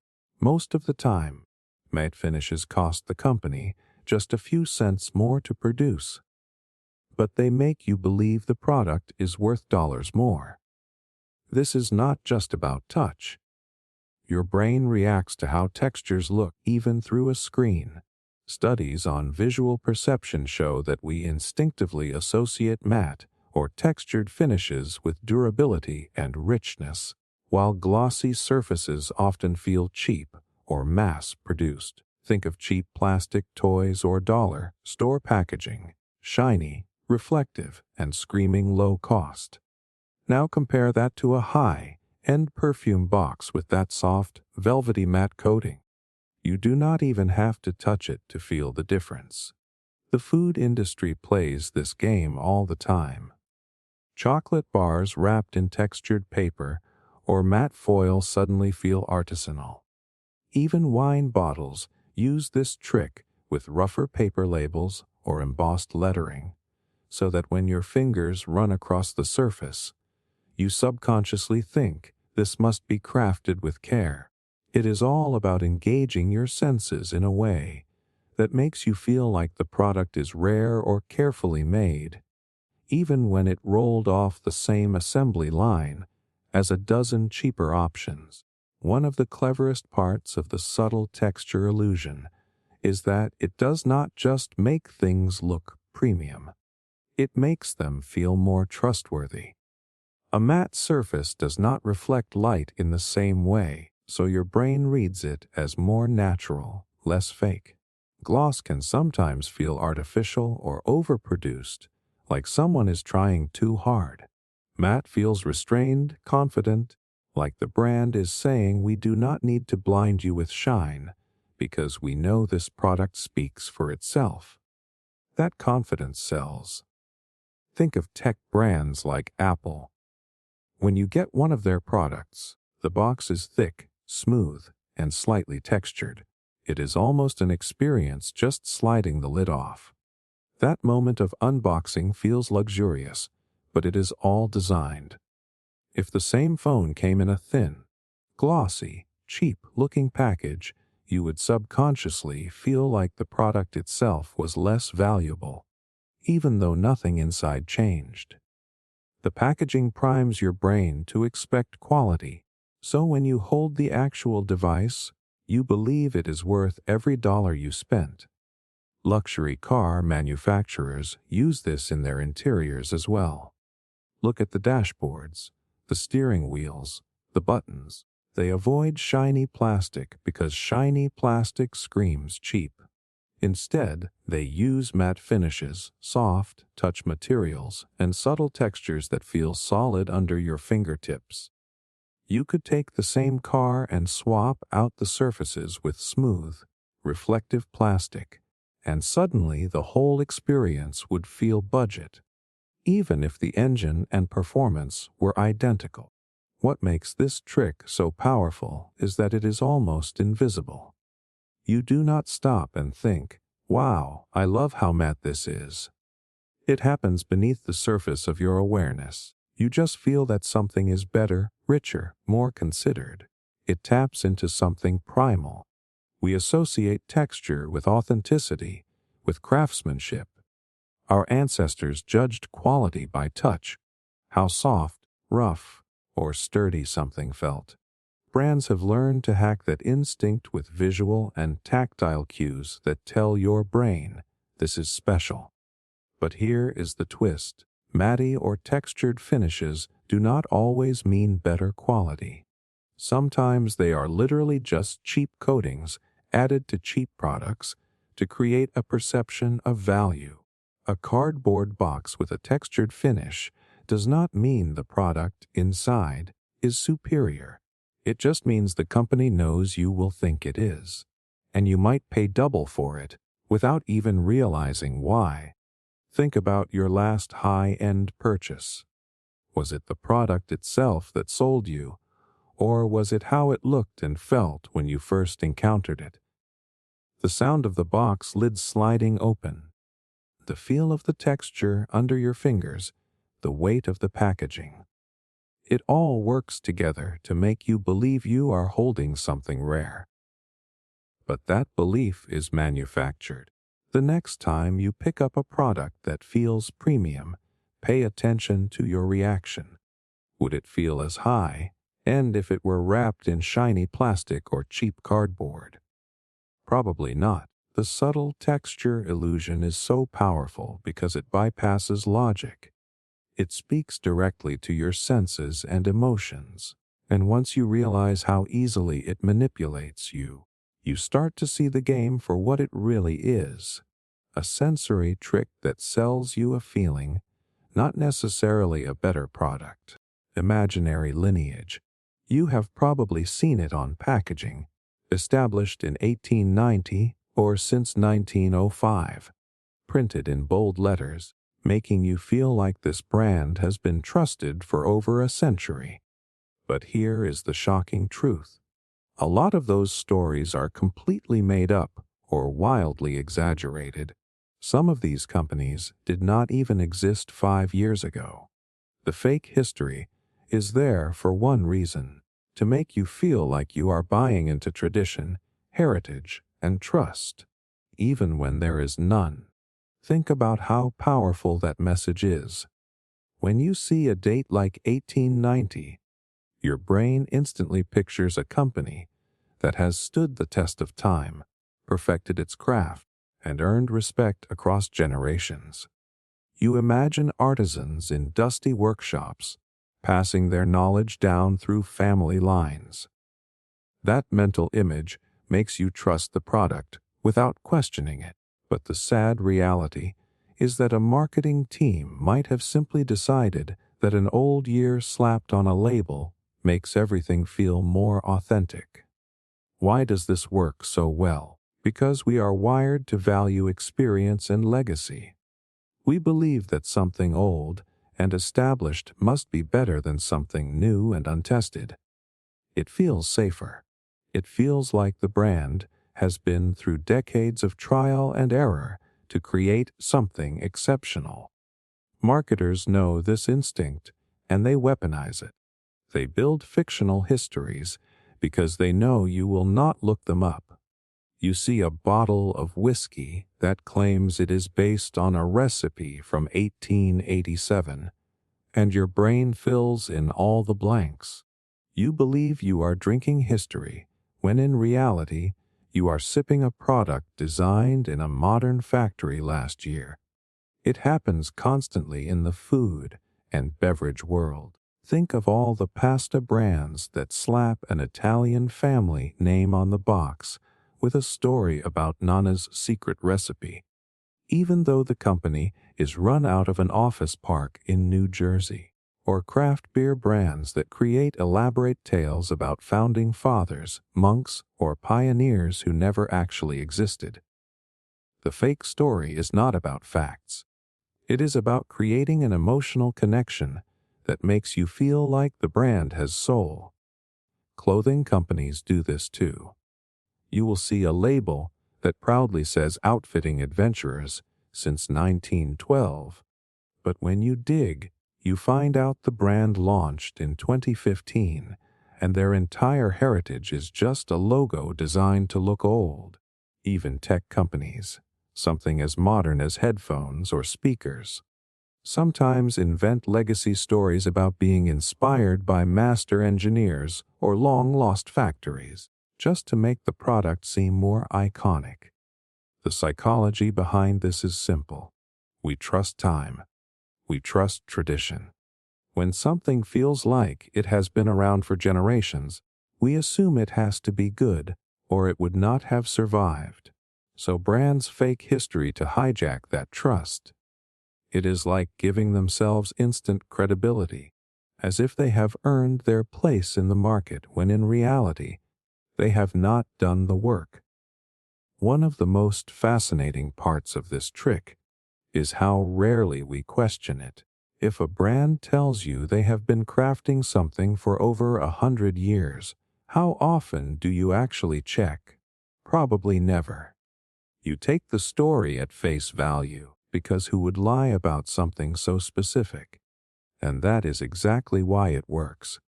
most of the time, matte finishes cost the company just a few cents more to produce. But they make you believe the product is worth dollars more. This is not just about touch. Your brain reacts to how textures look even through a screen. Studies on visual perception show that we instinctively associate matte or textured finishes with durability and richness, while glossy surfaces often feel cheap or mass-produced. Think of cheap plastic toys or dollar store packaging, shiny, reflective, and screaming low cost. Now compare that to a high-end perfume box with that soft, velvety matte coating. You do not even have to touch it to feel the difference. The food industry plays this game all the time. Chocolate bars wrapped in textured paper or matte foil suddenly feel artisanal. Even wine bottles use this trick with rougher paper labels or embossed lettering, so that when your fingers run across the surface, you subconsciously think this must be crafted with care. It is all about engaging your senses in a way that makes you feel like the product is rare or carefully made, even when it rolled off the same assembly line as a dozen cheaper options. One of the cleverest parts of the subtle texture illusion is that it does not just make things look premium. It makes them feel more trustworthy. A matte surface does not reflect light in the same way, so your brain reads it as more natural, less fake. Gloss can sometimes feel artificial or overproduced, like someone is trying too hard. Matte feels restrained, confident, like the brand is saying we do not need to blind you with shine, because we know this product speaks for itself. That confidence sells. Think of tech brands like Apple. When you get one of their products, the box is thick, smooth, and slightly textured. It is almost an experience just sliding the lid off. That moment of unboxing feels luxurious, but it is all designed. If the same phone came in a thin, glossy, cheap-looking package, you would subconsciously feel like the product itself was less valuable, even though nothing inside changed. The packaging primes your brain to expect quality, so when you hold the actual device, you believe it is worth every dollar you spent. Luxury car manufacturers use this in their interiors as well. Look at the dashboards, the steering wheels, the buttons. They avoid shiny plastic because shiny plastic screams cheap. Instead, they use matte finishes, soft, touch materials, and subtle textures that feel solid under your fingertips. You could take the same car and swap out the surfaces with smooth, reflective plastic, and suddenly the whole experience would feel budget, even if the engine and performance were identical. What makes this trick so powerful is that it is almost invisible. You do not stop and think, "Wow, I love how matte this is." It happens beneath the surface of your awareness. You just feel that something is better, richer, more considered. It taps into something primal. We associate texture with authenticity, with craftsmanship. Our ancestors judged quality by touch, how soft, rough, or sturdy something felt. Brands have learned to hack that instinct with visual and tactile cues that tell your brain this is special. But here is the twist. Matte or textured finishes do not always mean better quality. Sometimes they are literally just cheap coatings added to cheap products to create a perception of value. A cardboard box with a textured finish does not mean the product inside is superior. It just means the company knows you will think it is, and you might pay double for it without even realizing why. Think about your last high-end purchase. Was it the product itself that sold you, or was it how it looked and felt when you first encountered it? The sound of the box lid sliding open, the feel of the texture under your fingers, the weight of the packaging. It all works together to make you believe you are holding something rare. But that belief is manufactured. The next time you pick up a product that feels premium, pay attention to your reaction. Would it feel as high, And if it were wrapped in shiny plastic or cheap cardboard? Probably not. The subtle texture illusion is so powerful because it bypasses logic. It speaks directly to your senses and emotions. And once you realize how easily it manipulates you, you start to see the game for what it really is. A sensory trick that sells you a feeling, not necessarily a better product. Imaginary Lineage. You have probably seen it on packaging, established in 1890 or since 1905, printed in bold letters, making you feel like this brand has been trusted for over a century. But here is the shocking truth. A lot of those stories are completely made up or wildly exaggerated. Some of these companies did not even exist 5 years ago. The fake history is there for one reason: to make you feel like you are buying into tradition, heritage, and trust, even when there is none. Think about how powerful that message is. When you see a date like 1890, your brain instantly pictures a company that has stood the test of time, perfected its craft, and earned respect across generations. You imagine artisans in dusty workshops, passing their knowledge down through family lines. That mental image makes you trust the product without questioning it. But the sad reality is that a marketing team might have simply decided that an old year slapped on a label makes everything feel more authentic. Why does this work so well? Because we are wired to value experience and legacy. We believe that something old and established must be better than something new and untested. It feels safer. It feels like the brand has been through decades of trial and error to create something exceptional. Marketers know this instinct, and they weaponize it. They build fictional histories because they know you will not look them up. You see a bottle of whiskey that claims it is based on a recipe from 1887, and your brain fills in all the blanks. You believe you are drinking history, when in reality, you are sipping a product designed in a modern factory last year. It happens constantly in the food and beverage world. Think of all the pasta brands that slap an Italian family name on the box with a story about Nana's secret recipe, even though the company is run out of an office park in New Jersey. Or craft beer brands that create elaborate tales about founding fathers, monks, or pioneers who never actually existed. The fake story is not about facts. It is about creating an emotional connection that makes you feel like the brand has soul. Clothing companies do this too. You will see a label that proudly says Outfitting Adventurers since 1912, but when you dig, you find out the brand launched in 2015, and their entire heritage is just a logo designed to look old. Even tech companies, something as modern as headphones or speakers, sometimes invent legacy stories about being inspired by master engineers or long-lost factories, just to make the product seem more iconic. The psychology behind this is simple. We trust time. We trust tradition. When something feels like it has been around for generations, we assume it has to be good, or it would not have survived. So brands fake history to hijack that trust. It is like giving themselves instant credibility, as if they have earned their place in the market when in reality, they have not done the work. One of the most fascinating parts of this trick is how rarely we question it. If a brand tells you they have been crafting something for over 100 years, how often do you actually check? Probably never. You take the story at face value, because who would lie about something so specific? And that is exactly why it works.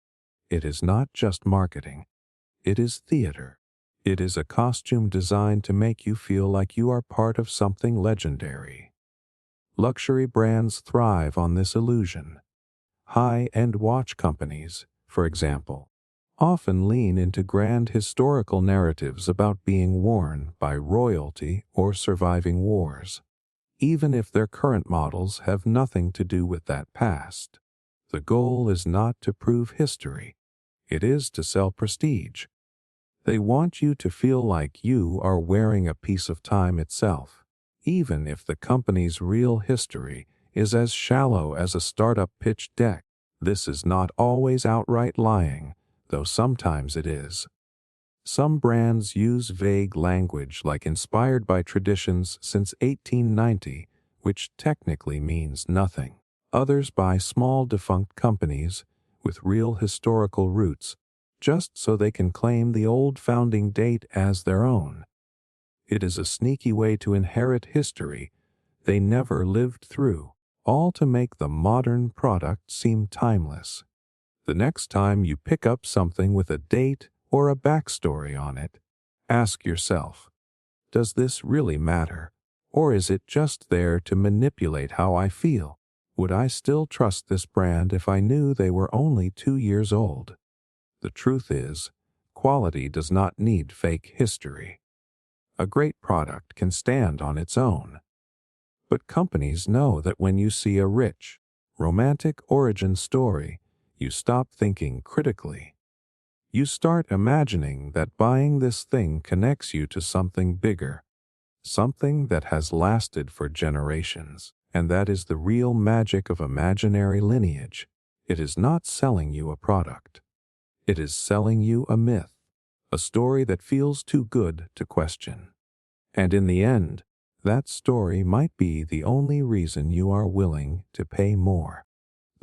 It is not just marketing. It is theater. It is a costume designed to make you feel like you are part of something legendary. Luxury brands thrive on this illusion. High-end watch companies, for example, often lean into grand historical narratives about being worn by royalty or surviving wars, even if their current models have nothing to do with that past. The goal is not to prove history, it is to sell prestige. They want you to feel like you are wearing a piece of time itself, even if the company's real history is as shallow as a startup pitch deck. This is not always outright lying, though sometimes it is. Some brands use vague language like inspired by traditions since 1890, which technically means nothing. Others buy small defunct companies with real historical roots, just so they can claim the old founding date as their own. It is a sneaky way to inherit history they never lived through, all to make the modern product seem timeless. The next time you pick up something with a date or a backstory on it, ask yourself, does this really matter? Or is it just there to manipulate how I feel? Would I still trust this brand if I knew they were only 2 years old? The truth is, quality does not need fake history. A great product can stand on its own. But companies know that when you see a rich, romantic origin story, you stop thinking critically. You start imagining that buying this thing connects you to something bigger, something that has lasted for generations, and that is the real magic of imaginary lineage. It is not selling you a product. It is selling you a myth, a story that feels too good to question. And in the end, that story might be the only reason you are willing to pay more.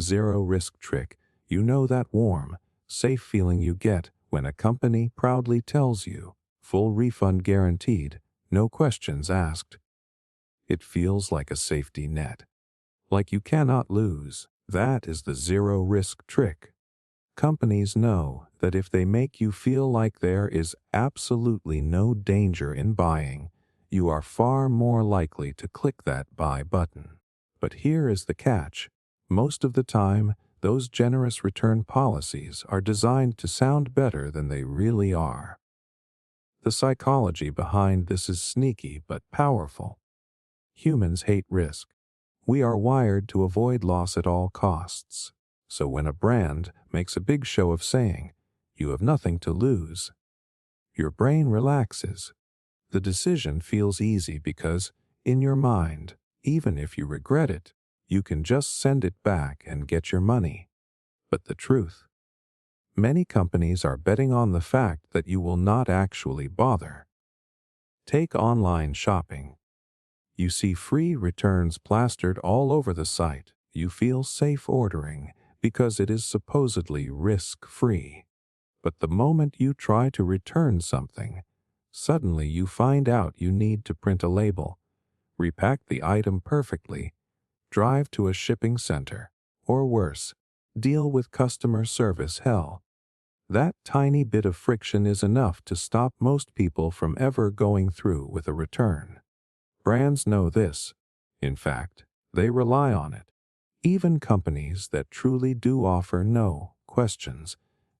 Zero risk trick. You know that warm, safe feeling you get when a company proudly tells you, full refund guaranteed, no questions asked. It feels like a safety net, like you cannot lose. That is the zero risk trick. Companies know that if they make you feel like there is absolutely no danger in buying, you are far more likely to click that buy button. But here is the catch. Most of the time, those generous return policies are designed to sound better than they really are. The psychology behind this is sneaky but powerful. Humans hate risk. We are wired to avoid loss at all costs. So when a brand makes a big show of saying, "You have nothing to lose," your brain relaxes. The decision feels easy because, in your mind, even if you regret it, you can just send it back and get your money. But the truth? Many companies are betting on the fact that you will not actually bother. Take online shopping. You see free returns plastered all over the site. You feel safe ordering because it is supposedly risk-free. But the moment you try to return something, suddenly you find out you need to print a label, repack the item perfectly, drive to a shipping center, or worse, deal with customer service hell. That tiny bit of friction is enough to stop most people from ever going through with a return. Brands know this. In fact, they rely on it. Even companies that truly do offer no questions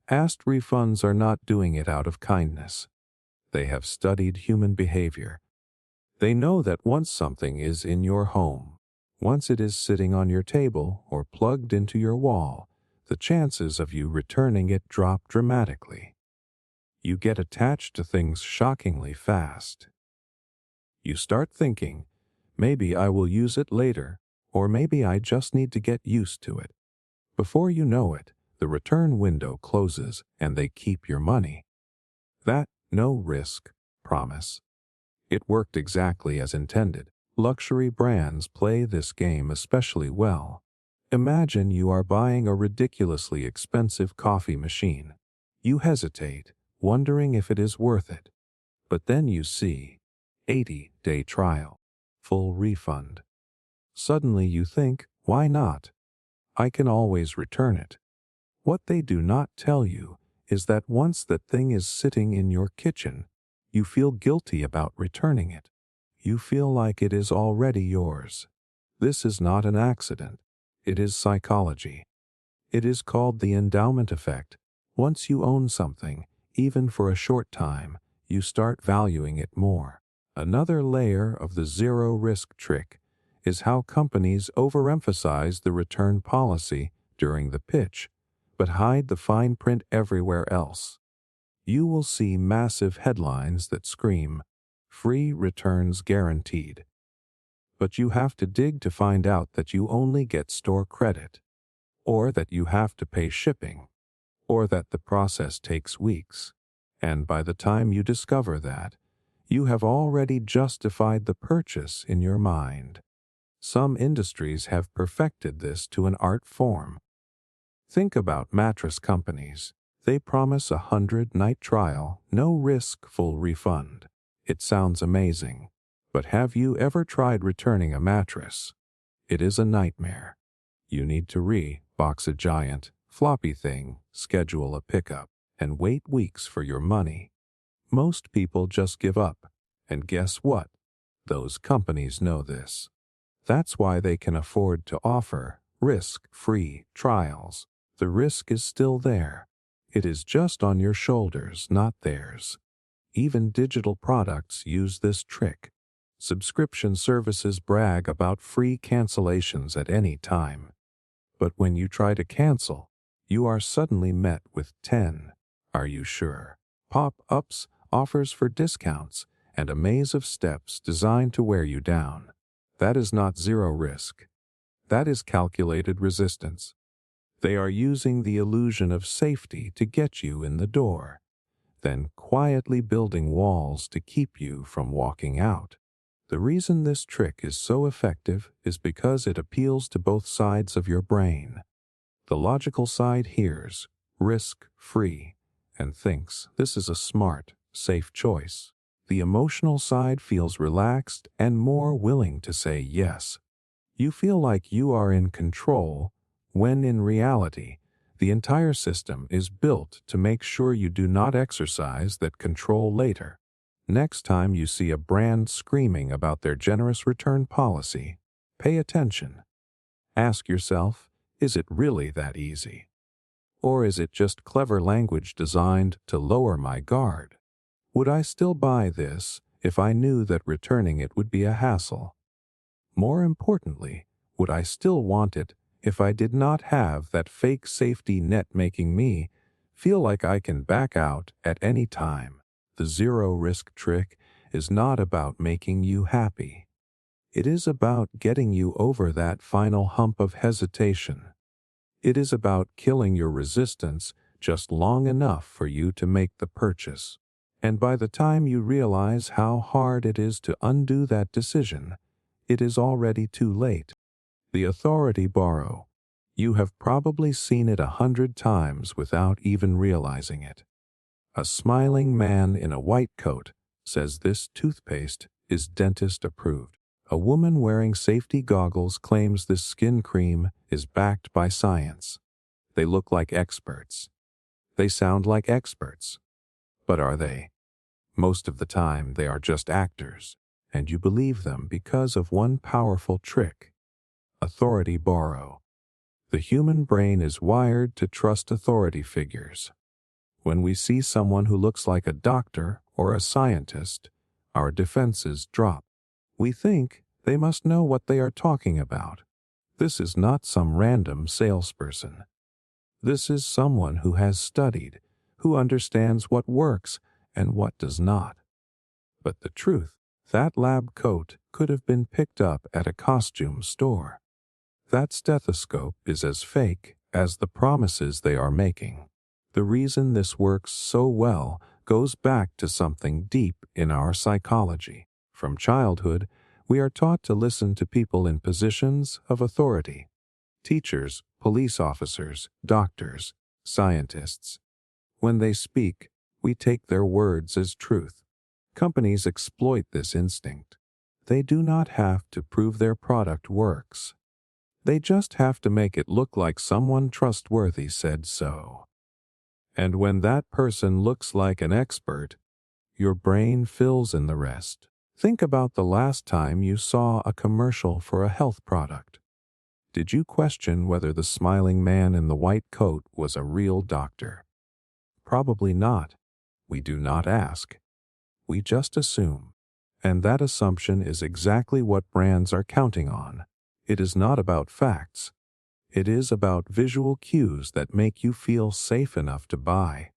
asked refunds are not doing it out of kindness. They have studied human behavior. They know that once something is in your home, once it is sitting on your table or plugged into your wall, the chances of you returning it drop dramatically. You get attached to things shockingly fast. You start thinking, maybe I will use it later, or maybe I just need to get used to it. Before you know it, the return window closes and they keep your money. That no risk promise. It worked exactly as intended. Luxury brands play this game especially well. Imagine you are buying a ridiculously expensive coffee machine. You hesitate, wondering if it is worth it. But then you see 80-day trial, full refund. Suddenly you think, why not? I can always return it. What they do not tell you is that once that thing is sitting in your kitchen, you feel guilty about returning it. You feel like it is already yours. This is not an accident. It is psychology. It is called the endowment effect, Once you own something, even for a short time, you start valuing it more. Another layer of the zero-risk trick is how companies overemphasize the return policy during the pitch, but hide the fine print everywhere else. You will see massive headlines that scream, "Free returns guaranteed." But you have to dig to find out that you only get store credit, or that you have to pay shipping, or that the process takes weeks. And by the time you discover that, you have already justified the purchase in your mind. Some industries have perfected this to an art form. Think about mattress companies. They promise a 100-night trial, no risk, full refund. It sounds amazing. But have you ever tried returning a mattress? It is a nightmare. You need to box a giant, floppy thing, schedule a pickup, and wait weeks for your money. Most people just give up. And guess what? Those companies know this. That's why they can afford to offer risk-free trials. The risk is still there. It is just on your shoulders, not theirs. Even digital products use this trick. Subscription services brag about free cancellations at any time. But when you try to cancel, you are suddenly met with 10, "Are you sure?" pop-ups, offers for discounts, and a maze of steps designed to wear you down. That is not zero risk. That is calculated resistance. They are using the illusion of safety to get you in the door, then quietly building walls to keep you from walking out. The reason this trick is so effective is because it appeals to both sides of your brain. The logical side hears risk-free and thinks this is a smart, safe choice. The emotional side feels relaxed and more willing to say yes. You feel like you are in control, when in reality, the entire system is built to make sure you do not exercise that control later. Next time you see a brand screaming about their generous return policy, pay attention. Ask yourself, is it really that easy? Or is it just clever language designed to lower my guard? Would I still buy this if I knew that returning it would be a hassle? More importantly, would I still want it if I did not have that fake safety net making me feel like I can back out at any time? The zero-risk trick is not about making you happy. It is about getting you over that final hump of hesitation. It is about killing your resistance just long enough for you to make the purchase. And by the time you realize how hard it is to undo that decision, it is already too late. The authority borrow. You have probably seen it 100 times without even realizing it. A smiling man in a white coat says this toothpaste is dentist approved. A woman wearing safety goggles claims this skin cream is backed by science. They look like experts. They sound like experts. But are they? Most of the time they are just actors, and you believe them because of one powerful trick. Authority borrow. The human brain is wired to trust authority figures. When we see someone who looks like a doctor or a scientist, our defenses drop. We think they must know what they are talking about. This is not some random salesperson. This is someone who has studied, who understands what works and what does not. But the truth, that lab coat could have been picked up at a costume store. That stethoscope is as fake as the promises they are making. The reason this works so well goes back to something deep in our psychology. From childhood, we are taught to listen to people in positions of authority. Teachers, police officers, doctors, scientists. When they speak, we take their words as truth. Companies exploit this instinct. They do not have to prove their product works. They just have to make it look like someone trustworthy said so. And when that person looks like an expert, your brain fills in the rest. Think about the last time you saw a commercial for a health product. Did you question whether the smiling man in the white coat was a real doctor? Probably not. We do not ask. We just assume. And that assumption is exactly what brands are counting on. It is not about facts. It is about visual cues that make you feel safe enough to buy.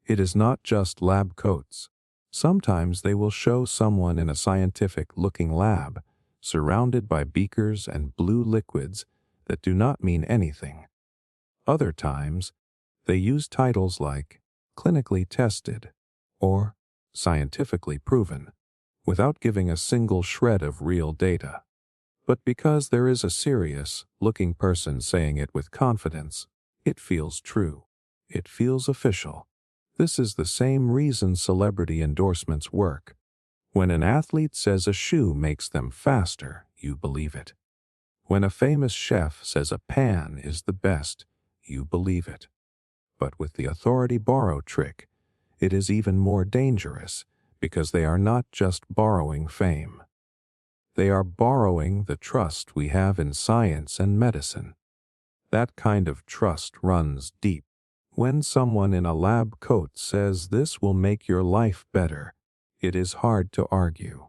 It is not just lab coats. Sometimes they will show someone in a scientific-looking lab, surrounded by beakers and blue liquids that do not mean anything. Other times, they use titles like clinically tested or scientifically proven, without giving a single shred of real data. But because there is a serious-looking person saying it with confidence, it feels true. It feels official. This is the same reason celebrity endorsements work. When an athlete says a shoe makes them faster, you believe it. When a famous chef says a pan is the best, you believe it. But with the authority borrow trick, it is even more dangerous because they are not just borrowing fame. They are borrowing the trust we have in science and medicine. That kind of trust runs deep. When someone in a lab coat says this will make your life better, it is hard to argue.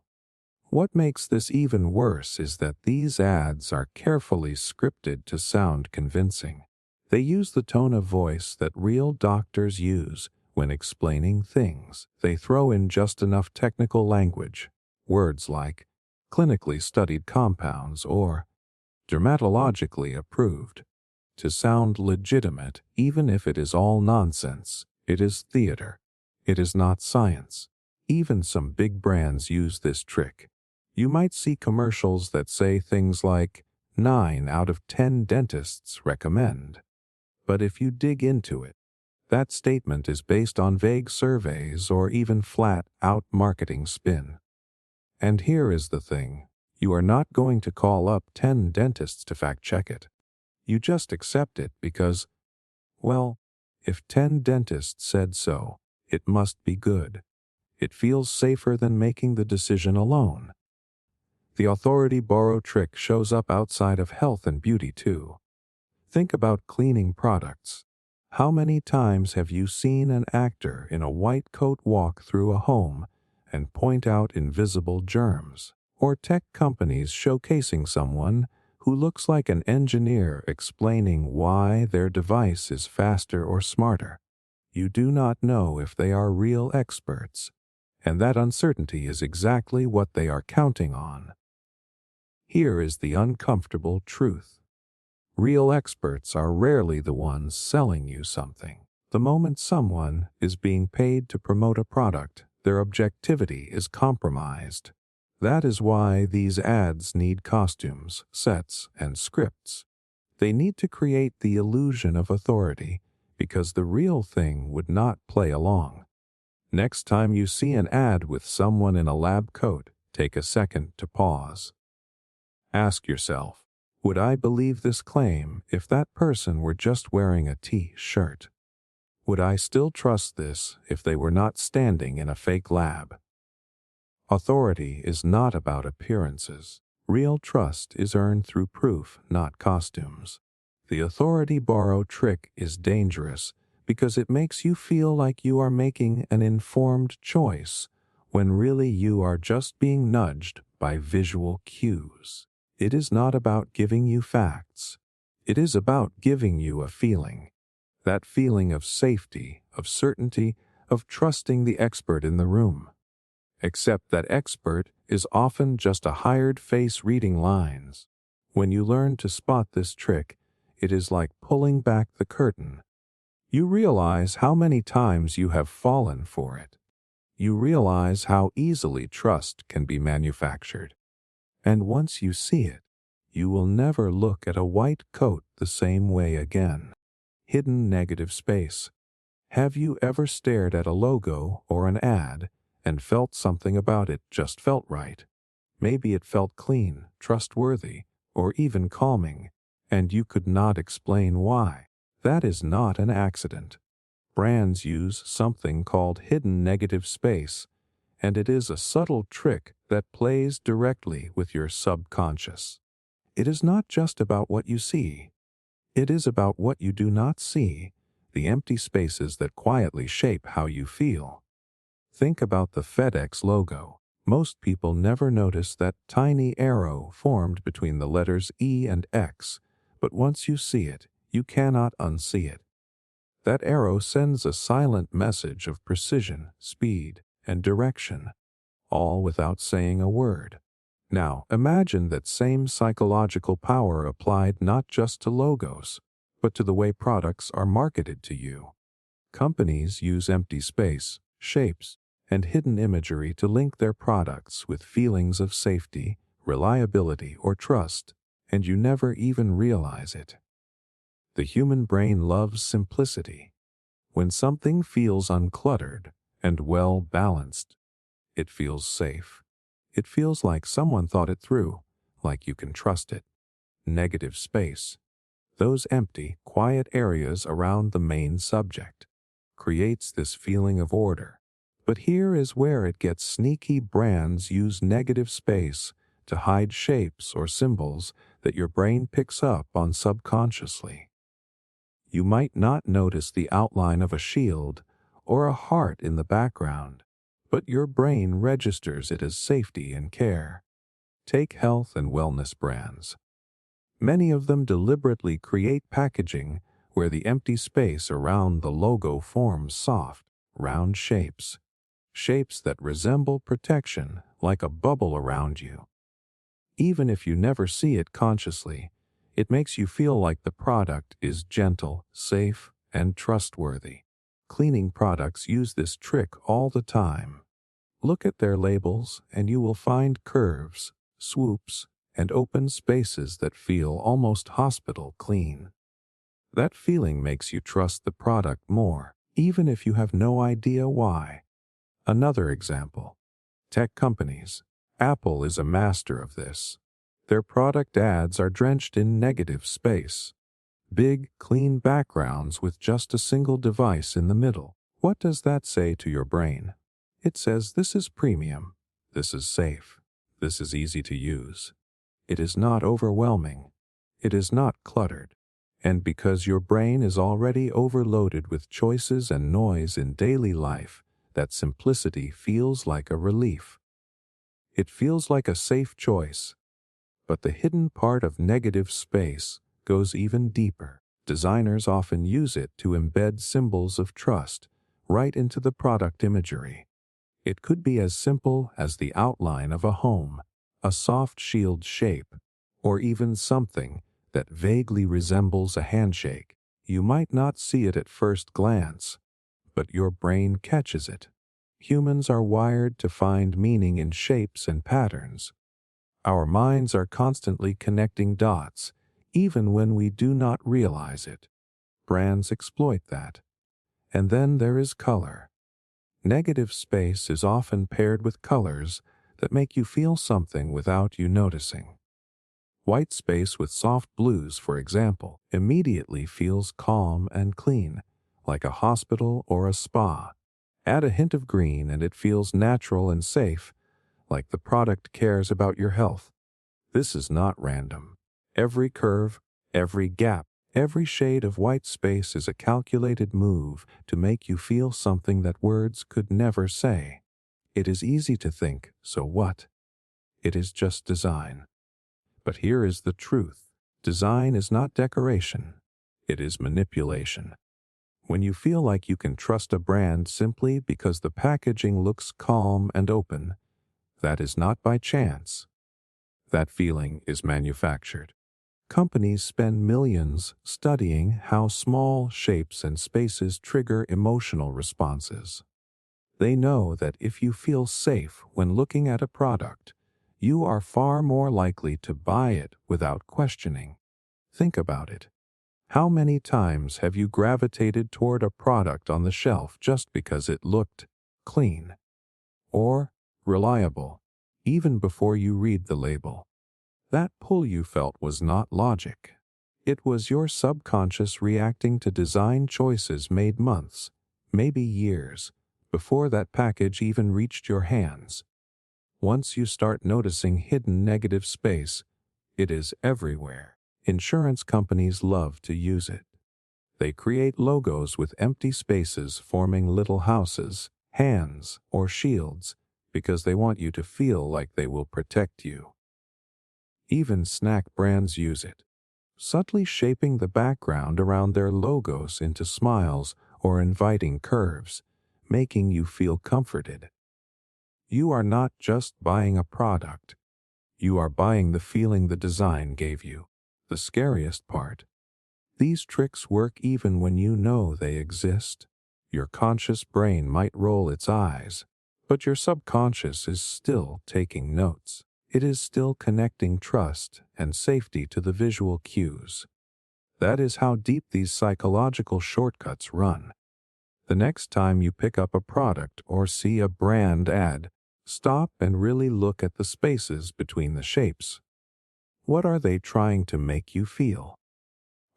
What makes this even worse is that these ads are carefully scripted to sound convincing. They use the tone of voice that real doctors use when explaining things. They throw in just enough technical language, words like clinically studied compounds or dermatologically approved, to sound legitimate even if it is all nonsense. It is theater. It is not science. Even some big brands use this trick. You might see commercials that say things like 9 out of 10 dentists recommend. But if you dig into it, that statement is based on vague surveys or even flat-out marketing spin. And here is the thing. You are not going to call up 10 dentists to fact-check it. You just accept it because, well, if 10 dentists said so, it must be good. It feels safer than making the decision alone. The authority borrow trick shows up outside of health and beauty too. Think about cleaning products. How many times have you seen an actor in a white coat walk through a home and point out invisible germs? Or tech companies showcasing someone who looks like an engineer explaining why their device is faster or smarter? You do not know if they are real experts, and that uncertainty is exactly what they are counting on. Here is the uncomfortable truth. Real experts are rarely the ones selling you something. The moment someone is being paid to promote a product, their objectivity is compromised. That is why these ads need costumes, sets, and scripts. They need to create the illusion of authority, because the real thing would not play along. Next time you see an ad with someone in a lab coat, take a second to pause. Ask yourself, would I believe this claim if that person were just wearing a T-shirt? Would I still trust this if they were not standing in a fake lab? Authority is not about appearances. Real trust is earned through proof, not costumes. The authority borrow trick is dangerous because it makes you feel like you are making an informed choice when really you are just being nudged by visual cues. It is not about giving you facts. It is about giving you a feeling. That feeling of safety, of certainty, of trusting the expert in the room. Except that expert is often just a hired face reading lines. When you learn to spot this trick, it is like pulling back the curtain. You realize how many times you have fallen for it. You realize how easily trust can be manufactured. And once you see it, you will never look at a white coat the same way again. Hidden negative space. Have you ever stared at a logo or an ad and felt something about it just felt right? Maybe it felt clean, trustworthy, or even calming, and you could not explain why. That is not an accident. Brands use something called hidden negative space, and it is a subtle trick that plays directly with your subconscious. It is not just about what you see. It is about what you do not see, the empty spaces that quietly shape how you feel. Think about the FedEx logo. Most people never notice that tiny arrow formed between the letters E and X, but once you see it, you cannot unsee it. That arrow sends a silent message of precision, speed, and direction, all without saying a word. Now, imagine that same psychological power applied not just to logos, but to the way products are marketed to you. Companies use empty space, shapes, and hidden imagery to link their products with feelings of safety, reliability, or trust, and you never even realize it. The human brain loves simplicity. When something feels uncluttered and well balanced, it feels safe. It feels like someone thought it through, like you can trust it. Negative space, those empty, quiet areas around the main subject, creates this feeling of order. But here is where it gets sneaky. Brands use negative space to hide shapes or symbols that your brain picks up on subconsciously. You might not notice the outline of a shield or a heart in the background, but your brain registers it as safety and care. Take health and wellness brands. Many of them deliberately create packaging where the empty space around the logo forms soft, round shapes. Shapes that resemble protection, like a bubble around you. Even if you never see it consciously, it makes you feel like the product is gentle, safe, and trustworthy. Cleaning products use this trick all the time. Look at their labels and you will find curves, swoops, and open spaces that feel almost hospital clean. That feeling makes you trust the product more, even if you have no idea why. Another example. Tech companies. Apple is a master of this. Their product ads are drenched in negative space. Big, clean backgrounds with just a single device in the middle. What does that say to your brain? It says this is premium, this is safe, this is easy to use. It is not overwhelming. It is not cluttered. And because your brain is already overloaded with choices and noise in daily life, that simplicity feels like a relief. It feels like a safe choice. But the hidden part of negative space goes even deeper. Designers often use it to embed symbols of trust right into the product imagery. It could be as simple as the outline of a home, a soft shield shape, or even something that vaguely resembles a handshake. You might not see it at first glance, but your brain catches it. Humans are wired to find meaning in shapes and patterns. Our minds are constantly connecting dots, even when we do not realize it. Brands exploit that. And then there is color. Negative space is often paired with colors that make you feel something without you noticing. White space with soft blues, for example, immediately feels calm and clean, like a hospital or a spa. Add a hint of green and it feels natural and safe, like the product cares about your health. This is not random. Every curve, every gap, every shade of white space is a calculated move to make you feel something that words could never say. It is easy to think, so what? It is just design. But here is the truth. Design is not decoration. It is manipulation. When you feel like you can trust a brand simply because the packaging looks calm and open, that is not by chance. That feeling is manufactured. Companies spend millions studying how small shapes and spaces trigger emotional responses. They know that if you feel safe when looking at a product, you are far more likely to buy it without questioning. Think about it. How many times have you gravitated toward a product on the shelf just because it looked clean or reliable, even before you read the label? That pull you felt was not logic. It was your subconscious reacting to design choices made months, maybe years, before that package even reached your hands. Once you start noticing hidden negative space, it is everywhere. Insurance companies love to use it. They create logos with empty spaces forming little houses, hands, or shields because they want you to feel like they will protect you. Even snack brands use it, subtly shaping the background around their logos into smiles or inviting curves, making you feel comforted. You are not just buying a product. You are buying the feeling the design gave you. The scariest part. These tricks work even when you know they exist. Your conscious brain might roll its eyes, but your subconscious is still taking notes. It is still connecting trust and safety to the visual cues. That is how deep these psychological shortcuts run. The next time you pick up a product or see a brand ad, stop and really look at the spaces between the shapes. What are they trying to make you feel?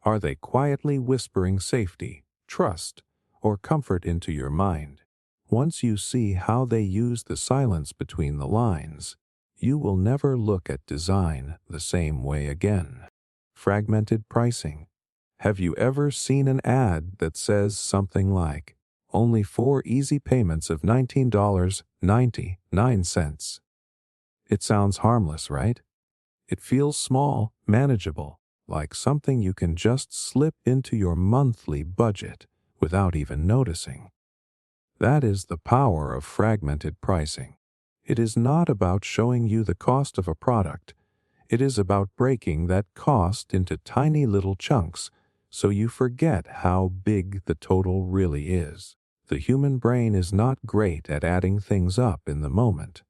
Are they quietly whispering safety, trust, or comfort into your mind? Once you see how they use the silence between the lines, you will never look at design the same way again. Fragmented pricing. Have you ever seen an ad that says something like, "Only 4 easy payments of $19.99. It sounds harmless, right? It feels small, manageable, like something you can just slip into your monthly budget without even noticing. That is the power of fragmented pricing. It is not about showing you the cost of a product. It is about breaking that cost into tiny little chunks so you forget how big the total really is. The human brain is not great at adding things up in the moment,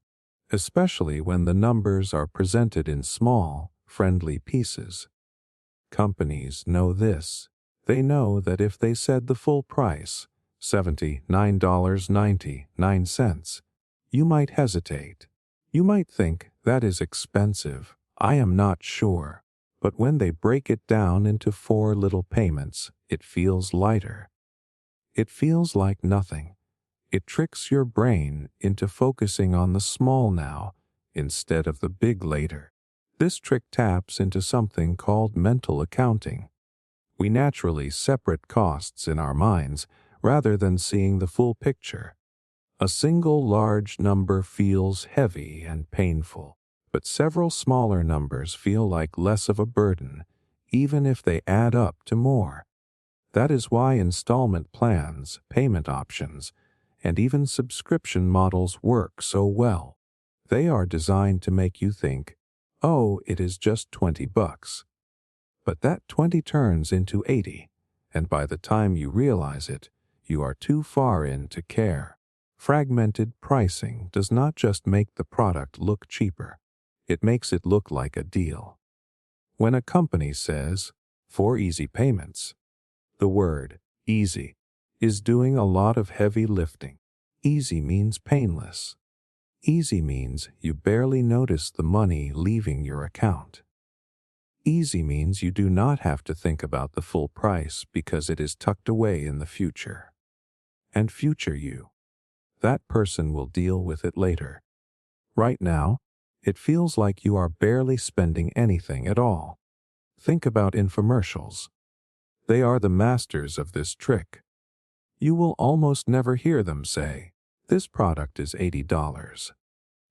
especially when the numbers are presented in small, friendly pieces. Companies know this. They know that if they said the full price, $79.99, you might hesitate. You might think that is expensive. I am not sure. But when they break it down into 4 little payments, it feels lighter. It feels like nothing. It tricks your brain into focusing on the small now instead of the big later. This trick taps into something called mental accounting. We naturally separate costs in our minds rather than seeing the full picture. A single large number feels heavy and painful, but several smaller numbers feel like less of a burden, even if they add up to more. That is why installment plans, payment options, and even subscription models work so well. They are designed to make you think, "Oh, it is just $20. But that 20 turns into 80, and by the time you realize it, you are too far in to care. Fragmented pricing does not just make the product look cheaper, it makes it look like a deal. When a company says, 4 easy payments, the word easy is doing a lot of heavy lifting. Easy means painless. Easy means you barely notice the money leaving your account. Easy means you do not have to think about the full price because it is tucked away in the future. And future you, that person will deal with it later. Right now, it feels like you are barely spending anything at all. Think about infomercials. They are the masters of this trick. You will almost never hear them say, "This product is $80.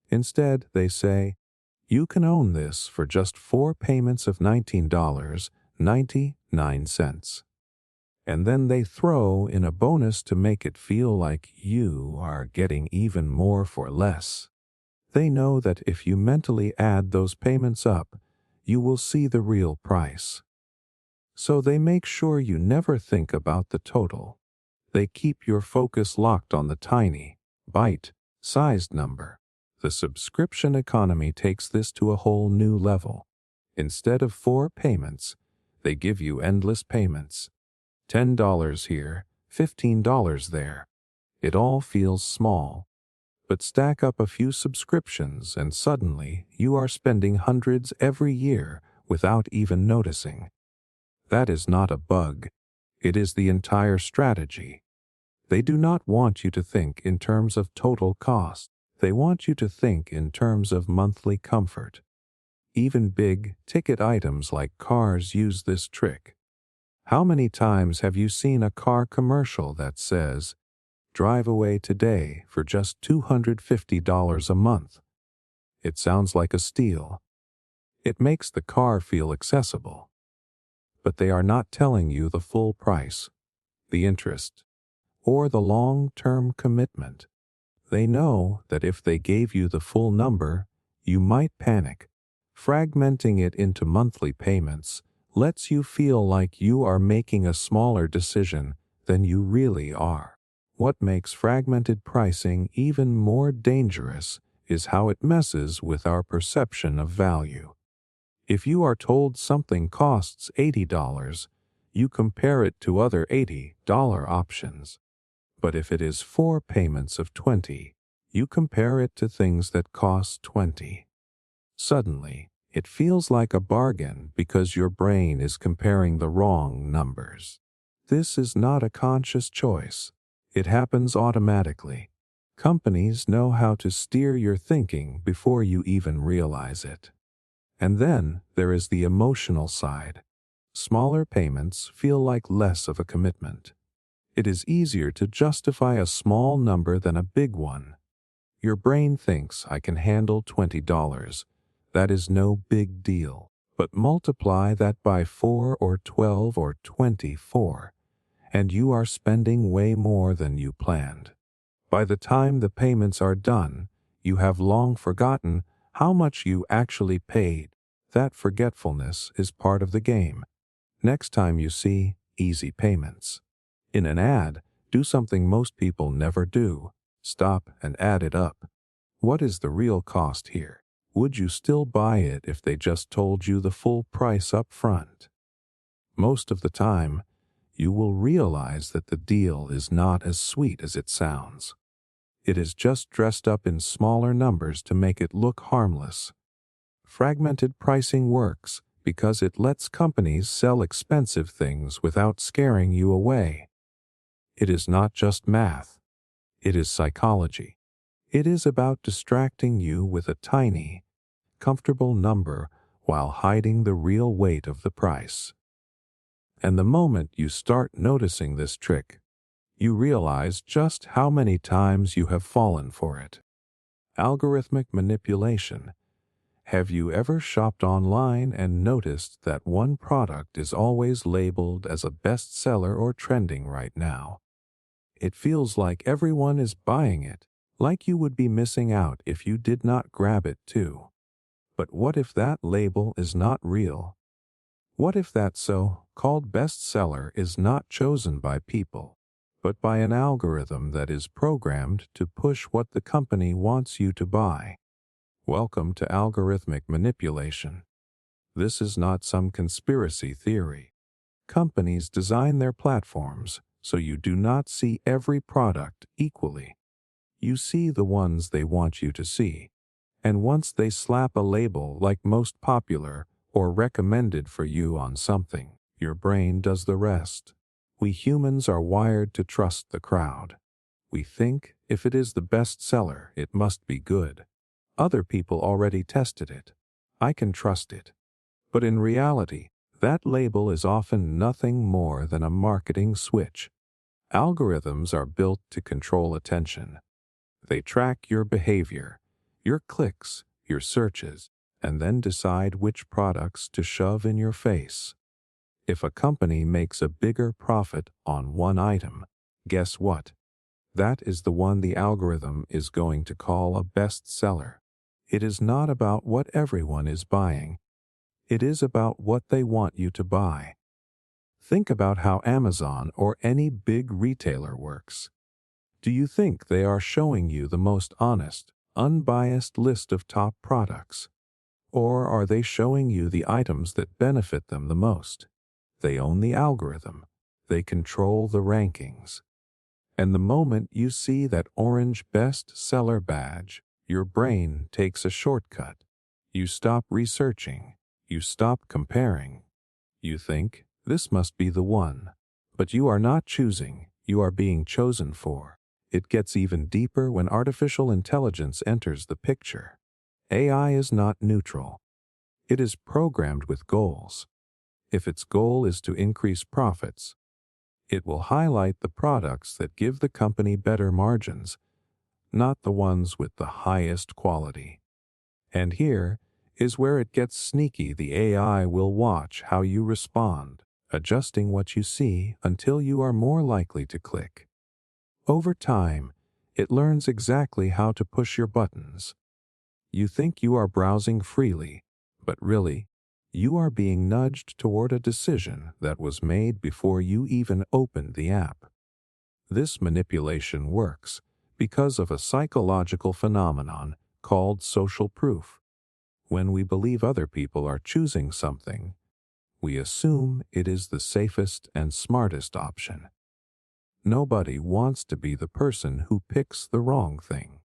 Instead, they say, "You can own this for just 4 payments of $19.99. And then they throw in a bonus to make it feel like you are getting even more for less. They know that if you mentally add those payments up, you will see the real price. So they make sure you never think about the total. They keep your focus locked on the tiny, bite-sized number. The subscription economy takes this to a whole new level. Instead of 4 payments, they give you endless payments. $10 here, $15 there. It all feels small. But stack up a few subscriptions and suddenly you are spending hundreds every year without even noticing. That is not a bug. It is the entire strategy. They do not want you to think in terms of total cost. They want you to think in terms of monthly comfort. Even big ticket items like cars use this trick. How many times have you seen a car commercial that says, "Drive away today for just $250 a month"? It sounds like a steal. It makes the car feel accessible. But they are not telling you the full price, the interest, or the long-term commitment. They know that if they gave you the full number, you might panic. Fragmenting it into monthly payments lets you feel like you are making a smaller decision than you really are. What makes fragmented pricing even more dangerous is how it messes with our perception of value. If you are told something costs $80, you compare it to other $80 options. But if it is 4 payments of $20, you compare it to things that cost $20. Suddenly, it feels like a bargain because your brain is comparing the wrong numbers. This is not a conscious choice. It happens automatically. Companies know how to steer your thinking before you even realize it. And then there is the emotional side. Smaller payments feel like less of a commitment. It is easier to justify a small number than a big one. Your brain thinks, "I can handle $20. That is no big deal." But multiply that by 4 or 12 or 24, and you are spending way more than you planned. By the time the payments are done, you have long forgotten how much you actually paid. That forgetfulness is part of the game. Next time you see easy payments in an ad, do something most people never do. Stop and add it up. What is the real cost here? Would you still buy it if they just told you the full price up front? Most of the time, you will realize that the deal is not as sweet as it sounds. It is just dressed up in smaller numbers to make it look harmless. Fragmented pricing works because it lets companies sell expensive things without scaring you away. It is not just math. It is psychology. It is about distracting you with a tiny, comfortable number while hiding the real weight of the price. And the moment you start noticing this trick, you realize just how many times you have fallen for it. Algorithmic manipulation. Have you ever shopped online and noticed that one product is always labeled as a bestseller or trending right now? It feels like everyone is buying it, like you would be missing out if you did not grab it too. But what if that label is not real? What if that so-called bestseller is not chosen by people, but by an algorithm that is programmed to push what the company wants you to buy? Welcome to algorithmic manipulation. This is not some conspiracy theory. Companies design their platforms so you do not see every product equally. You see the ones they want you to see. And once they slap a label like most popular or recommended for you on something, your brain does the rest. We humans are wired to trust the crowd. We think if it is the bestseller, it must be good. Other people already tested it. I can trust it. But in reality, that label is often nothing more than a marketing switch. Algorithms are built to control attention. They track your behavior, your clicks, your searches, and then decide which products to shove in your face. If a company makes a bigger profit on one item, guess what? That is the one the algorithm is going to call a bestseller. It is not about what everyone is buying. It is about what they want you to buy. Think about how Amazon or any big retailer works. Do you think they are showing you the most honest, unbiased list of top products? Or are they showing you the items that benefit them the most? They own the algorithm. They control the rankings. And the moment you see that orange bestseller badge, your brain takes a shortcut. You stop researching. You stop comparing. You think, this must be the one. But you are not choosing, you are being chosen for. It gets even deeper when artificial intelligence enters the picture. AI is not neutral. It is programmed with goals. If its goal is to increase profits, it will highlight the products that give the company better margins, not the ones with the highest quality. And here is where it gets sneaky. The AI will watch how you respond, adjusting what you see until you are more likely to click. Over time, it learns exactly how to push your buttons. You think you are browsing freely, but really, you are being nudged toward a decision that was made before you even opened the app. This manipulation works because of a psychological phenomenon called social proof. When we believe other people are choosing something, we assume it is the safest and smartest option. Nobody wants to be the person who picks the wrong thing.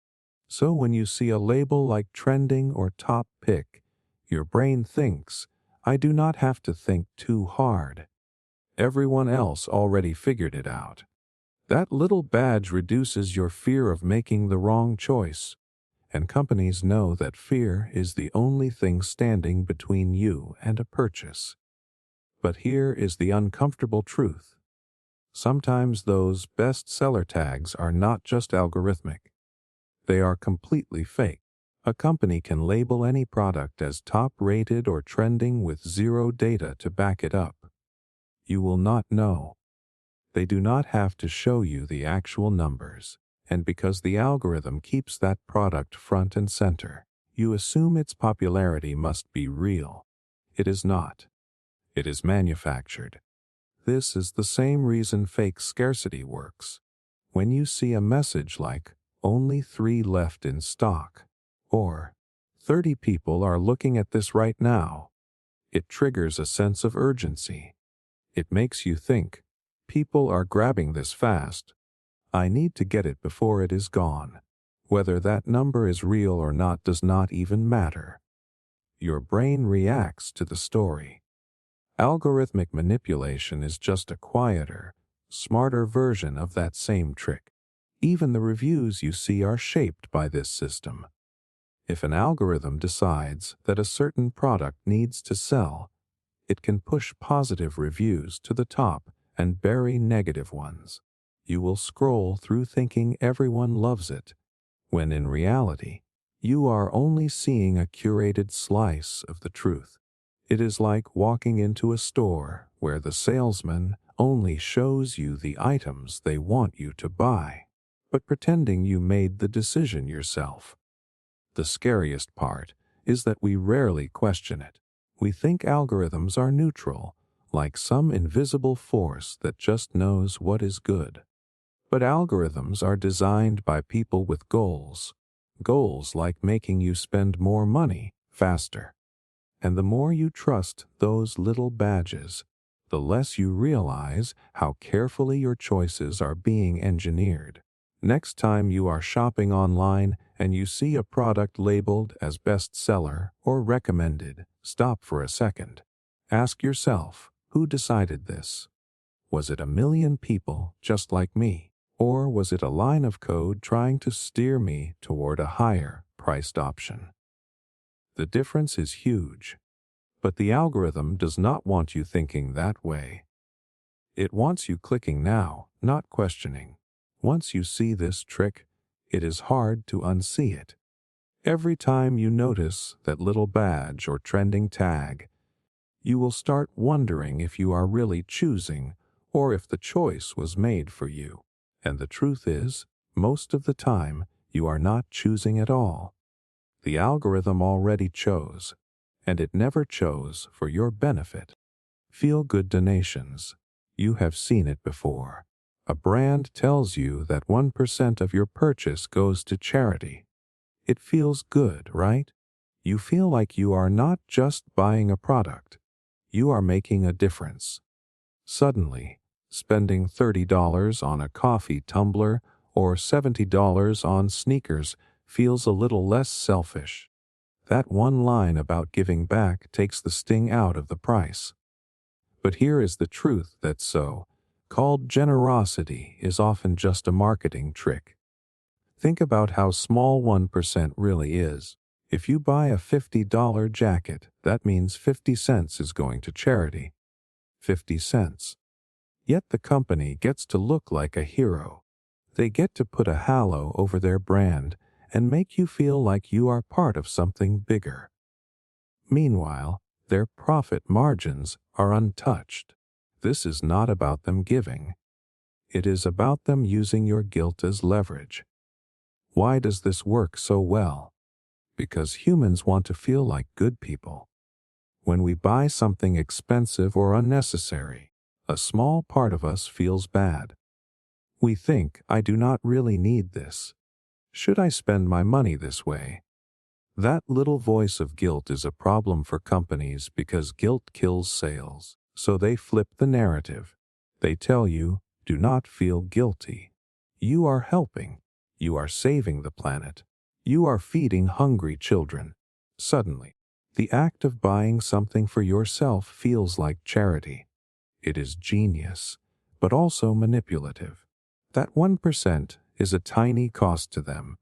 So when you see a label like trending or top pick, your brain thinks, I do not have to think too hard. Everyone else already figured it out. That little badge reduces your fear of making the wrong choice, and companies know that fear is the only thing standing between you and a purchase. But here is the uncomfortable truth. Sometimes those bestseller tags are not just algorithmic. They are completely fake. A company can label any product as top-rated or trending with zero data to back it up. You will not know. They do not have to show you the actual numbers, and because the algorithm keeps that product front and center, you assume its popularity must be real. It is not. It is manufactured. This is the same reason fake scarcity works. When you see a message like, only 3 left in stock, or 30 people are looking at this right now, it triggers a sense of urgency. It makes you think, people are grabbing this fast. I need to get it before it is gone. Whether that number is real or not does not even matter. Your brain reacts to the story. Algorithmic manipulation is just a quieter, smarter version of that same trick. Even the reviews you see are shaped by this system. If an algorithm decides that a certain product needs to sell, it can push positive reviews to the top and bury negative ones. You will scroll through thinking everyone loves it, when in reality, you are only seeing a curated slice of the truth. It is like walking into a store where the salesman only shows you the items they want you to buy, but pretending you made the decision yourself. The scariest part is that we rarely question it. We think algorithms are neutral, like some invisible force that just knows what is good. But algorithms are designed by people with goals. Goals like making you spend more money faster. And the more you trust those little badges, the less you realize how carefully your choices are being engineered. Next time you are shopping online and you see a product labeled as bestseller or recommended, stop for a second. Ask yourself, who decided this? Was it a million people just like me? Or was it a line of code trying to steer me toward a higher priced option? The difference is huge, but the algorithm does not want you thinking that way. It wants you clicking now, not questioning. Once you see this trick, it is hard to unsee it. Every time you notice that little badge or trending tag, you will start wondering if you are really choosing or if the choice was made for you. And the truth is, most of the time, you are not choosing at all. The algorithm already chose, and it never chose for your benefit. Feel-good donations. You have seen it before. A brand tells you that 1% of your purchase goes to charity. It feels good, right? You feel like you are not just buying a product. You are making a difference. Suddenly, spending $30 on a coffee tumbler or $70 on sneakers feels a little less selfish. That one line about giving back takes the sting out of the price. But here is the truth that so-called generosity is often just a marketing trick. Think about how small 1% really is. If you buy a $50 jacket, that means 50 cents is going to charity. 50 cents. Yet the company gets to look like a hero. They get to put a halo over their brand and make you feel like you are part of something bigger. Meanwhile, their profit margins are untouched. This is not about them giving. It is about them using your guilt as leverage. Why does this work so well? Because humans want to feel like good people. When we buy something expensive or unnecessary, a small part of us feels bad. We think, I do not really need this. Should I spend my money this way? That little voice of guilt is a problem for companies because guilt kills sales. So they flip the narrative. They tell you, do not feel guilty. You are helping. You are saving the planet. You are feeding hungry children. Suddenly, the act of buying something for yourself feels like charity. It is genius, but also manipulative. That 1% is a tiny cost to them,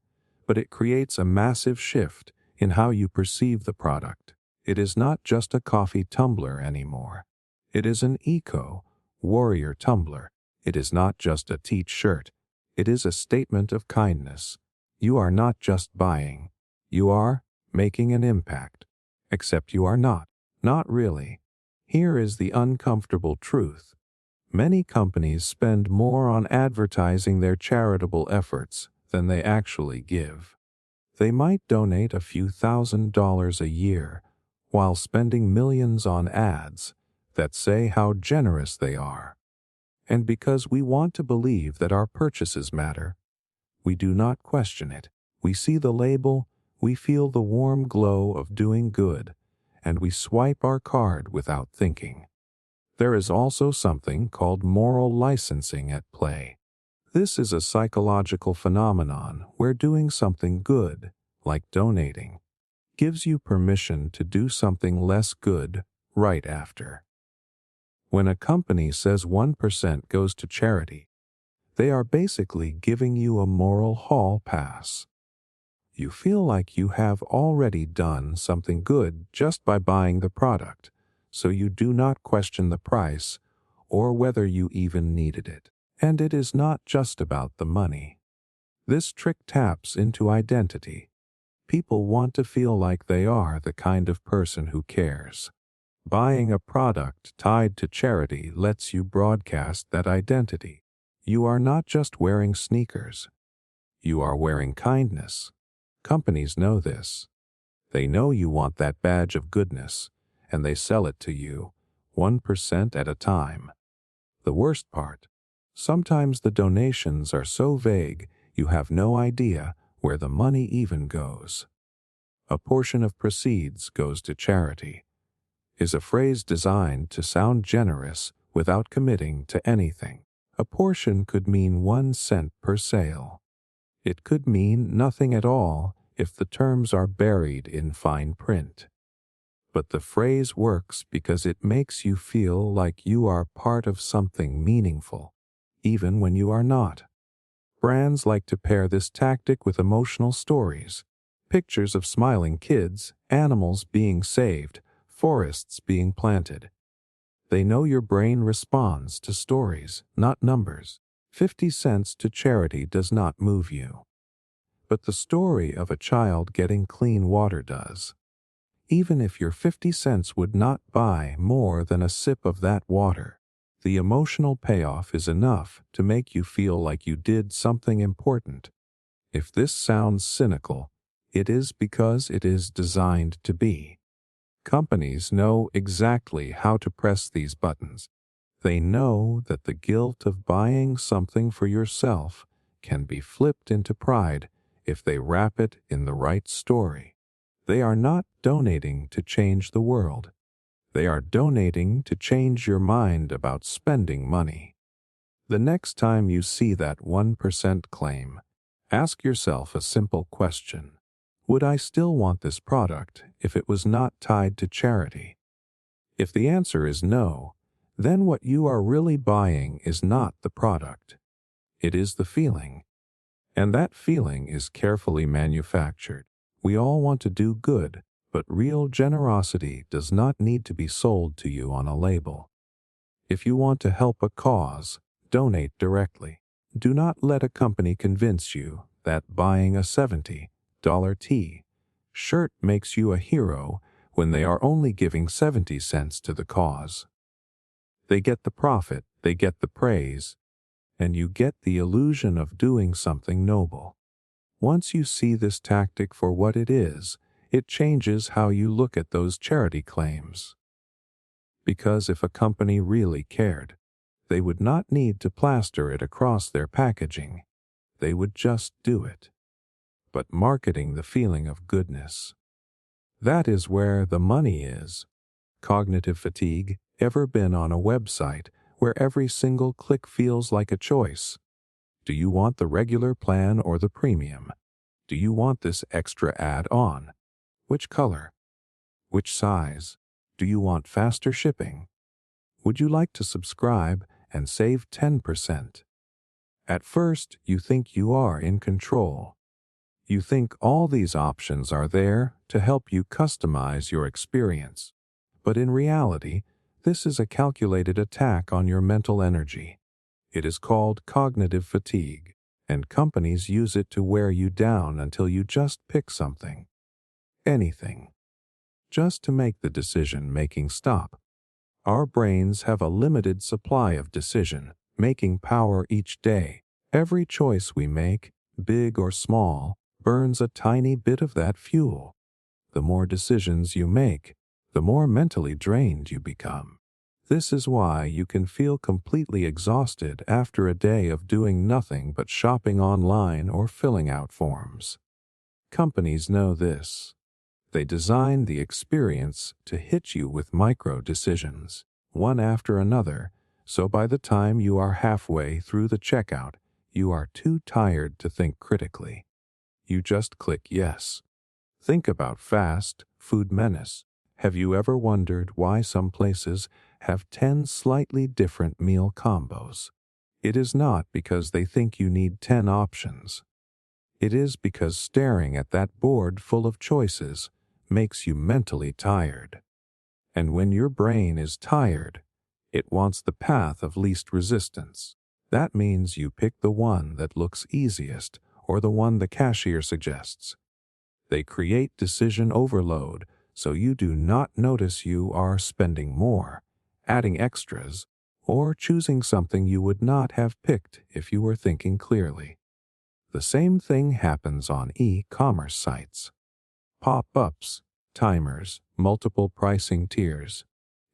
but it creates a massive shift in how you perceive the product. It is not just a coffee tumbler anymore. It is an eco-warrior tumbler. It is not just a teach shirt. It is a statement of kindness. You are not just buying. You are making an impact. Except you are not. Not really. Here is the uncomfortable truth. Many companies spend more on advertising their charitable efforts than they actually give. They might donate a few $1,000s a year while spending millions on ads that say how generous they are. And because we want to believe that our purchases matter, we do not question it. We see the label, we feel the warm glow of doing good, and we swipe our card without thinking. There is also something called moral licensing at play. This is a psychological phenomenon where doing something good, like donating, gives you permission to do something less good right after. When a company says 1% goes to charity, they are basically giving you a moral hall pass. You feel like you have already done something good just by buying the product, so you do not question the price or whether you even needed it. And it is not just about the money. This trick taps into identity. People want to feel like they are the kind of person who cares. Buying a product tied to charity lets you broadcast that identity. You are not just wearing sneakers. You are wearing kindness. Companies know this. They know you want that badge of goodness, and they sell it to you, 1% at a time. The worst part, sometimes the donations are so vague you have no idea where the money even goes. A portion of proceeds goes to charity is a phrase designed to sound generous without committing to anything. A portion could mean 1 cent per sale. It could mean nothing at all if the terms are buried in fine print. But the phrase works because it makes you feel like you are part of something meaningful, even when you are not. Brands like to pair this tactic with emotional stories, pictures of smiling kids, animals being saved, forests being planted. They know your brain responds to stories, not numbers. 50 cents to charity does not move you. But the story of a child getting clean water does. Even if your 50 cents would not buy more than a sip of that water, the emotional payoff is enough to make you feel like you did something important. If this sounds cynical, it is because it is designed to be. Companies know exactly how to press these buttons. They know that the guilt of buying something for yourself can be flipped into pride if they wrap it in the right story. They are not donating to change the world. They are donating to change your mind about spending money. The next time you see that 1% claim, ask yourself a simple question. Would I still want this product if it was not tied to charity? If the answer is no, then what you are really buying is not the product. It is the feeling. And that feeling is carefully manufactured. We all want to do good, but real generosity does not need to be sold to you on a label. If you want to help a cause, donate directly. Do not let a company convince you that buying a $70 T-shirt makes you a hero when they are only giving 70 cents to the cause. They get the profit, they get the praise, and you get the illusion of doing something noble. Once you see this tactic for what it is, it changes how you look at those charity claims. Because if a company really cared, they would not need to plaster it across their packaging. They would just do it. But marketing the feeling of goodness, that is where the money is. Cognitive fatigue. Ever been on a website where every single click feels like a choice? Do you want the regular plan or the premium? Do you want this extra add-on? Which color? Which size? Do you want faster shipping? Would you like to subscribe and save 10%? At first, you think you are in control. You think all these options are there to help you customize your experience. But in reality, this is a calculated attack on your mental energy. It is called cognitive fatigue, and companies use it to wear you down until you just pick something. Anything. Just to make the decision-making stop. Our brains have a limited supply of decision-making power each day. Every choice we make, big or small, burns a tiny bit of that fuel. The more decisions you make, the more mentally drained you become. This is why you can feel completely exhausted after a day of doing nothing but shopping online or filling out forms. Companies know this. They design the experience to hit you with micro decisions, one after another, so by the time you are halfway through the checkout, you are too tired to think critically. You just click yes. Think about fast food menace. Have you ever wondered why some places have 10 slightly different meal combos? It is not because they think you need 10 options. It is because staring at that board full of choices makes you mentally tired. And when your brain is tired, it wants the path of least resistance. That means you pick the one that looks easiest or the one the cashier suggests. They create decision overload so you do not notice you are spending more, adding extras, or choosing something you would not have picked if you were thinking clearly. The same thing happens on e-commerce sites. Pop-ups, timers, multiple pricing tiers.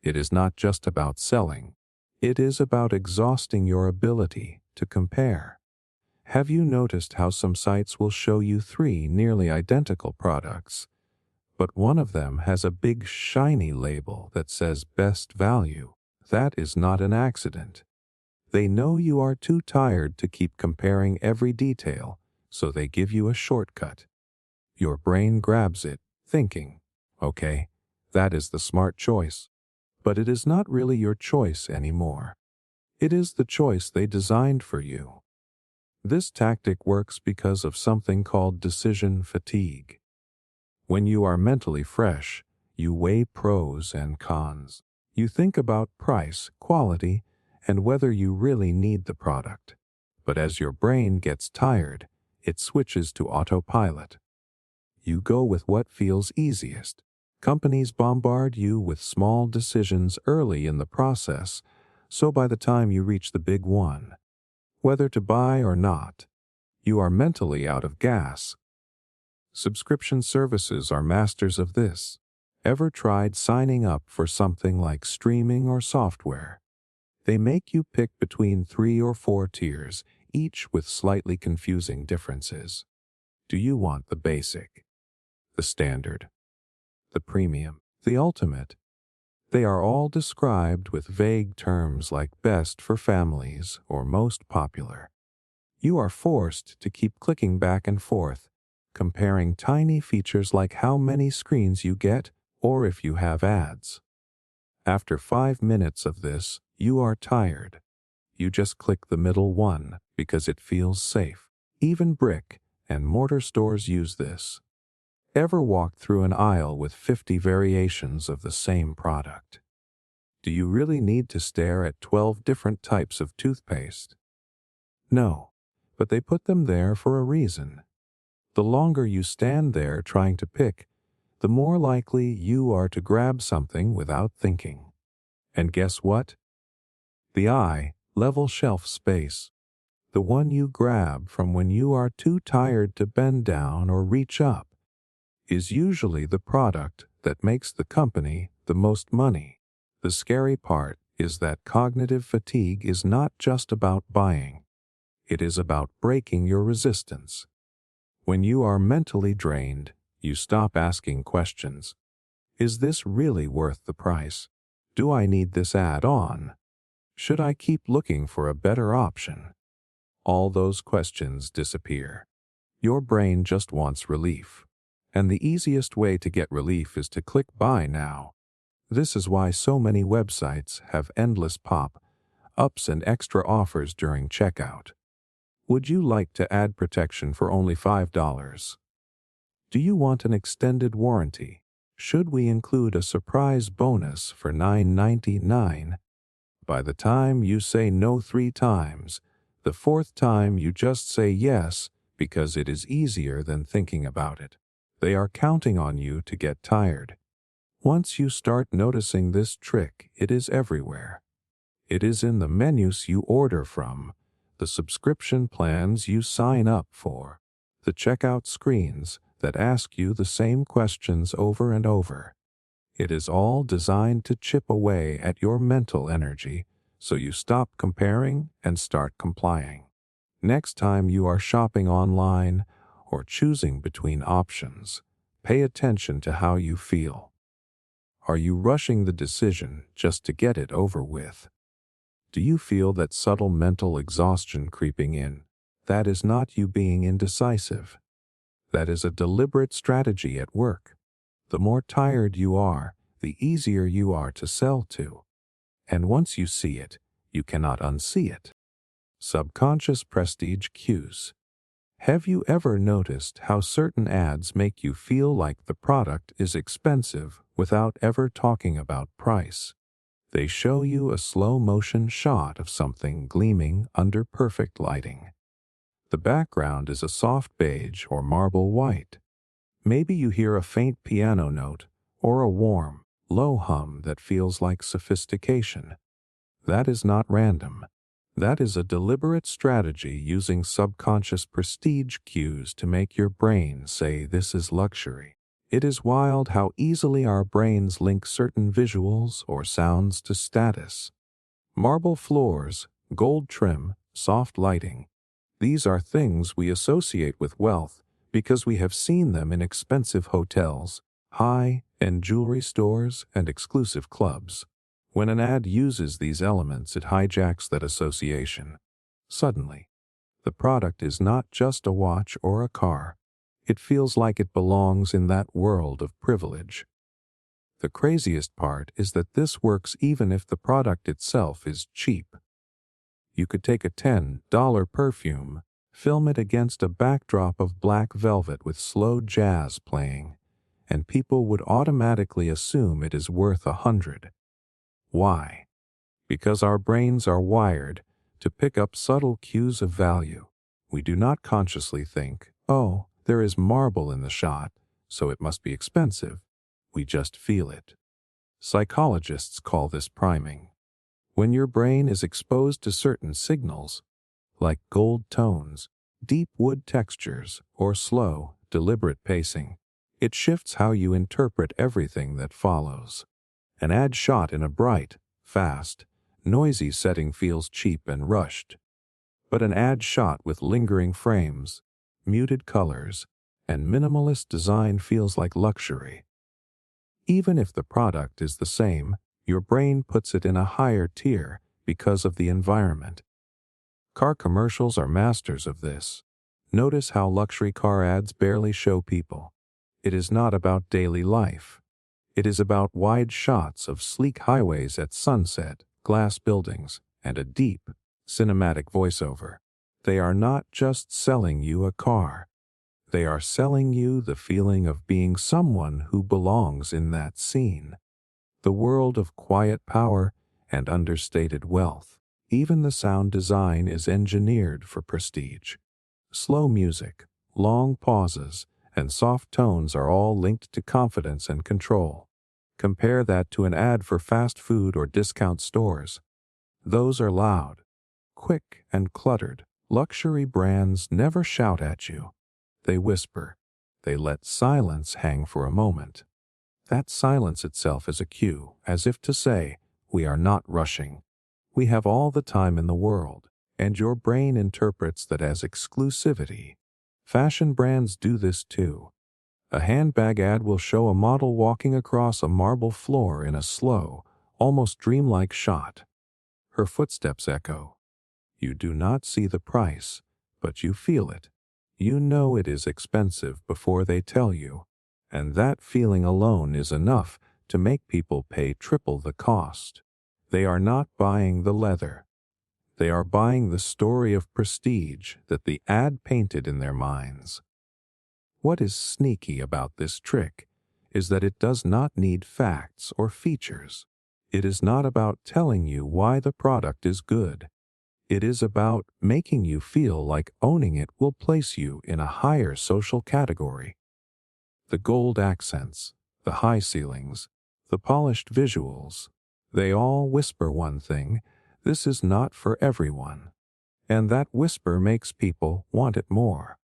It is not just about selling. It is about exhausting your ability to compare. Have you noticed how some sites will show you 3 nearly identical products, but one of them has a big shiny label that says best value? That is not an accident. They know you are too tired to keep comparing every detail, so they give you a shortcut. Your brain grabs it, thinking, okay, that is the smart choice. But it is not really your choice anymore. It is the choice they designed for you. This tactic works because of something called decision fatigue. When you are mentally fresh, you weigh pros and cons. You think about price, quality, and whether you really need the product. But as your brain gets tired, it switches to autopilot. You go with what feels easiest. Companies bombard you with small decisions early in the process, so by the time you reach the big one, whether to buy or not, you are mentally out of gas. Subscription services are masters of this. Ever tried signing up for something like streaming or software? They make you pick between 3 or 4 tiers, each with slightly confusing differences. Do you want the basic, the standard, the premium, the ultimate? They are all described with vague terms like best for families or most popular. You are forced to keep clicking back and forth, comparing tiny features like how many screens you get or if you have ads. After 5 minutes of this, you are tired. You just click the middle one because it feels safe. Even brick and mortar stores use this. Ever walked through an aisle with 50 variations of the same product? Do you really need to stare at 12 different types of toothpaste? No, but they put them there for a reason. The longer you stand there trying to pick, the more likely you are to grab something without thinking. And guess what? The eye level shelf space, the one you grab from when you are too tired to bend down or reach up, is usually the product that makes the company the most money. The scary part is that cognitive fatigue is not just about buying. It is about breaking your resistance. When you are mentally drained, you stop asking questions. Is this really worth the price? Do I need this add-on? Should I keep looking for a better option? All those questions disappear. Your brain just wants relief. And the easiest way to get relief is to click buy now. This is why so many websites have endless pop-ups and extra offers during checkout. Would you like to add protection for only $5? Do you want an extended warranty? Should we include a surprise bonus for $9.99? By the time you say no 3 times, the 4th time you just say yes because it is easier than thinking about it. They are counting on you to get tired. Once you start noticing this trick, it is everywhere. It is in the menus you order from, the subscription plans you sign up for, the checkout screens that ask you the same questions over and over. It is all designed to chip away at your mental energy so you stop comparing and start complying. Next time you are shopping online or choosing between options, pay attention to how you feel. Are you rushing the decision just to get it over with? Do you feel that subtle mental exhaustion creeping in? That is not you being indecisive. That is a deliberate strategy at work. The more tired you are, the easier you are to sell to. And once you see it, you cannot unsee it. Subconscious prestige cues. Have you ever noticed how certain ads make you feel like the product is expensive without ever talking about price? They show you a slow-motion shot of something gleaming under perfect lighting. The background is a soft beige or marble white. Maybe you hear a faint piano note or a warm, low hum that feels like sophistication. That is not random. That is a deliberate strategy using subconscious prestige cues to make your brain say this is luxury. It is wild how easily our brains link certain visuals or sounds to status. Marble floors, gold trim, soft lighting. These are things we associate with wealth because we have seen them in expensive hotels, high-end jewelry stores, and exclusive clubs. When an ad uses these elements, it hijacks that association. Suddenly, the product is not just a watch or a car. It feels like it belongs in that world of privilege. The craziest part is that this works even if the product itself is cheap. You could take a $10 perfume, film it against a backdrop of black velvet with slow jazz playing, and people would automatically assume it is worth $100. Why? Because our brains are wired to pick up subtle cues of value. We do not consciously think, oh, there is marble in the shot, so it must be expensive. We just feel it. Psychologists call this priming. When your brain is exposed to certain signals, like gold tones, deep wood textures, or slow, deliberate pacing, it shifts how you interpret everything that follows. An ad shot in a bright, fast, noisy setting feels cheap and rushed. But an ad shot with lingering frames, muted colors, and minimalist design feels like luxury. Even if the product is the same, your brain puts it in a higher tier because of the environment. Car commercials are masters of this. Notice how luxury car ads barely show people. It is not about daily life. It is about wide shots of sleek highways at sunset, glass buildings, and a deep, cinematic voiceover. They are not just selling you a car. They are selling you the feeling of being someone who belongs in that scene. the world of quiet power and understated wealth. Even the sound design is engineered for prestige. Slow music, long pauses, and soft tones are all linked to confidence and control. Compare that to an ad for fast food or discount stores. Those are loud, quick, and cluttered. Luxury brands never shout at you. They whisper. They let silence hang for a moment. That silence itself is a cue, as if to say, we are not rushing. We have all the time in the world, and your brain interprets that as exclusivity. Fashion brands do this too. A handbag ad will show a model walking across a marble floor in a slow, almost dreamlike shot. Her footsteps echo. You do not see the price, but you feel it. You know it is expensive before they tell you, and that feeling alone is enough to make people pay triple the cost. They are not buying the leather. They are buying the story of prestige that the ad painted in their minds. What is sneaky about this trick is that it does not need facts or features. It is not about telling you why the product is good. It is about making you feel like owning it will place you in a higher social category. The gold accents, the high ceilings, the polished visuals, they all whisper one thing: this is not for everyone. And that whisper makes people want it more.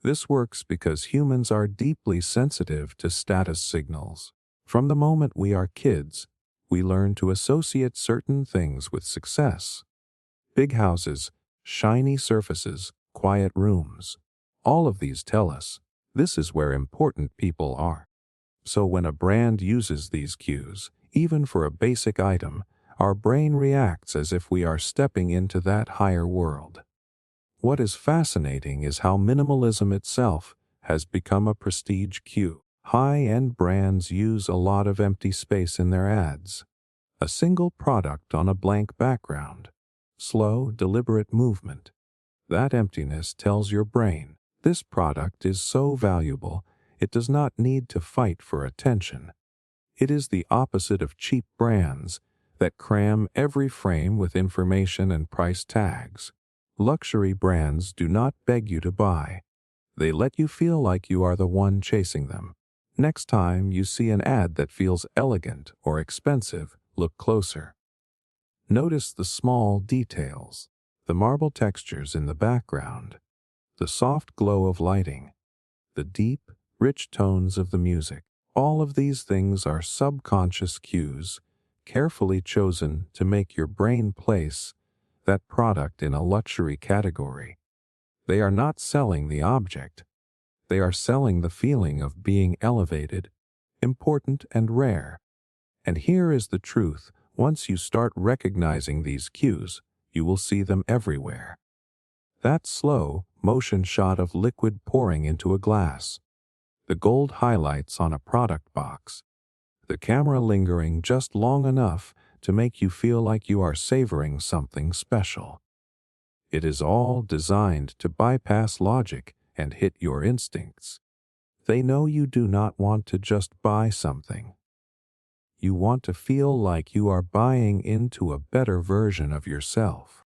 This works because humans are deeply sensitive to status signals. From the moment we are kids, we learn to associate certain things with success. Big houses, shiny surfaces, quiet rooms. All of these tell us this is where important people are. So when a brand uses these cues, even for a basic item, our brain reacts as if we are stepping into that higher world. What is fascinating is how minimalism itself has become a prestige cue. High-end brands use a lot of empty space in their ads. A single product on a blank background. Slow, deliberate movement. That emptiness tells your brain, this product is so valuable, it does not need to fight for attention. It is the opposite of cheap brands that cram every frame with information and price tags. Luxury brands do not beg you to buy. They let you feel like you are the one chasing them. Next time you see an ad that feels elegant or expensive, look closer. Notice the small details, the marble textures in the background, the soft glow of lighting, the deep, rich tones of the music. All of these things are subconscious cues, carefully chosen to make your brain place that product in a luxury category. They are not selling the object. They are selling the feeling of being elevated, important, and rare. And here is the truth: once you start recognizing these cues, you will see them everywhere. That slow, motion shot of liquid pouring into a glass, the gold highlights on a product box, the camera lingering just long enough to make you feel like you are savoring something special. It is all designed to bypass logic and hit your instincts. They know you do not want to just buy something. You want to feel like you are buying into a better version of yourself.